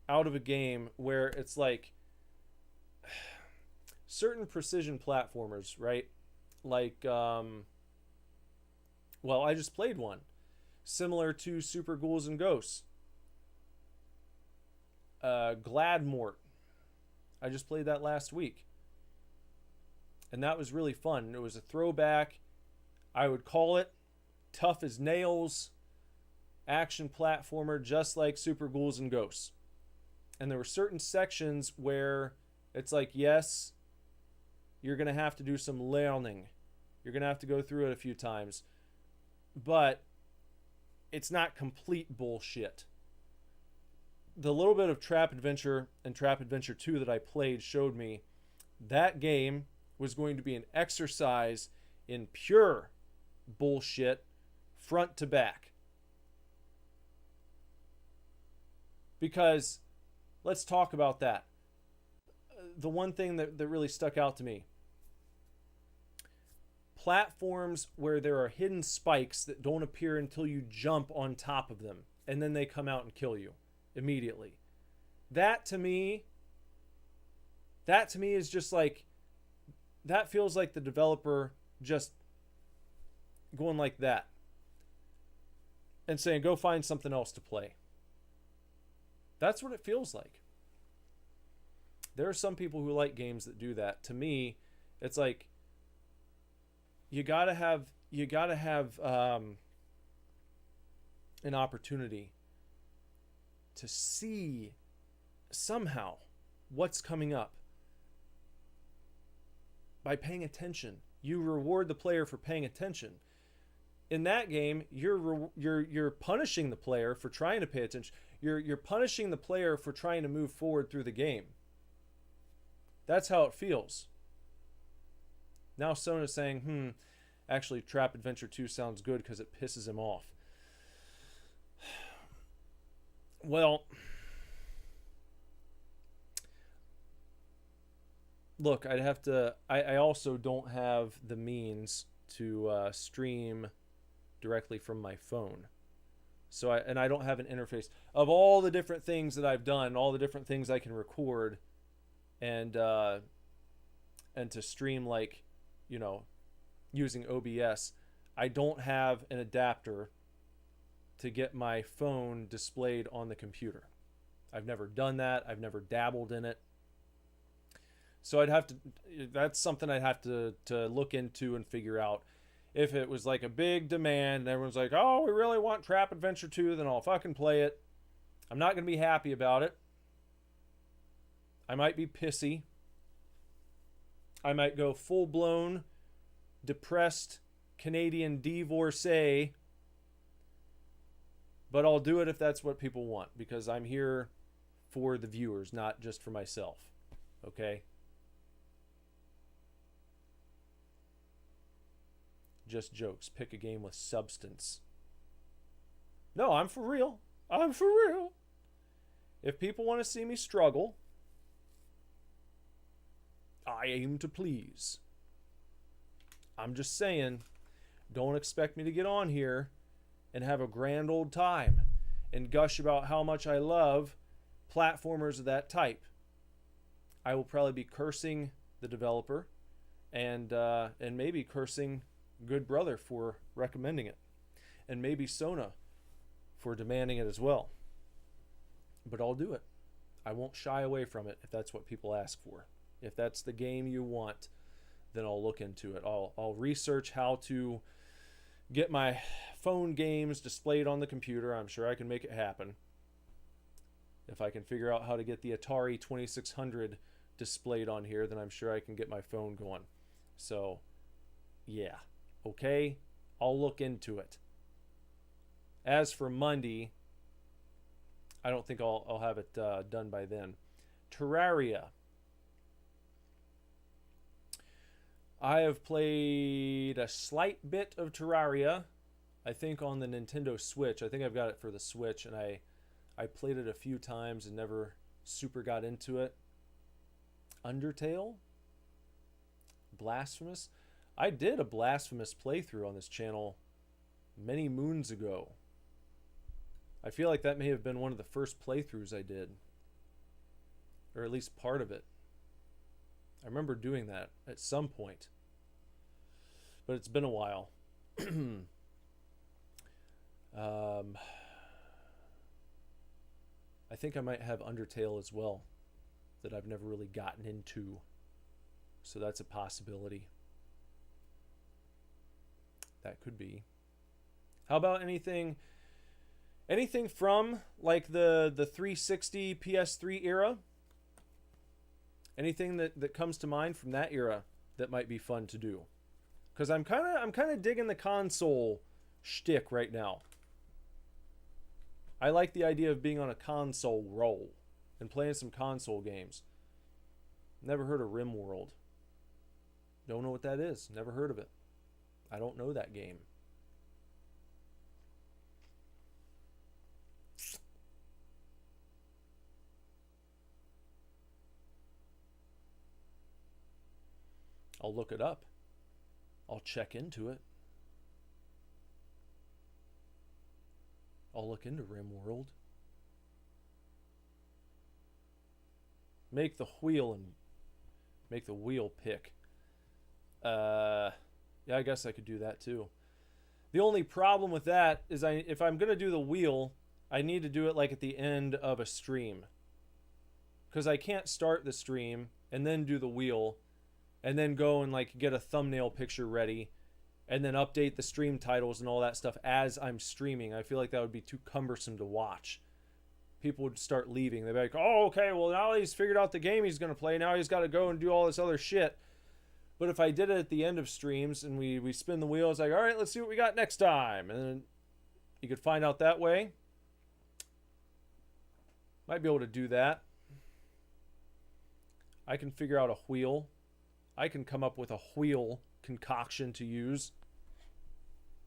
out of a game where it's like certain precision platformers, right? Like, well, I just played one similar to Super Ghouls and Ghosts. Gladmort. I just played that last week. And that was really fun. It was a throwback. I would call it tough as nails action platformer, just like Super Ghouls and Ghosts. And there were certain sections where it's like, yes, you're going to have to do some learning. You're going to have to go through it a few times. But it's not complete bullshit. The little bit of Trap Adventure and Trap Adventure 2 that I played showed me that game was going to be an exercise in pure bullshit front to back. Because let's talk about that. The one thing that really stuck out to me, platforms where there are hidden spikes that don't appear until you jump on top of them and then they come out and kill you immediately. That to me is just like, that feels like the developer just going like that and saying, go find something else to play. That's what it feels like. There are some people who like games that do that. To me, it's like you gotta have an opportunity to see somehow what's coming up by paying attention. You reward the player for paying attention. In that game, you're punishing the player for trying to pay attention. You're punishing the player for trying to move forward through the game. That's how it feels. Now Sona's saying, actually Trap Adventure 2 sounds good because it pisses him off. Well, look, I'd have to... I also don't have the means to stream directly from my phone. So I don't have an interface of all the different things that I've done, all the different things I can record, and to stream, like, you know, using OBS. I don't have an adapter to get my phone displayed on the computer. I've never done that. I've never dabbled in it. So that's something I'd have to look into and figure out. If it was like a big demand and everyone's like, oh, we really want Trap Adventure 2, then I'll fucking play it. I'm not going to be happy about it. I might be pissy. I might go full-blown, depressed Canadian divorcee. But I'll do it if that's what people want, because I'm here for the viewers, not just for myself. Okay? Just jokes. Pick a game with substance. No, I'm for real. I'm for real. If people want to see me struggle, I aim to please. I'm just saying, don't expect me to get on here and have a grand old time and gush about how much I love platformers of that type. I will probably be cursing the developer and maybe cursing Good Brother for recommending it, and maybe Sona for demanding it as well. But I'll do it. I won't shy away from it if that's what people ask for. If that's the game you want, then I'll look into it. I'll research how to get my phone games displayed on the computer. I'm sure I can make it happen. If I can figure out how to get the Atari 2600 displayed on here, then I'm sure I can get my phone going. So, yeah. Okay, I'll look into it. As for Monday, I don't think I'll have it done by then. Terraria. I have played a slight bit of Terraria, I think on the Nintendo Switch. I think I've got it for the Switch, and I played it a few times and never super got into it. Undertale? Blasphemous? I did a Blasphemous playthrough on this channel many moons ago. I feel like that may have been one of the first playthroughs I did. Or at least part of it. I remember doing that at some point. But it's been a while. I think I might have Undertale as well, that I've never really gotten into. So that's a possibility. That could be. How about anything from like the 360 PS3 era? Anything that comes to mind from that era that might be fun to do? Because I'm kind of digging the console shtick right now. I like the idea of being on a console roll and playing some console games. Never heard of RimWorld. Don't know what that is. Never heard of it. I don't know that game. I'll look it up. I'll check into it. I'll look into RimWorld. Make the wheel pick. Yeah, I guess I could do that too. The only problem with that is if I'm going to do the wheel, I need to do it like at the end of a stream. Because I can't start the stream and then do the wheel and then go and like get a thumbnail picture ready and then update the stream titles and all that stuff as I'm streaming. I feel like that would be too cumbersome to watch. People would start leaving. They'd be like, oh, okay, well now he's figured out the game he's going to play. Now he's got to go and do all this other shit. But if I did it at the end of streams and we spin the wheel, it's like, all right, let's see what we got next time. And then you could find out that way. Might be able to do that. I can figure out a wheel. I can come up with a wheel concoction to use.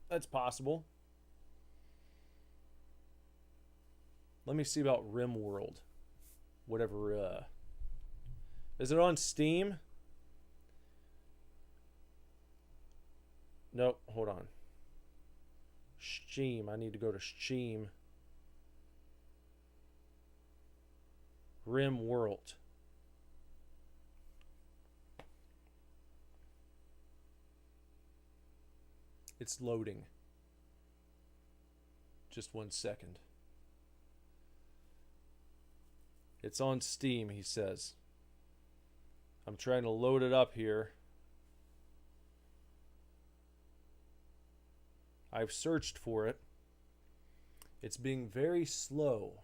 That's possible. Let me see about RimWorld. Whatever. Is it on Steam? Nope, hold on. Steam. I need to go to Steam. Rim World. It's loading. Just 1 second. It's on Steam, he says. I'm trying to load it up here. I've searched for it. It's being very slow.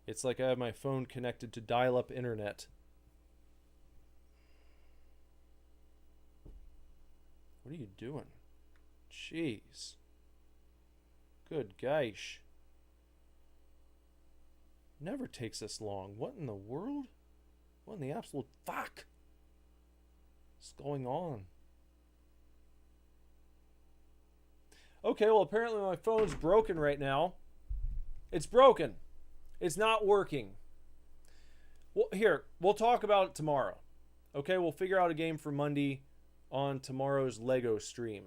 It's like I have my phone connected to dial-up internet. What are you doing? Jeez. Good gosh. Never takes this long. What in the world? What in the absolute fuck is going on? Okay, well, apparently my phone's broken right now. It's broken. It's not working. Well, here, we'll talk about it tomorrow. Okay, we'll figure out a game for Monday on tomorrow's Lego stream.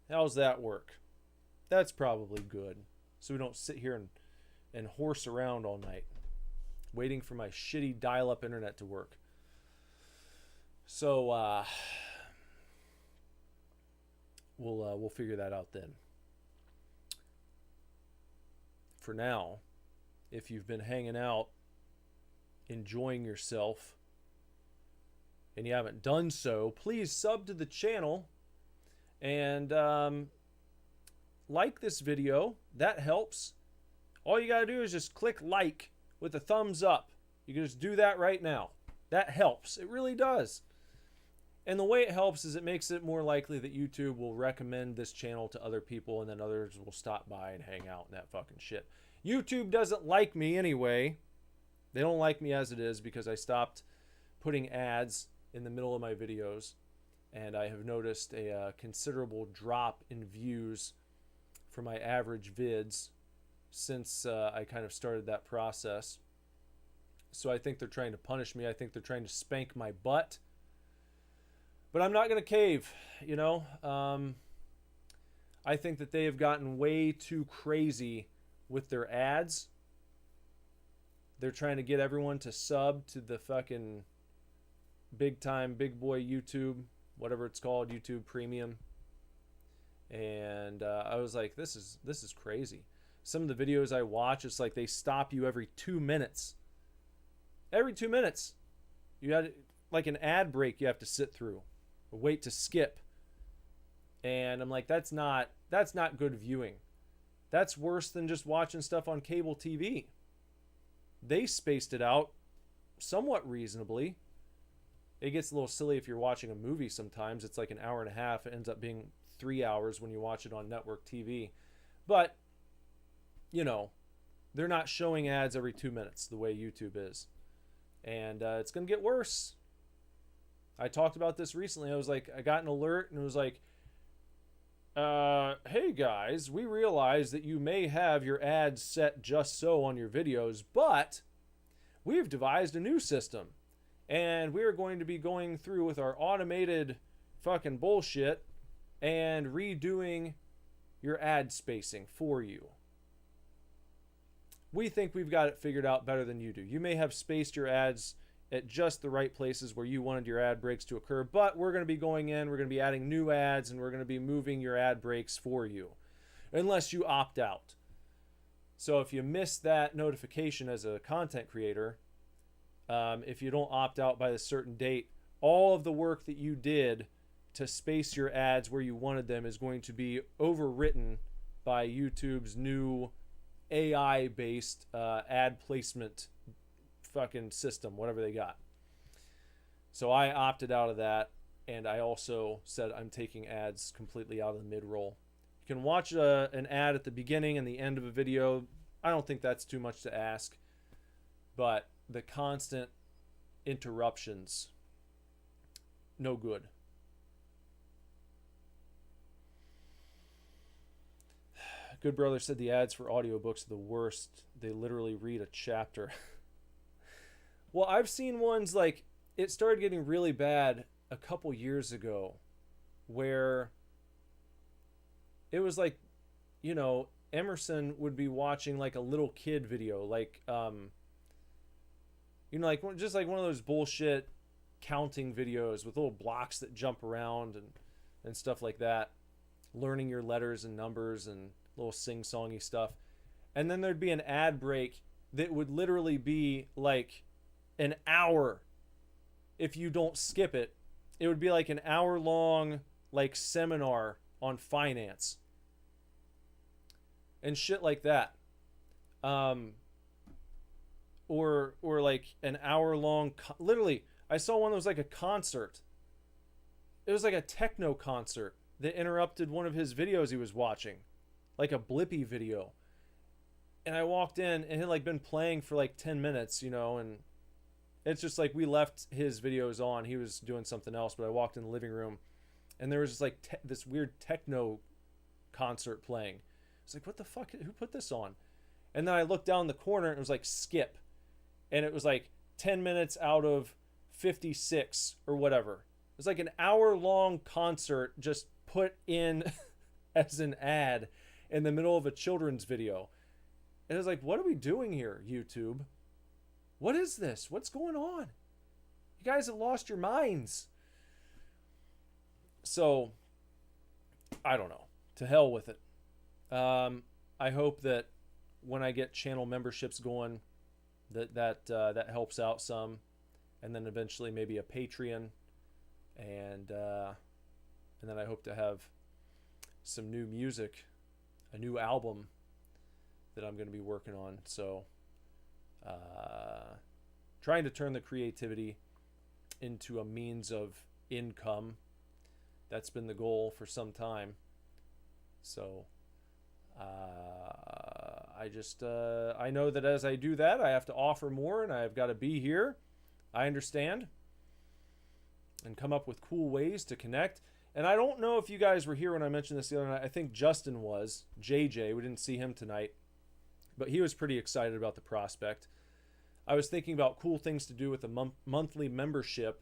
How's that work? That's probably good. So we don't sit here and horse around all night waiting for my shitty dial-up internet to work. So we'll figure that out then. For now, if you've been hanging out, enjoying yourself, and you haven't done so, please sub to the channel and like this video. That helps. All you gotta do is just click like with a thumbs up. You can just do that right now. That helps. It really does. And the way it helps is it makes it more likely that YouTube will recommend this channel to other people, and then others will stop by and hang out and that fucking shit. YouTube doesn't like me anyway. They don't like me as it is because I stopped putting ads in the middle of my videos, and I have noticed a considerable drop in views for my average vids since I kind of started that process. So I think they're trying to punish me. I think they're trying to spank my butt. But I'm not going to cave, you know. I think that they have gotten way too crazy with their ads. They're trying to get everyone to sub to the fucking big time, big boy YouTube, whatever it's called, YouTube Premium. And I was like, this is crazy. Some of the videos I watch, it's like they stop you every 2 minutes. Every 2 minutes. You had like an ad break you have to sit through. Or wait to skip. And I'm like, that's not good viewing. That's worse than just watching stuff on cable TV. They spaced it out somewhat reasonably. It gets a little silly if you're watching a movie sometimes. It's like an hour and a half. It ends up being 3 hours when you watch it on network TV. But, you know, they're not showing ads every 2 minutes the way YouTube is. And it's going to get worse. I talked about this recently. I was like, I got an alert and it was like, hey guys, we realize that you may have your ads set just so on your videos, but we've devised a new system. And we're going to be going through with our automated fucking bullshit and redoing your ad spacing for you. We think we've got it figured out better than you do. You may have spaced your ads at just the right places where you wanted your ad breaks to occur, but we're going to be going in, we're going to be adding new ads, and we're going to be moving your ad breaks for you, unless you opt out. So if you miss that notification as a content creator, if you don't opt out by a certain date, all of the work that you did to space your ads where you wanted them is going to be overwritten by YouTube's new AI-based ad placement fucking system, whatever they got. So I opted out of that, and I also said I'm taking ads completely out of the mid-roll. You can watch an ad at the beginning and the end of a video. I don't think that's too much to ask, but the constant interruptions, no good. Good Brother said the ads for audiobooks are the worst. They literally read a chapter. Well, I've seen ones like, it started getting really bad a couple years ago where it was like you know, Emerson would be watching like a little kid video, like you know, like just like one of those bullshit counting videos with little blocks that jump around and stuff like that, learning your letters and numbers and little sing-songy stuff. And then there'd be an ad break that would literally be like an hour. If you don't skip it, it would be like an hour long like seminar on finance and shit like that. Or like an hour long, literally, I saw one that was like a concert. It was like a techno concert that interrupted one of his videos he was watching, like a Blippy video. And I walked in and it had like been playing for like 10 minutes, you know, and it's just like we left his videos on. He was doing something else, but I walked in the living room and there was just like this weird techno concert playing. It's like, what the fuck? Who put this on? And then I looked down the corner and it was like skip. And it was like 10 minutes out of 56 or whatever. It was like an hour-long concert just put in as an ad in the middle of a children's video. And it was like, what are we doing here, YouTube? What is this? What's going on? You guys have lost your minds. So, I don't know. To hell with it. I hope that when I get channel memberships going, that helps out some, and then eventually maybe a Patreon, and then I hope to have some new music, a new album that I'm going to be working on. So trying to turn the creativity into a means of income. That's been the goal for some time. So I know that as I do that, I have to offer more, and I've got to be here. I understand. And come up with cool ways to connect. And I don't know if you guys were here when I mentioned this the other night. I think Justin was. JJ, we didn't see him tonight. But he was pretty excited about the prospect. I was thinking about cool things to do with a monthly membership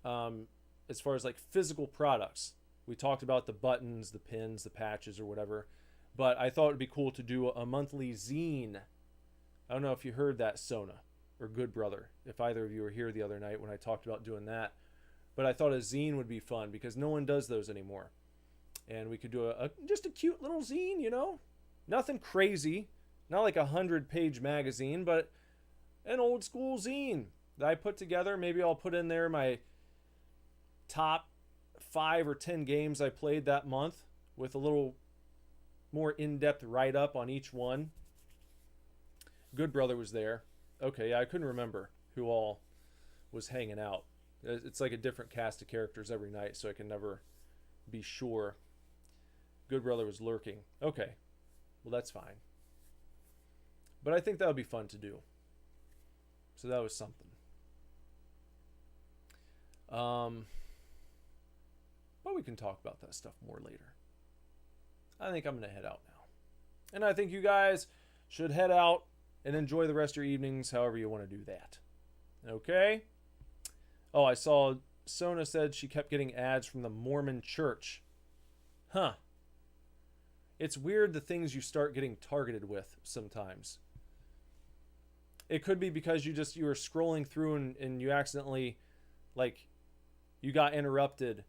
as far as like physical products. We talked about the buttons, the pins, the patches, or whatever. But I thought it'd be cool to do a monthly zine. I don't know if you heard that, Sona, or Good Brother, if either of you were here the other night when I talked about doing that. But I thought a zine would be fun because no one does those anymore. And we could do just a cute little zine, you know? Nothing crazy. Not like a 100-page magazine, but an old school zine that I put together. Maybe I'll put in there my top 5 or 10 games I played that month with a little more in-depth write-up on each one. Good Brother was there. Okay, yeah, I couldn't remember who all was hanging out. It's like a different cast of characters every night, so I can never be sure. Good Brother was lurking. Okay, well, that's fine. But I think that would be fun to do. So that was something. But we can talk about that stuff more later. I think I'm going to head out now. And I think you guys should head out and enjoy the rest of your evenings however you want to do that. Okay? Oh, I saw Sona said she kept getting ads from the Mormon church. Huh. It's weird the things you start getting targeted with sometimes. It could be because you were scrolling through and you accidentally, like, you got interrupted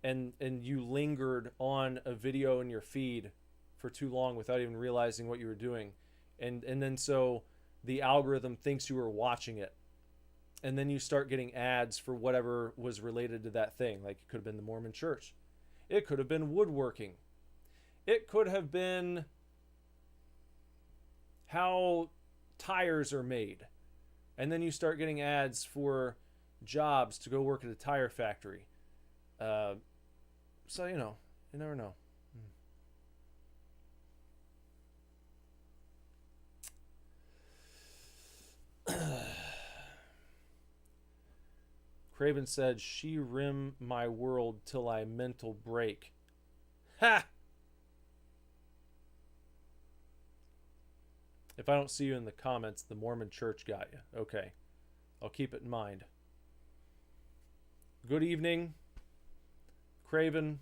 and you lingered on a video in your feed for too long without even realizing what you were doing. And then so the algorithm thinks you were watching it. And then you start getting ads for whatever was related to that thing. Like, it could have been the Mormon church. It could have been woodworking. It could have been how tires are made. And then you start getting ads for jobs to go work at a tire factory. So, you know, you never know. Craven said, she rim my world till I mental break. Ha! If I don't see you in the comments, the Mormon church got you. Okay. I'll keep it in mind. Good evening. Craven.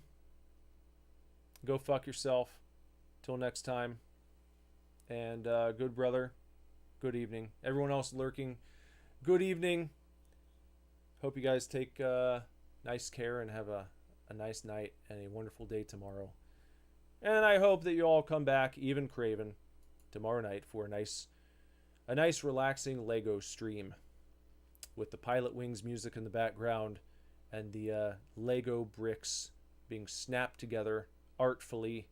Go fuck yourself. Till next time. And good brother, good evening. Everyone else lurking, good evening. Hope you guys take nice care and have a nice night and a wonderful day tomorrow. And I hope that you all come back, even Craven, tomorrow night for a nice relaxing Lego stream with the Pilot Wings music in the background and the Lego bricks being snapped together artfully,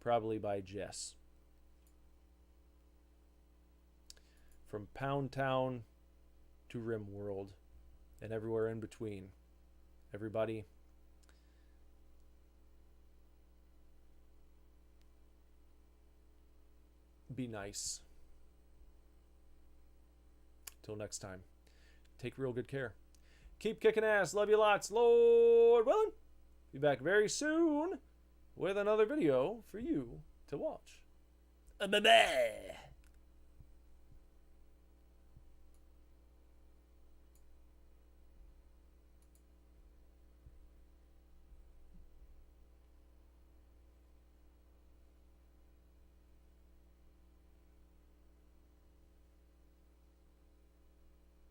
probably by Jess. From Pound Town to Rimworld and everywhere in between. Everybody, be nice. Till next time, take real good care. Keep kicking ass. Love you lots. Lord willing, be back very soon with another video for you to watch. Bye-bye.